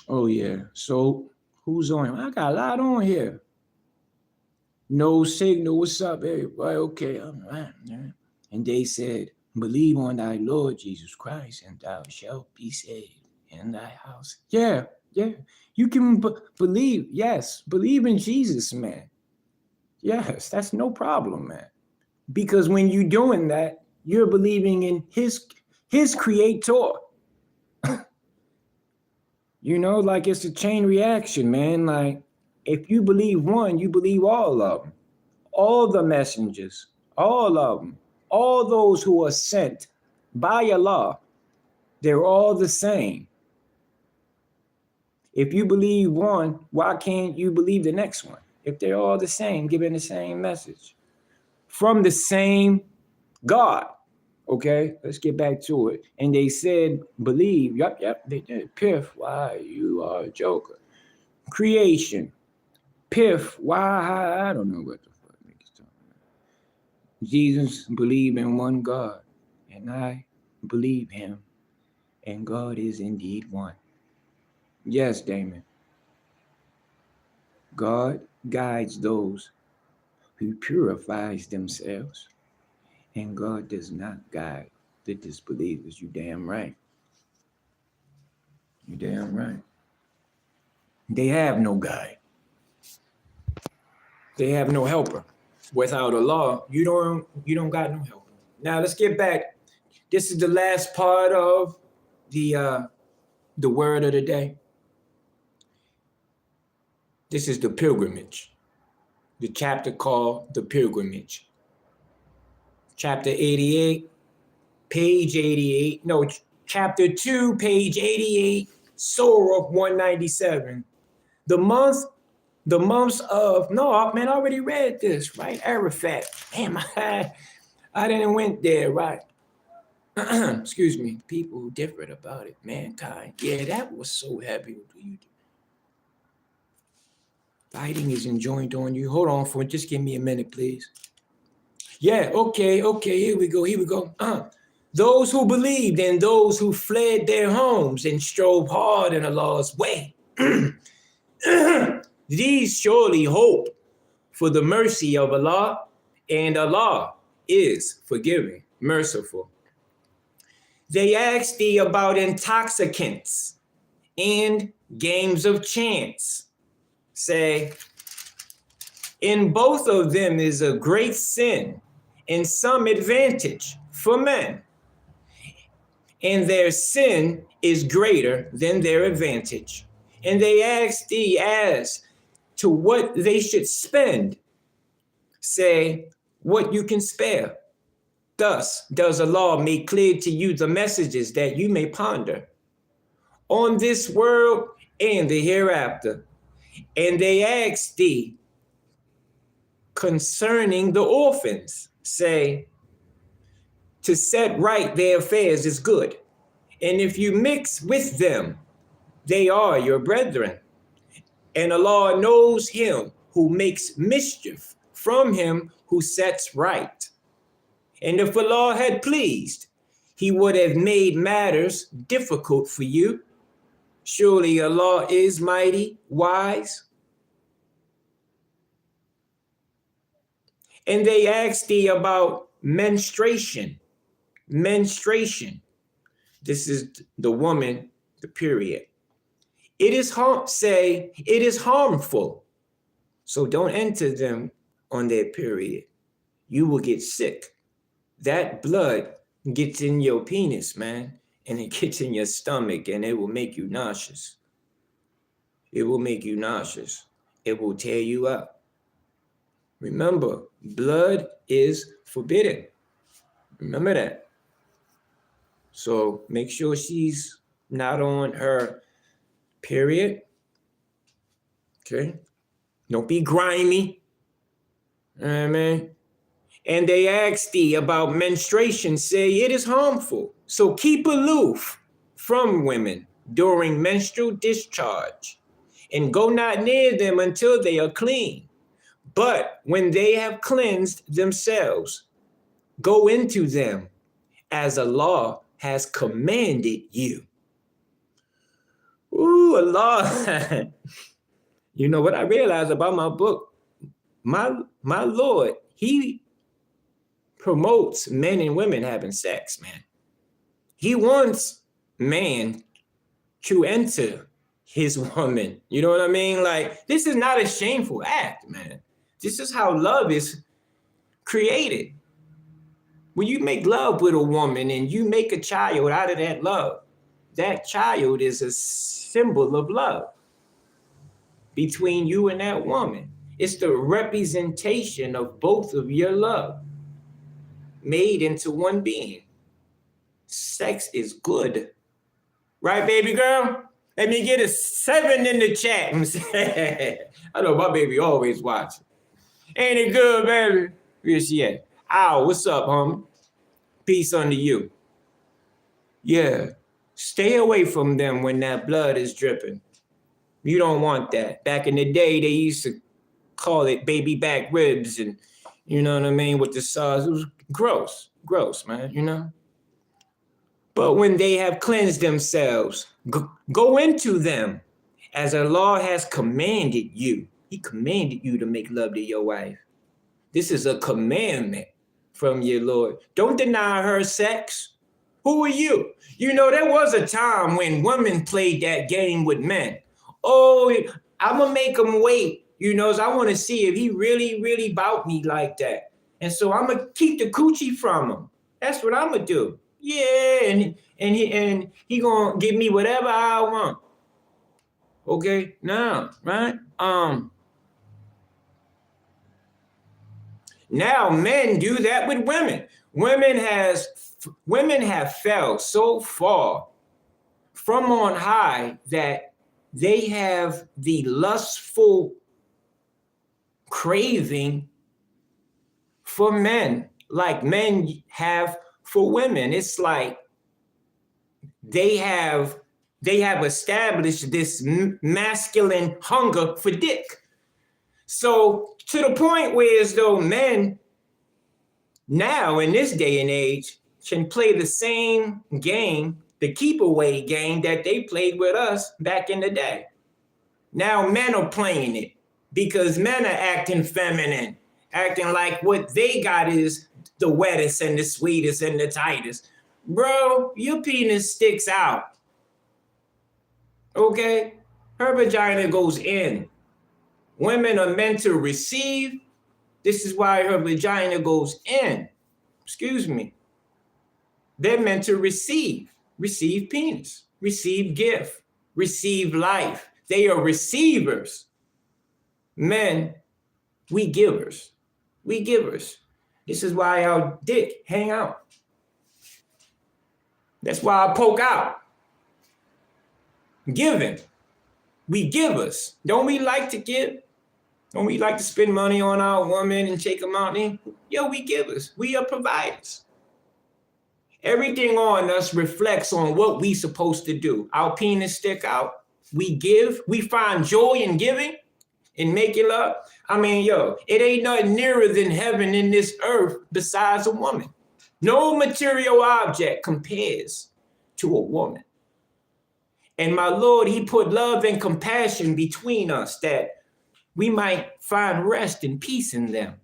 Oh, yeah. So who's on? I got a lot on here. No signal. What's up, everybody? Okay. All right. And they said, believe on thy Lord Jesus Christ, and thou shalt be saved in thy house. Yeah. You can believe. Yes. Believe in Jesus, man. Yes. That's no problem, man. Because when you're doing that, you're believing in his creator. You know, like it's a chain reaction, man. Like if you believe one, you believe all of them. All the messengers, all of them, all those who are sent by Allah, They're all the same. If you believe one, why can't you believe the next one? If they're all the same, giving the same message from the same God. Okay, let's get back to it. And they said, believe. Yep, they did. Piff, why you are a joker. Creation. Piff, why? I don't know what the fuck he's talking about. Jesus believed in one God, and I believe him, and God is indeed one. Yes, Damon. God guides those who purifies themselves, and God does not guide the disbelievers. You damn right. You damn right. They have no guide. They have no helper. Without a law, you don't got no helper. Now let's get back. This is the last part of the word of the day. This is the pilgrimage. The chapter called the pilgrimage. Chapter 88, page 88. No, chapter 2, page 88, Surah 197. The months of, no, man, I already read this, right? Arafat. Damn, I didn't went there, right? Excuse me. People who differed about it, mankind. Yeah, that was so heavy. Fighting is enjoined on you. Hold on for just give me a minute, please. Yeah, okay, here we go. Those who believed and those who fled their homes and strove hard in Allah's way. These surely hope for the mercy of Allah, and Allah is forgiving, merciful. They asked thee about intoxicants and games of chance. Say, in both of them is a great sin and some advantage for men, and their sin is greater than their advantage. And they asked thee as to what they should spend. Say, what you can spare. Thus does Allah make clear to you the messages that you may ponder on this world and the hereafter. And they ask thee concerning the orphans. Say, to set right their affairs is good. And if you mix with them, they are your brethren. And Allah knows him who makes mischief from him who sets right. And if Allah had pleased, he would have made matters difficult for you. Surely Allah is mighty, wise. And they asked thee about menstruation. Menstruation. This is the woman, the period. It is harmful. So don't enter them on their period. You will get sick. That blood gets in your penis, man, and it gets in your stomach, and it will make you nauseous. It will make you nauseous. It will tear you up. Remember, blood is forbidden. Remember that. So make sure she's not on her period. Okay? Don't be grimy. All right, man. And they ask thee about menstruation, say it is harmful. So keep aloof from women during menstrual discharge, and go not near them until they are clean. But when they have cleansed themselves, go into them as Allah has commanded you. Ooh, Allah. You know what I realized about my book? My Lord, he promotes men and women having sex, man. He wants man to enter his woman. You know what I mean? Like, this is not a shameful act, man. This is how love is created. When you make love with a woman and you make a child out of that love, that child is a symbol of love between you and that woman. It's the representation of both of your love made into one being. Sex is good. Right, baby girl? Let me get a 7 in the chat. I know my baby always watching. Ain't it good, baby? Where she at? Ow, what's up, homie? Peace unto you. Yeah, stay away from them when that blood is dripping. You don't want that. Back in the day, they used to call it baby back ribs and, you know what I mean, with the sauce. It was gross, man, you know? But when they have cleansed themselves, go into them as the law has commanded you. He commanded you to make love to your wife. This is a commandment from your Lord. Don't deny her sex. Who are you? You know, there was a time when women played that game with men. Oh, I'm going to make him wait. You know, so I want to see if he really, really bout me like that. And so I'm going to keep the coochie from him. That's what I'm going to do. Yeah, and he going to give me whatever I want. Okay, now, right? Now men do that with women. Women have fell so far from on high that they have the lustful craving for men, like men have for women. It's like they have established this masculine hunger for dick. So to the point where as though men now in this day and age can play the same game, the keep away game that they played with us back in the day. Now men are playing it because men are acting feminine, acting like what they got is the wettest and the sweetest and the tightest. Bro, your penis sticks out. Okay? Her vagina goes in. Women are meant to receive. This is why her vagina goes in. Excuse me. They're meant to receive penis, receive gift, receive life. They are receivers. Men, we givers. This is why our dick hang out. That's why I poke out. Giving. We givers. Don't we like to give? Don't we like to spend money on our women and take them out? Yo, we givers. We are providers. Everything on us reflects on what we supposed to do. Our penis stick out. We give. We find joy in giving and making love. I mean, yo, it ain't nothing nearer than heaven in this earth besides a woman. No material object compares to a woman. And my Lord, he put love and compassion between us that we might find rest and peace in them.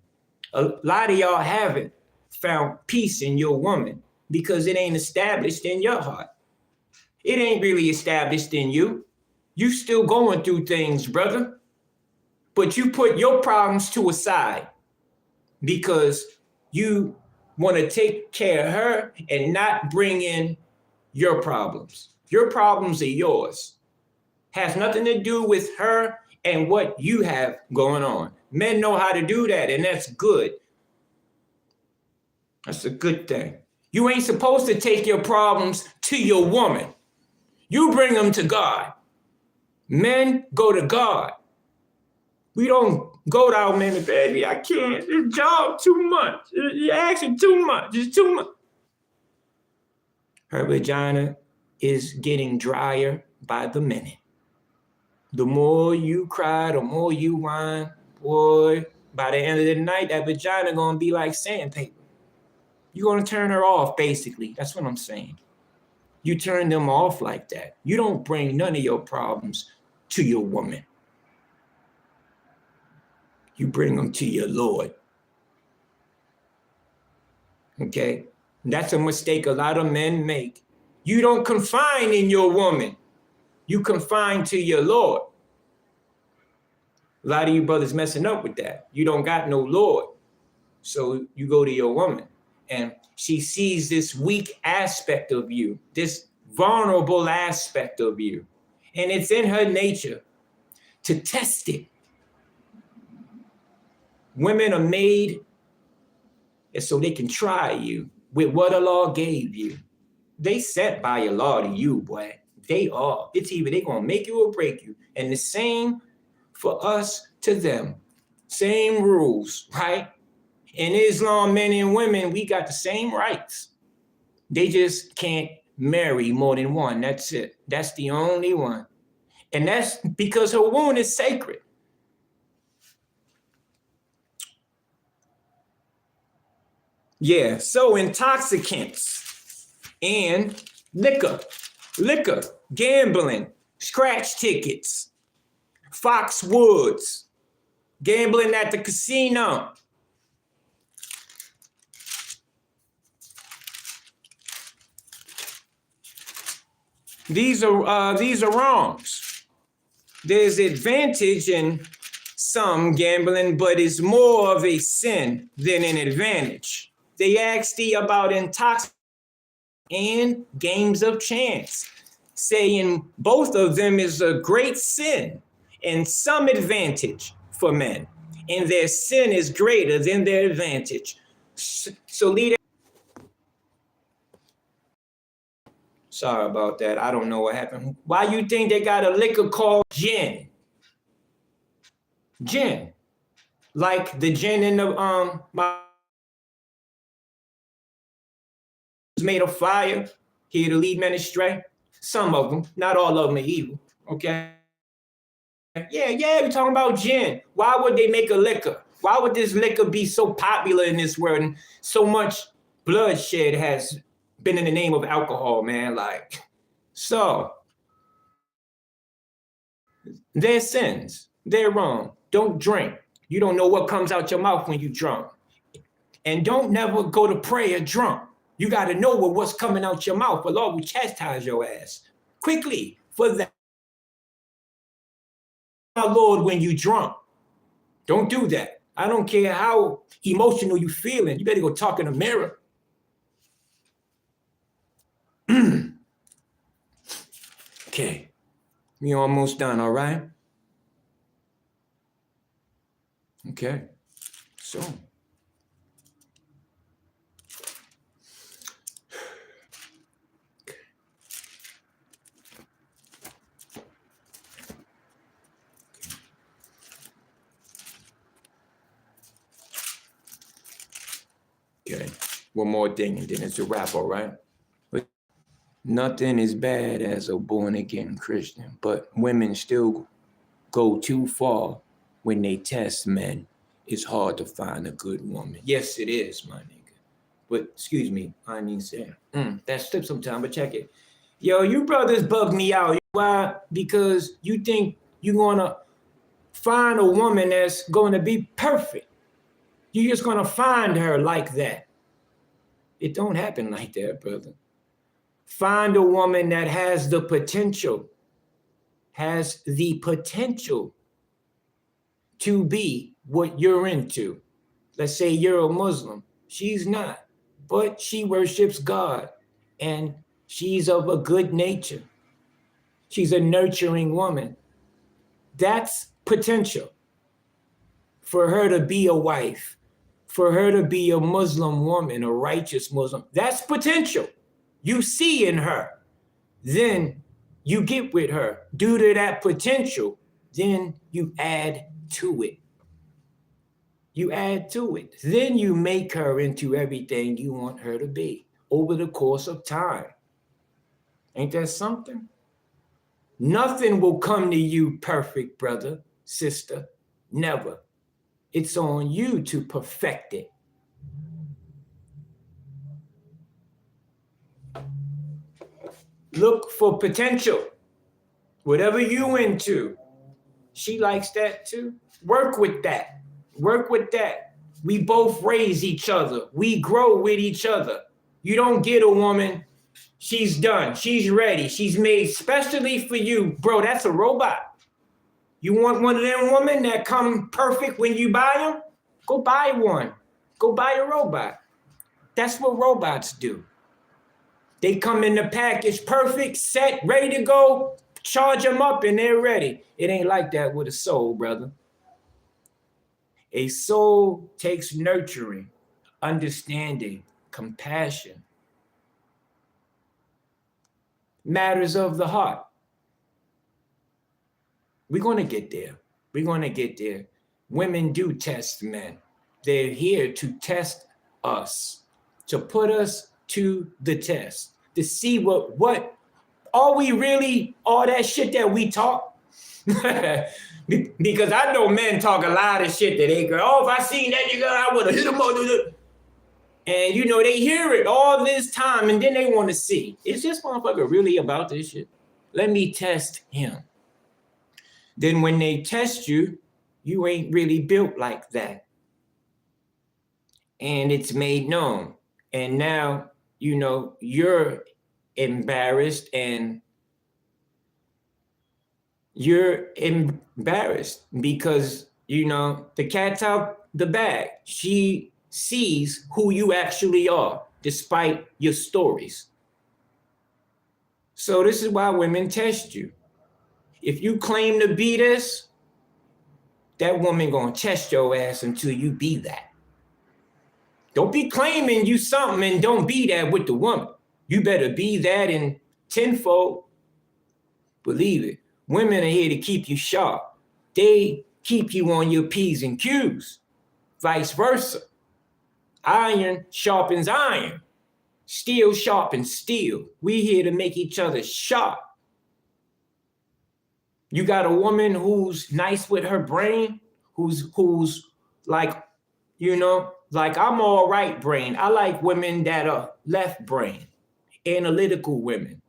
A lot of y'all haven't found peace in your woman because it ain't established in your heart. It ain't really established in you. You still going through things, brother. But you put your problems to a side because you want to take care of her and not bring in your problems. Your problems are yours. Has nothing to do with her and what you have going on. Men know how to do that, and that's good. That's a good thing. You ain't supposed to take your problems to your woman. You bring them to God. Men go to God. We don't go to our men and baby, I can't. This job too much. You're asking too much. It's too much. Her vagina is getting drier by the minute. The more you cry, the more you whine, boy, by the end of the night, that vagina gonna be like sandpaper. You're gonna turn her off, basically. That's what I'm saying. You turn them off like that. You don't bring none of your problems to your woman. You bring them to your Lord. Okay? That's a mistake a lot of men make. You don't confine in your woman. You confine to your Lord. A lot of you brothers messing up with that. You don't got no Lord. So you go to your woman and she sees this weak aspect of you, this vulnerable aspect of you. And it's in her nature to test it. Women are made so they can try you with what Allah gave you. They sent by Allah to you, boy. They are. It's either they're going to make you or break you. And the same for us to them. Same rules, right? In Islam, men and women, we got the same rights. They just can't marry more than one. That's it. That's the only one. And that's because her womb is sacred. Yeah, so intoxicants and liquor, gambling, scratch tickets, Foxwoods, gambling at the casino. These are wrongs. There's advantage in some gambling, but it's more of a sin than an advantage. They asked thee about intoxicants and games of chance, saying both of them is a great sin and some advantage for men, and their sin is greater than their advantage. So lead. Sorry about that. I don't know what happened. Why you think they got a liquor called gin? Gin, like the gin in the made of fire. Here to lead men astray. Some of them, not all of them are evil. Okay. Yeah, we're talking about gin. Why would they make a liquor? Why would this liquor be so popular in this world and so much bloodshed has been in the name of alcohol, man? Like, so they're sins. They're wrong. Don't drink. You don't know what comes out your mouth when you're drunk. And don't never go to prayer drunk. You got to know what's coming out your mouth. The Lord will chastise your ass quickly for that. My Lord, when you drunk, don't do that. I don't care how emotional you feeling. You better go talk in the mirror. Okay, we almost done, all right? Okay, so. Okay, one more thing and then it's a wrap, all right? But nothing is bad as a born-again Christian, but women still go too far when they test men. It's hard to find a good woman. Yes, it is, my nigga. But excuse me, I need to say, that slips sometime, but check it. Yo, you brothers bug me out. Why? Because you think you're gonna find a woman that's gonna be perfect. You're just gonna find her like that. It don't happen like that, brother. Find a woman that has the potential to be what you're into. Let's say you're a Muslim. She's not, but she worships God and she's of a good nature. She's a nurturing woman. That's potential for her to be a wife, for her to be a Muslim woman, a righteous Muslim. That's potential you see in her. Then you get with her. Due to that potential, then you add to it. Then you make her into everything you want her to be over the course of time. Ain't that something? Nothing will come to you perfect, brother, sister. Never. It's on you to perfect it. Look for potential. Whatever you into, she likes that too. Work with that. We both raise each other. We grow with each other. You don't get a woman, she's done, she's ready, she's made specially for you. Bro, that's a robot. You want one of them women that come perfect when you buy them? Go buy one. Go buy a robot. That's what robots do. They come in the package perfect, set, ready to go, charge them up and they're ready. It ain't like that with a soul, brother. A soul takes nurturing, understanding, compassion. matters of the heart. We're going to get there. We're going to get there. Women do test men. They're here to test us, to put us to the test, to see what are we really, all that shit that we talk? Because I know men talk a lot of shit that they go, oh, if I seen that nigga, I would have hit him up. And you know, they hear it all this time and then they want to see, is this motherfucker really about this shit? Let me test him. Then when they test you, you ain't really built like that. And it's made known. And now, you know, you're embarrassed and because, you know, the cat's out the bag. She sees who you actually are, despite your stories. So this is why women test you. If you claim to be this, that woman gonna test your ass until you be that. Don't be claiming you something and don't be that with the woman. You better be that in tenfold. Believe it. Women are here to keep you sharp. They keep you on your P's and Q's. Vice versa. Iron sharpens iron. Steel sharpens steel. We here to make each other sharp. You got a woman who's nice with her brain, who's like, you know, like I'm all right brain. I like women that are left brain, analytical women.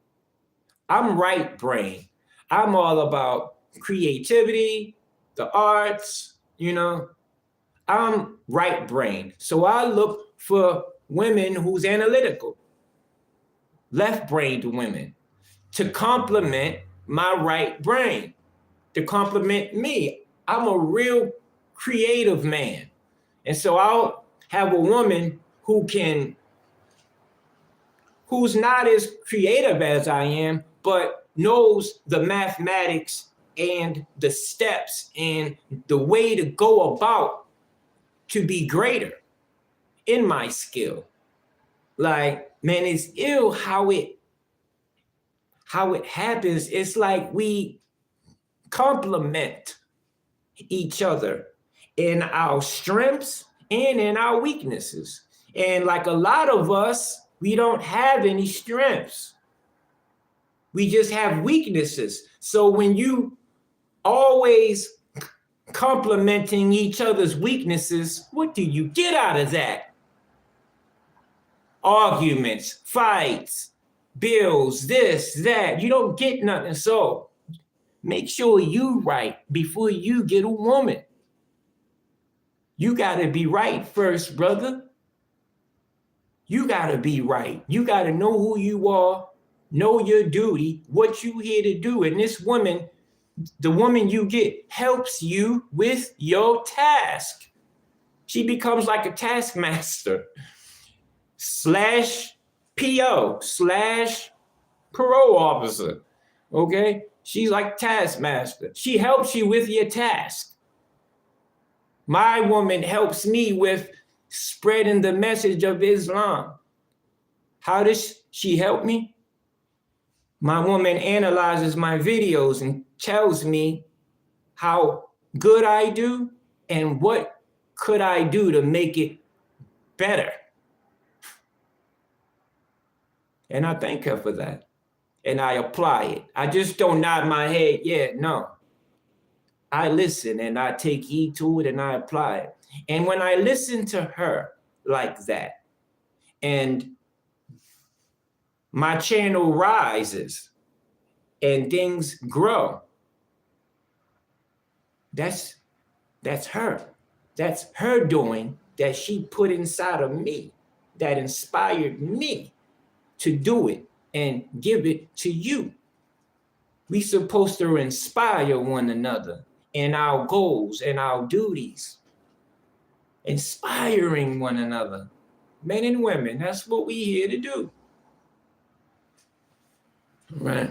I'm right brain. I'm all about creativity, the arts, you know. I'm right brain. So I look for women who's analytical, left-brained women to complement my right brain, to complement me. I'm a real creative man. And so I'll have a woman who's not as creative as I am, but knows the mathematics and the steps and the way to go about to be greater in my skill. Like, man, it's ill how it happens. It's like we complement each other in our strengths and in our weaknesses. And like a lot of us, we don't have any strengths. We just have weaknesses. So when you always complimenting each other's weaknesses, what do you get out of that? Arguments, fights, bills, this, that. You don't get nothing. So make sure you right before you get a woman. You got to be right first, brother. You got to be right. You got to know who you are, know your duty, what you here to do. And this woman, the woman you get, helps you with your task. She becomes like a taskmaster / PO / parole officer. Okay? She's like taskmaster. She helps you with your task. My woman helps me with spreading the message of Islam. How does she help me? My woman analyzes my videos and tells me how good I do and what could I do to make it better. And I thank her for that. And I apply it. I just don't nod my head, yeah, no. I listen and I take heed to it and I apply it. And when I listen to her like that, and my channel rises and things grow, that's her. That's her doing that she put inside of me, that inspired me to do it and give it to you. We supposed to inspire one another in our goals and our duties. Inspiring one another, men and women. That's what we here to do. All right.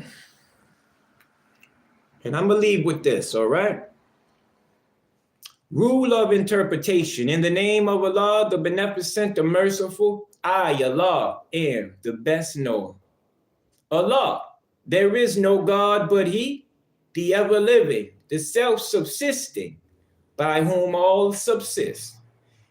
And I'm going to leave with this, all right? Rule of interpretation. In the name of Allah, the Beneficent, the Merciful, I, Allah, am the best knower. Allah There is no God but he, the ever-living, the self-subsisting, by whom all subsist.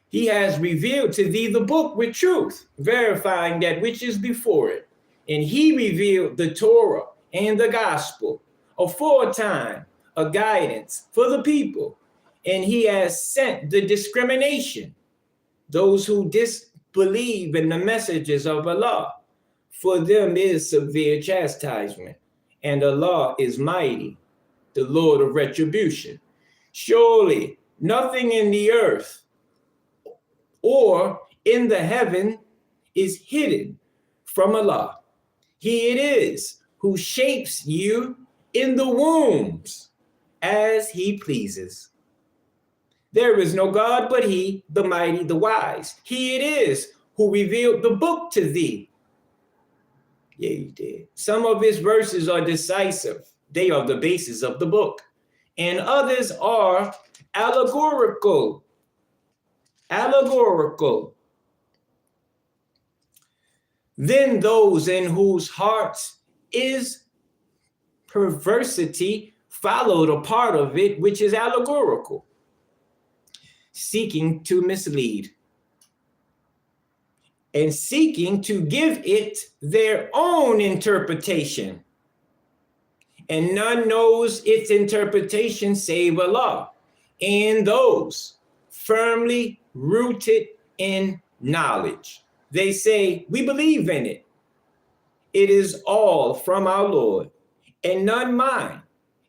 He has revealed to thee the book with truth, verifying that which is before it. And he revealed the Torah and the gospel, aforetime a guidance for the people. And he has sent the discrimination, those who disbelieve in the messages of Allah. For them is severe chastisement, and Allah is mighty, the Lord of retribution. Surely nothing in the earth or in the heaven is hidden from Allah. He it is who shapes you in the wombs as he pleases. There is no God but he, the mighty, the wise. He it is who revealed the book to thee. Yeah, he did. Some of his verses are decisive. They are the basis of the book. And others are allegorical. Allegorical. Then those in whose hearts is perversity followed a part of it, which is allegorical, seeking to mislead, and seeking to give it their own interpretation. And none knows its interpretation save Allah, and those firmly rooted in knowledge. They say, we believe in it. It is all from our Lord, and none mind,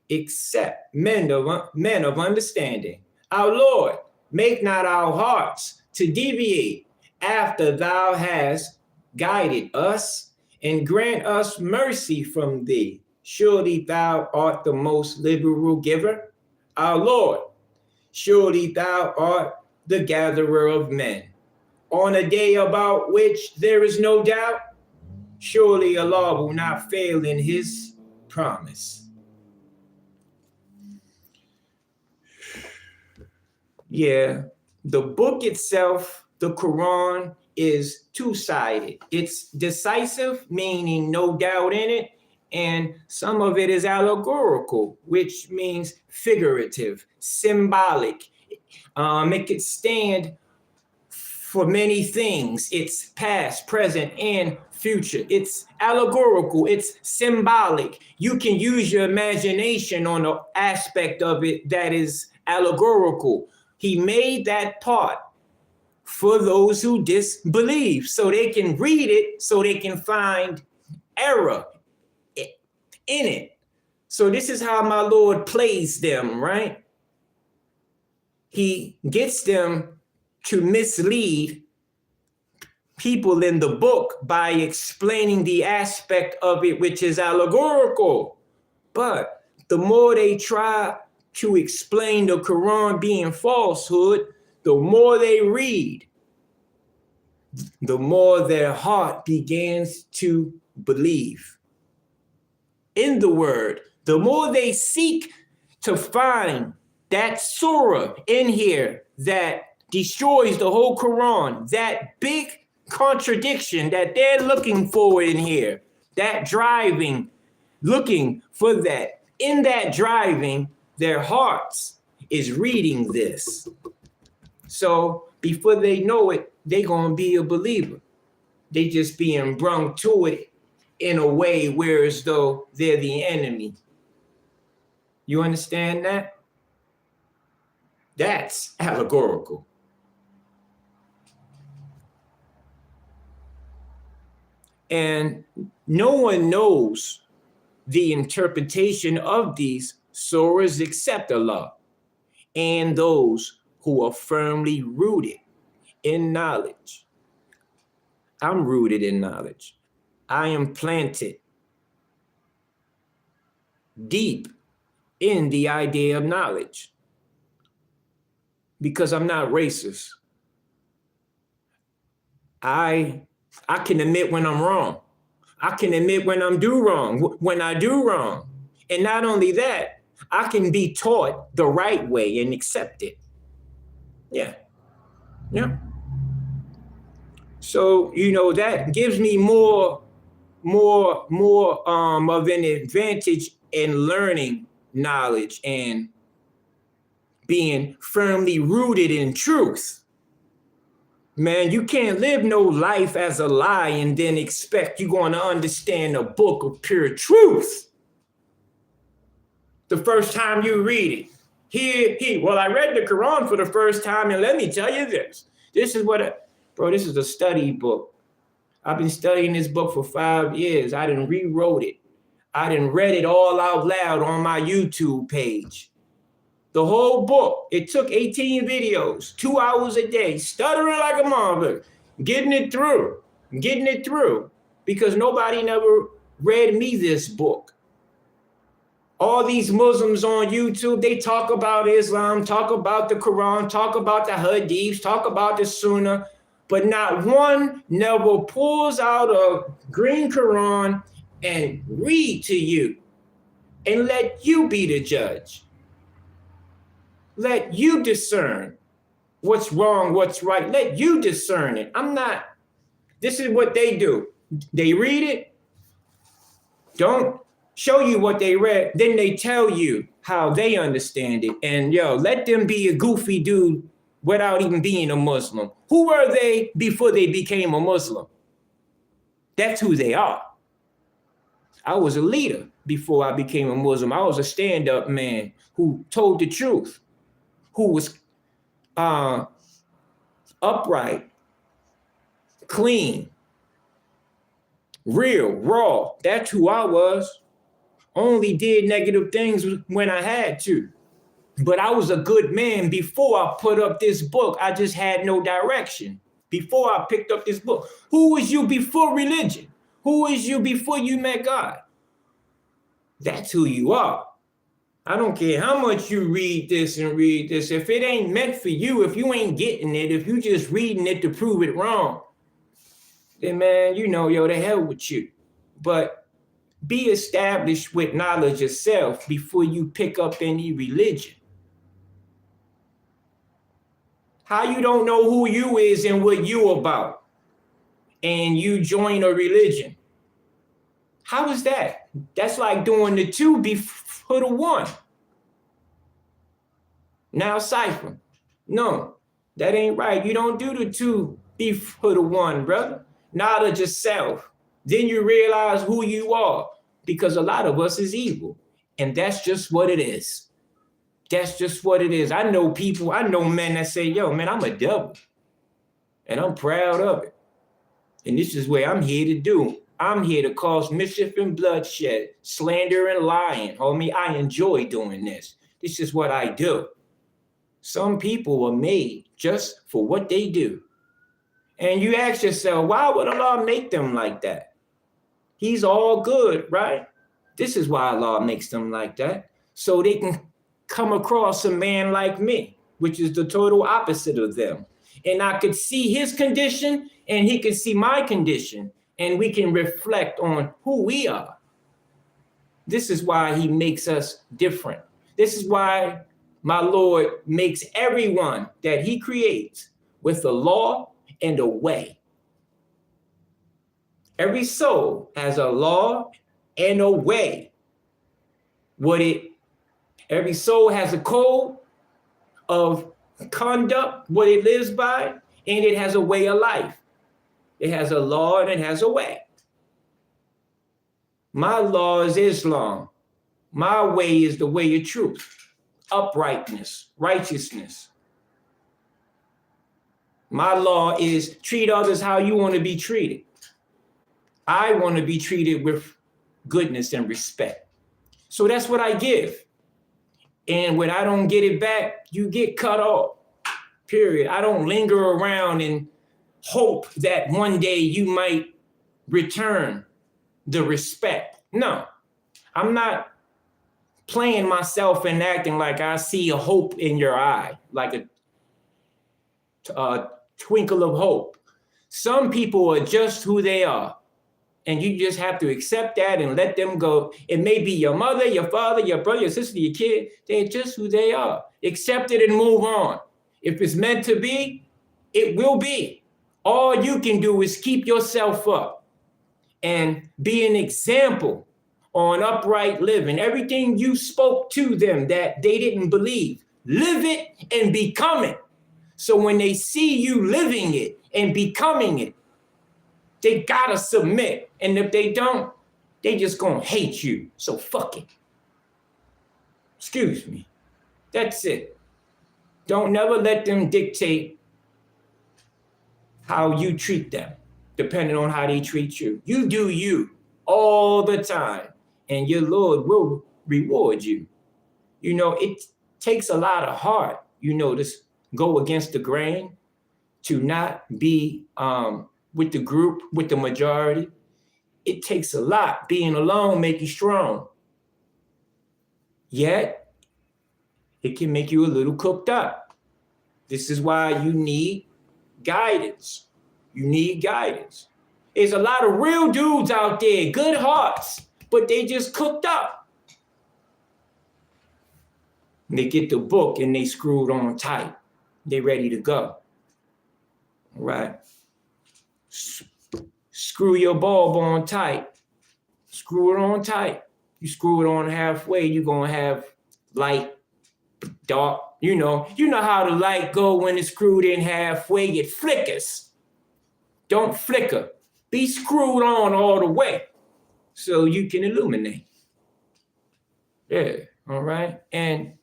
except men of understanding. Our Lord, make not our hearts to deviate after thou hast guided us, and grant us mercy from thee. Surely thou art the most liberal giver. Our Lord, surely thou art the gatherer of men. On a day about which there is no doubt, surely Allah will not fail in his promise. Yeah, the book itself, the Quran, is two-sided. It's decisive, meaning no doubt in it, and some of it is allegorical, which means figurative, symbolic. It could stand for many things. It's past, present, and future. It's allegorical. It's symbolic. You can use your imagination on the aspect of it that is allegorical. He made that part for those who disbelieve, so they can read it, so they can find error in it. So this is how my Lord plays them, right? He gets them to mislead people in the book by explaining the aspect of it which is allegorical. But the more they try to explain the Quran being falsehood, the more they read, the more their heart begins to believe in the word. The more they seek to find that surah in here that destroys the whole Quran, that big contradiction that they're looking for in here, that driving, looking for that. In that driving, their hearts is reading this. So before they know it, they're going to be a believer. They just being brung to it in a way where as though they're the enemy. You understand that? That's allegorical. And no one knows the interpretation of these surahs except Allah and those who are firmly rooted in knowledge. I'm rooted in knowledge. I am planted deep in the idea of knowledge because I'm not racist. I can admit when I'm wrong. I can admit when I do wrong. And not only that, I can be taught the right way and accept it. Yeah. So, that gives me more of an advantage in learning knowledge and being firmly rooted in truth. Man, you can't live no life as a lie and then expect you're going to understand a book of pure truth the first time you read it. Well, I read the Quran for the first time, and let me tell you this. This is this is a study book. I've been studying this book for 5 years. I done rewrote it. I done read it all out loud on my YouTube page. The whole book. It took 18 videos, 2 hours a day, stuttering like a motherfucker, getting it through, because nobody never read me this book. All these Muslims on YouTube, they talk about Islam, talk about the Quran, talk about the Hadiths, talk about the Sunnah, but not one never pulls out a green Quran and read to you and let you be the judge. Let you discern what's wrong, what's right. Let you discern it. This is what they do. They read it, don't show you what they read, then they tell you how they understand it. And let them be a goofy dude without even being a Muslim. Who were they before they became a Muslim? That's who they are. I was a leader before I became a Muslim. I was a stand-up man who told the truth, who was upright, clean, real, raw. That's who I was. Only did negative things when I had to. But I was a good man before I put up this book. I just had no direction before I picked up this book. Who was you before religion? Who was you before you met God? That's who you are. I don't care how much you read this and read this. If it ain't meant for you, if you ain't getting it, if you just reading it to prove it wrong, then man, the hell with you. But be established with knowledge yourself before you pick up any religion. How you don't know who you is and what you about, and you join a religion? How is that? That's like doing the two before the one. Now cipher. No, that ain't right. You don't do the two before the one, brother. Knowledge yourself. Then you realize who you are, because a lot of us is evil. And that's just what it is. That's just what it is. I know men that say, man, I'm a devil. And I'm proud of it. And this is what I'm here to do. I'm here to cause mischief and bloodshed, slander and lying. Homie, I enjoy doing this. This is what I do. Some people are made just for what they do. And you ask yourself, why would Allah make them like that? He's all good, right? This is why Allah makes them like that. So they can come across a man like me, which is the total opposite of them. And I could see his condition and he can see my condition. And we can reflect on who we are. This is why he makes us different. This is why my Lord makes everyone that he creates with a law and a way. Every soul has a law and a way. Every soul has a code of conduct, what it lives by, and it has a way of life. It has a law and it has a way. My law is Islam. My way is the way of truth, uprightness, righteousness. My law is treat others how you want to be treated. I want to be treated with goodness and respect. So that's what I give. And when I don't get it back, you get cut off, period. I don't linger around and hope that one day you might return the respect. No, I'm not playing myself and acting like I see a hope in your eye, like a twinkle of hope. Some people are just who they are. And you just have to accept that and let them go. It may be your mother, your father, your brother, your sister, your kid. They're just who they are. Accept it and move on. If it's meant to be, it will be. All you can do is keep yourself up and be an example on upright living. Everything you spoke to them that they didn't believe, live it and become it. So when they see you living it and becoming it, they gotta submit. And if they don't, they just gonna hate you. So fuck it. Excuse me. That's it. Don't never let them dictate how you treat them, depending on how they treat you. You do you all the time, and your Lord will reward you. You know, it takes a lot of heart, you know, to go against the grain, to not be with the group, with the majority. It takes a lot. Being alone make you strong. Yet, it can make you a little cooked up. This is why you need guidance. You need guidance. There's a lot of real dudes out there, good hearts, but they just cooked up. And they get the book and they screwed on tight. They ready to go. All right. Screw your bulb on tight. Screw it on tight. You screw it on halfway, you're gonna have light, dark. You know how the light go when it's screwed in halfway, it flickers. Don't flicker. Be screwed on all the way so you can illuminate. Yeah, all right? And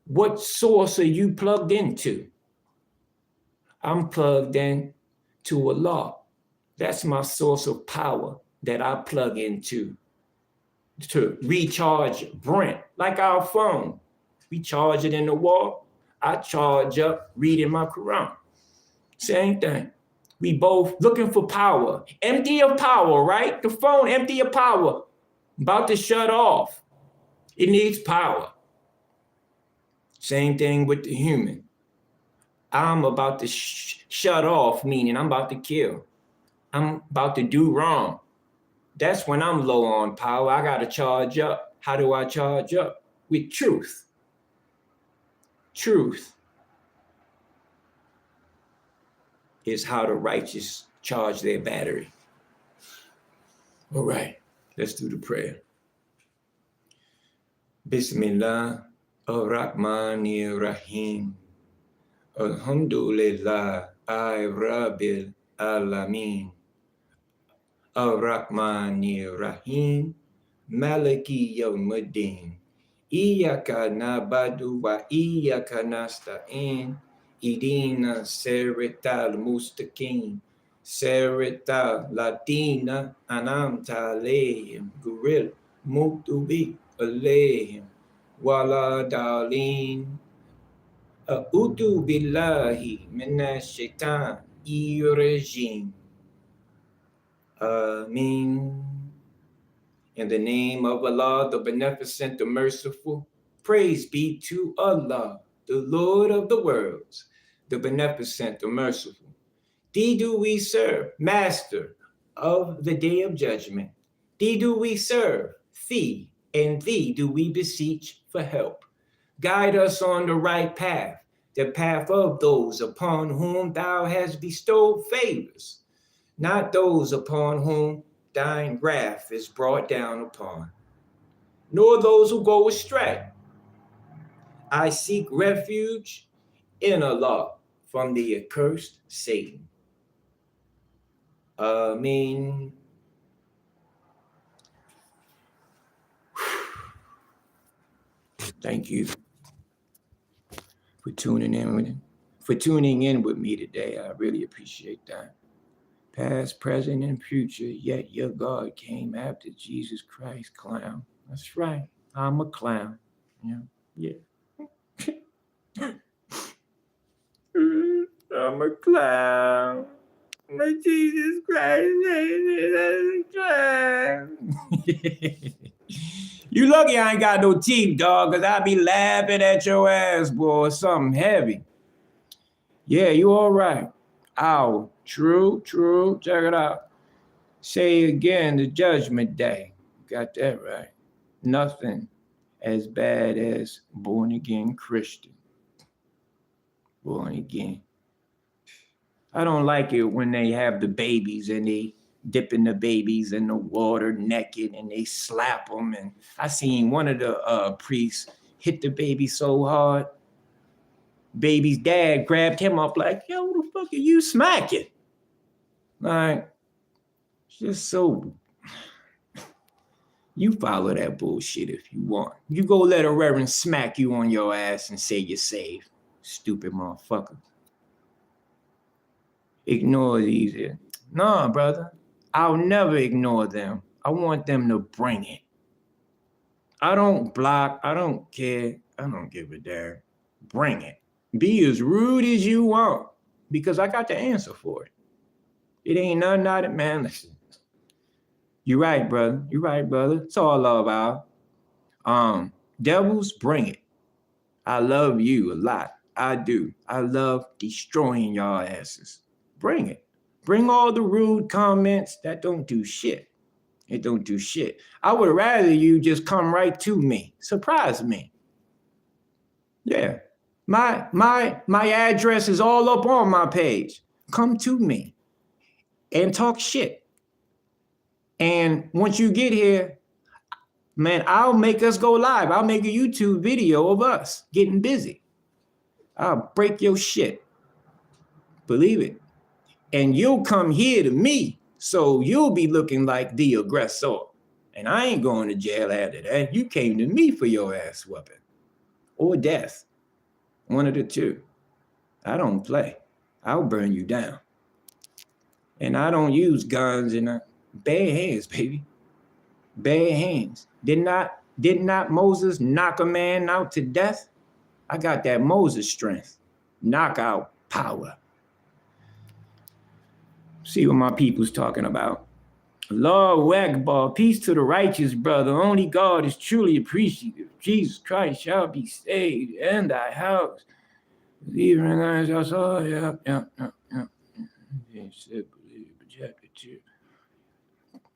what source are you plugged into? I'm plugged in to Allah. That's my source of power that I plug into to recharge Brent, like our phone. We charge it in the wall. I charge up reading my Quran. Same thing. We both looking for power. Empty of power, right? The phone empty of power. About to shut off. It needs power. Same thing with the human. I'm about to shut off, meaning I'm about to kill. I'm about to do wrong. That's when I'm low on power. I got to charge up. How do I charge up? With truth. Truth is how the righteous charge their battery. All right, let's do the prayer. Bismillah ar-Rahmanir Rahim. Alhamdulillah Rabbil Alameen. Ar-Rahmanir Rahim. Maliki Yawmuddin. Iyaka na'budu wa iyaka nasta'in. Idina siratal mustaqim. Siratal ladina an'amta alayhim. Ghayril maghdubi alayhim wala dallin. A'udhu billahi minash shaitanir rajim. Ameen. In the name of Allah, the Beneficent, the Merciful, praise be to Allah, the Lord of the worlds, the Beneficent, the Merciful. Thee do we serve, Master of the Day of Judgment. Thee do we serve, Thee, and Thee do we beseech for help. Guide us on the right path, the path of those upon whom Thou hast bestowed favors, not those upon whom Thine wrath is brought down upon, nor those who go astray. I seek refuge in Allah from the accursed Satan. Ameen. Thank you for tuning in with me today. I really appreciate that. Past, present, and future, yet your God came after Jesus Christ, clown. That's right. I'm a clown. Yeah. I'm a clown. My Jesus Christ is a clown. You lucky I ain't got no teeth, dog, because I be laughing at your ass, boy. Something heavy. Yeah, you all right. Ow. True. Check it out. Say again, the judgment day. Got that right. Nothing as bad as born again Christian. Born again. I don't like it when they have the babies and they dipping the babies in the water naked, and they slap them. And I seen one of the priests hit the baby so hard, baby's dad grabbed him up like, yo, what the fuck are you smacking? Like, just so, you follow that bullshit if you want. You go let a reverend smack you on your ass and say you're saved. Stupid motherfucker. Ignore these. Nah, brother. I'll never ignore them. I want them to bring it. I don't block. I don't care. I don't give a damn. Bring it. Be as rude as you want, because I got the answer for it. It ain't nothing out of it, man. Listen. You're right, brother. You're right, brother. It's all love, Al. Devils, bring it. I love you a lot. I do. I love destroying y'all asses. Bring it. Bring all the rude comments that don't do shit. It don't do shit. I would rather you just come right to me. Surprise me. Yeah. My address is all up on my page. Come to me and talk shit. And once you get here, man, I'll make us go live. I'll make a YouTube video of us getting busy. I'll break your shit. Believe it. And you'll come here to me, so you'll be looking like the aggressor. And I ain't going to jail after that. You came to me for your ass whooping. Or death. One of the two. I don't play. I'll burn you down. And I don't use guns in bare hands, baby. Bare hands. Did not Moses knock a man out to death? I got that Moses strength. Knockout power. See what my people's talking about. Lord Akbar, peace to the righteous, brother. Only God is truly appreciative. Jesus Christ shall be saved in thy house. Even in thy house. Oh, yeah.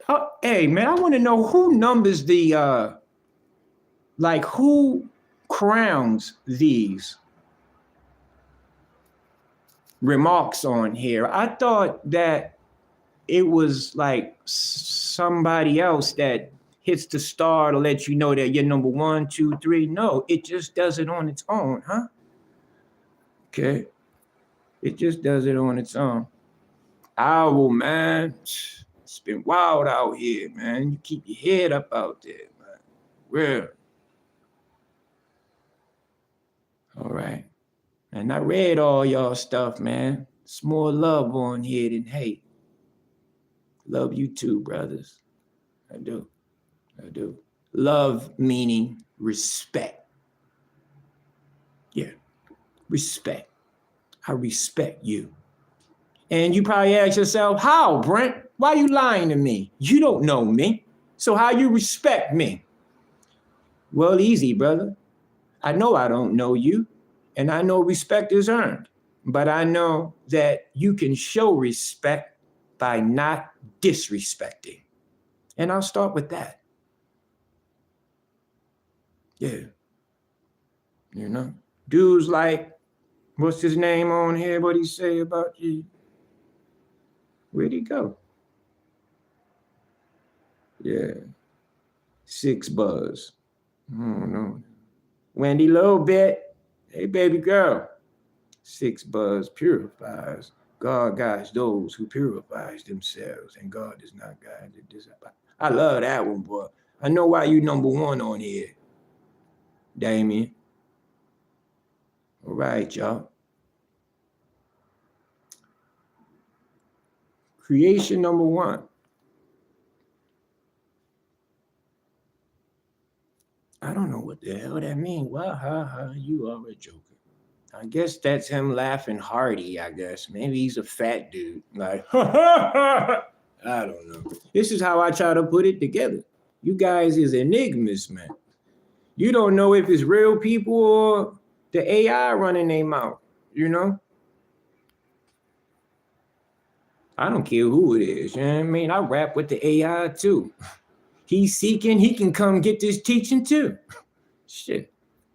Oh, hey, man, I want to know who numbers the, who crowns these remarks on here. I thought that it was like somebody else that hits the star to let you know that you're number 1, 2, 3. No, it just does it on its own, huh? Okay. It just does it on its own. Owl, man. It's been wild out here, man. You keep your head up out there, man. Real. All right. And I read all y'all stuff, man. It's more love on here than hate. Love you too, brothers. I do. Love meaning respect. Yeah. Respect. I respect you. And you probably ask yourself, how, Brent? Why are you lying to me? You don't know me. So how you respect me? Well, easy, brother. I know I don't know you, and I know respect is earned. But I know that you can show respect by not disrespecting. And I'll start with that. Yeah. You know, dudes like, what's his name on here? What'd he say about you? Where'd he go? Yeah. 6 Buzz. I don't know. Wendy Low Bet. Hey, baby girl. 6 Buzz purifies. God guides those who purifies themselves, and God does not guide the disappointed. I love that one, boy. I know why you number 1 on here, Damien. All right, y'all. Creation number 1. I don't know what the hell that means. Well, you are a joker. I guess that's him laughing hearty, I guess. Maybe he's a fat dude. Like, I don't know. This is how I try to put it together. You guys is enigmas, man. You don't know if it's real people or the AI running their mouth, you know? I don't care who it is, you know what I mean? I rap with the AI too. He's seeking, he can come get this teaching too. Shit,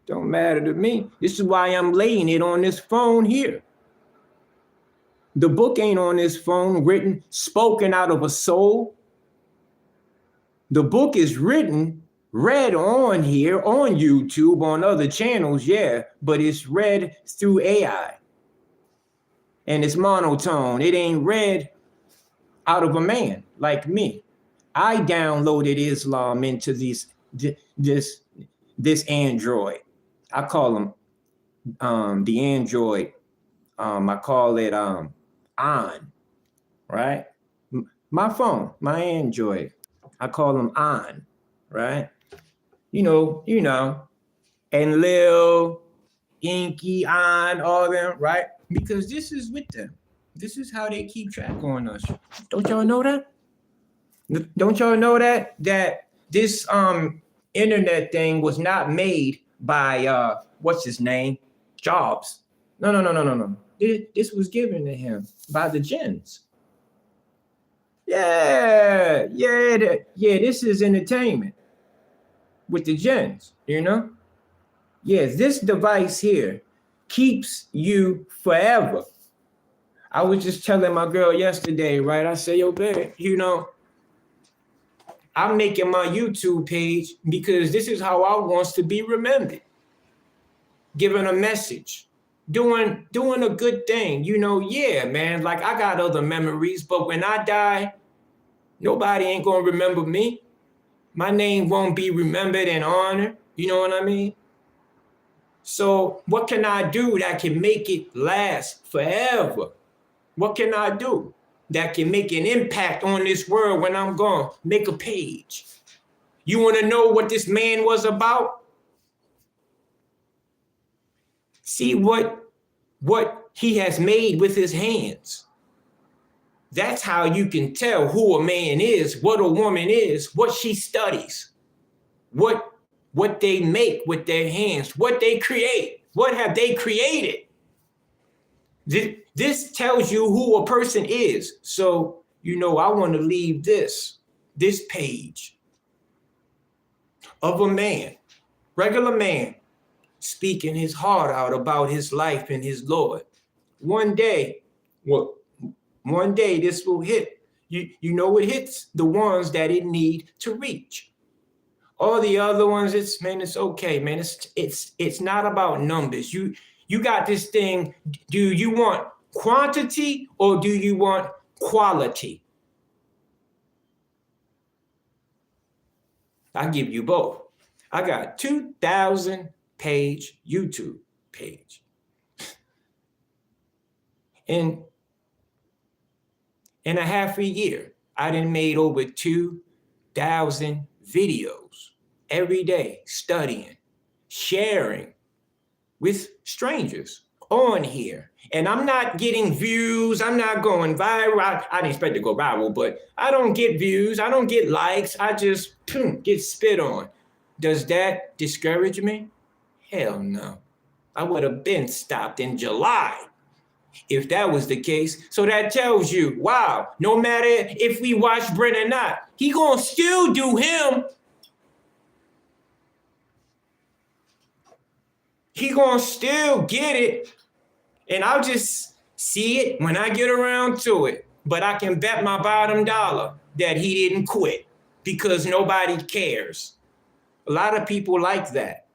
don't matter to me. This is why I'm laying it on this phone here. The book ain't on this phone, written, spoken out of a soul. The book is written, read on here, on YouTube, on other channels, yeah, but it's read through AI. And it's monotone. It ain't read out of a man like me. I downloaded Islam into this Android. I call them the Android. I call it on, right? My phone, my Android. I call them on, right? You know, and Lil, Inky, on, all them, right? Because this is with them. This is how they keep track on us. Don't y'all know that? Don't y'all know that this internet thing was not made by what's his name? Jobs. No. This was given to him by the jinns. Yeah. This is entertainment with the jinns, you know? Yes, this device here keeps you forever. I was just telling my girl yesterday, right? I said, yo, babe, you know, I'm making my YouTube page because this is how I want to be remembered. Giving a message, doing a good thing, you know, yeah, man, like I got other memories, but when I die, nobody ain't gonna remember me. My name won't be remembered and honored, you know what I mean? So what can I do that can make it last forever? What can I do that can make an impact on this world when I'm gone? Make a page. You want to know what this man was about? See what he has made with his hands. That's how you can tell who a man is, what a woman is, what she studies, what they make with their hands, what they create, what have they created. This tells you who a person is. So, you know, I want to leave this page of a man, regular man, speaking his heart out about his life and his Lord. One day this will hit. You know, it hits the ones that it need to reach. All the other ones, it's okay, man. It's not about numbers. You got this thing. Do you want quantity or do you want quality? I give you both. I got 2,000 page YouTube page. In a half a year, I done made over 2,000 videos every day, studying, sharing with strangers on here. And I'm not getting views. I'm not going viral. I didn't expect to go viral, but I don't get views. I don't get likes. I just get spit on. Does that discourage me? Hell no. I would have been stopped in July if that was the case. So that tells you, wow, no matter if we watch Brent or not, he gonna still do him. He gonna still get it. And I'll just see it when I get around to it. But I can bet my bottom dollar that he didn't quit because nobody cares. A lot of people like that.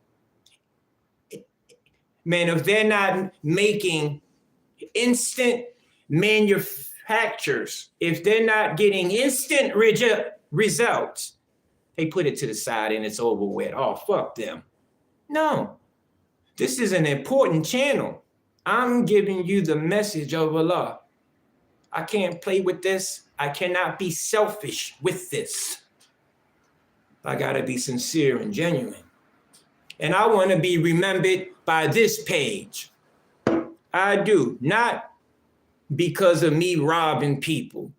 Man, if they're not making instant manufactures, if they're not getting instant results, they put it to the side and it's over with. Oh, fuck them. No, this is an important channel. I'm giving you the message of Allah. I can't play with this. I cannot be selfish with this. I gotta be sincere and genuine. And I want to be remembered by this page. I do, not because of me robbing people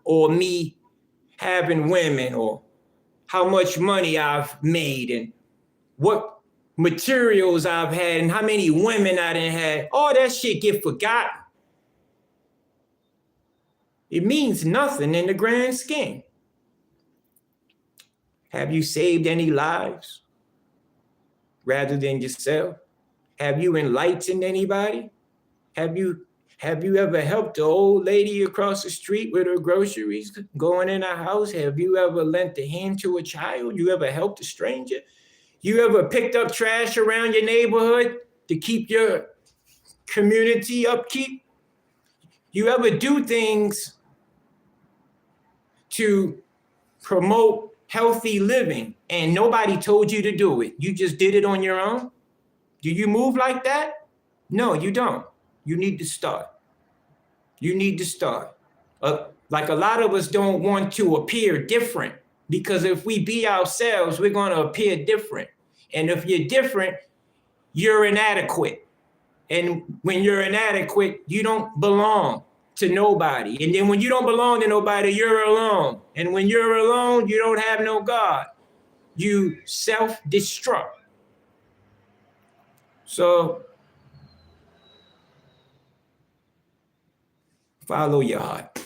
or me having women or how much money I've made and what materials I've had and how many women I done had. All that shit get forgotten. It means nothing in the grand scheme. Have you saved any lives rather than yourself? Have you enlightened anybody? Have you Have you ever helped the old lady across the street with her groceries going in her house? Have you ever lent a hand to a child? You ever helped a stranger? You ever picked up trash around your neighborhood to keep your community upkeep? You ever do things to promote healthy living and nobody told you to do it? You just did it on your own? Do you move like that? No, you don't. You need to start. You need to start. Like a lot of us don't want to appear different, because if we be ourselves, we're going to appear different. And if you're different, you're inadequate. And when you're inadequate, you don't belong to nobody. And then when you don't belong to nobody, you're alone. And when you're alone, you don't have no God. You self-destruct. So follow your heart.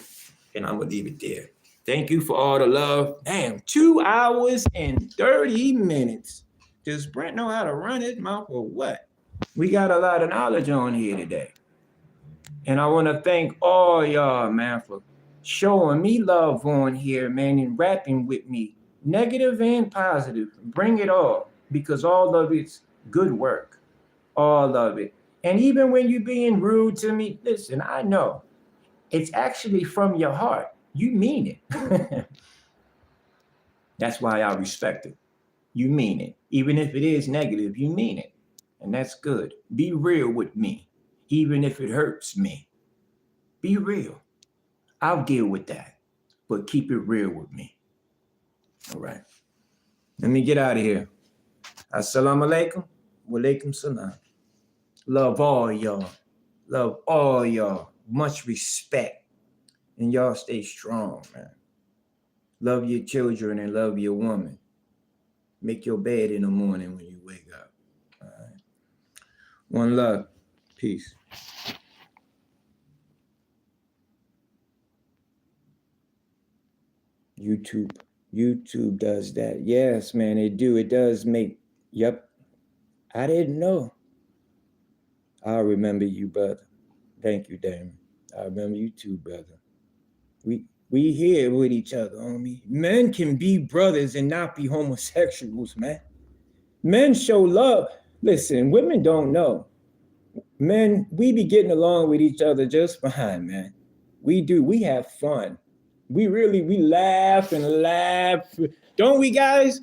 And I'm going to leave it there. Thank you for all the love. Damn, 2 hours and 30 minutes. Does Brent know how to run his mouth or what? We got a lot of knowledge on here today. And I want to thank all y'all, man, for showing me love on here, man, and rapping with me. Negative and positive. Bring it all. Because all of it's good work. All of it. And even when you're being rude to me, listen, I know. It's actually from your heart. You mean it. That's why I respect it. You mean it. Even if it is negative, you mean it. And that's good. Be real with me, even if it hurts me. Be real. I'll deal with that. But keep it real with me. All right. Let me get out of here. Assalamu alaikum. Wa alaikum salam. Love all y'all. Love all y'all. Much respect. And y'all stay strong, man. Love your children and love your woman. Make your bed in the morning when you wake up. All right. One love. Peace. YouTube does that. Yes, man, it do. It does make, yep. I didn't know. I remember you, brother. Thank you, Damon. I remember you too, brother. We here with each other, homie. Men can be brothers and not be homosexuals, man. Men show love. Listen, women don't know. Men, we be getting along with each other just fine, man. We do. We have fun. We laugh and laugh. Don't we, guys?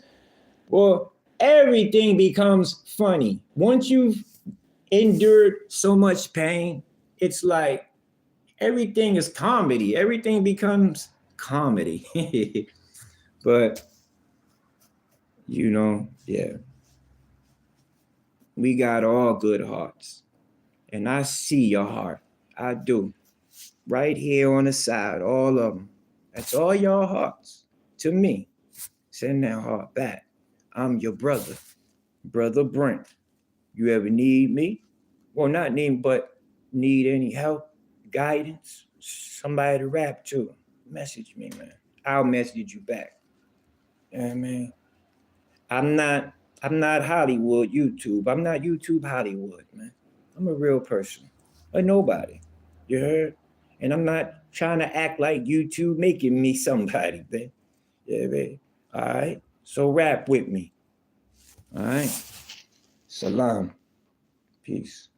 Well, everything becomes funny. Once you've endured so much pain, it's like everything is comedy. Everything becomes comedy. But, yeah. We got all good hearts. And I see your heart. I do. Right here on the side, all of them. That's all your hearts to me. Send that heart back. I'm your brother, Brother Brent. You ever need me? Well, not need, but need any help, guidance, somebody to rap to, message me, man. I'll message you back. You know what I mean? I'm not Hollywood YouTube. I'm not YouTube Hollywood, man. I'm a real person. A nobody. You heard? And I'm not trying to act like YouTube making me somebody, man. Yeah, man. All right? So rap with me. All right? Salam. Peace.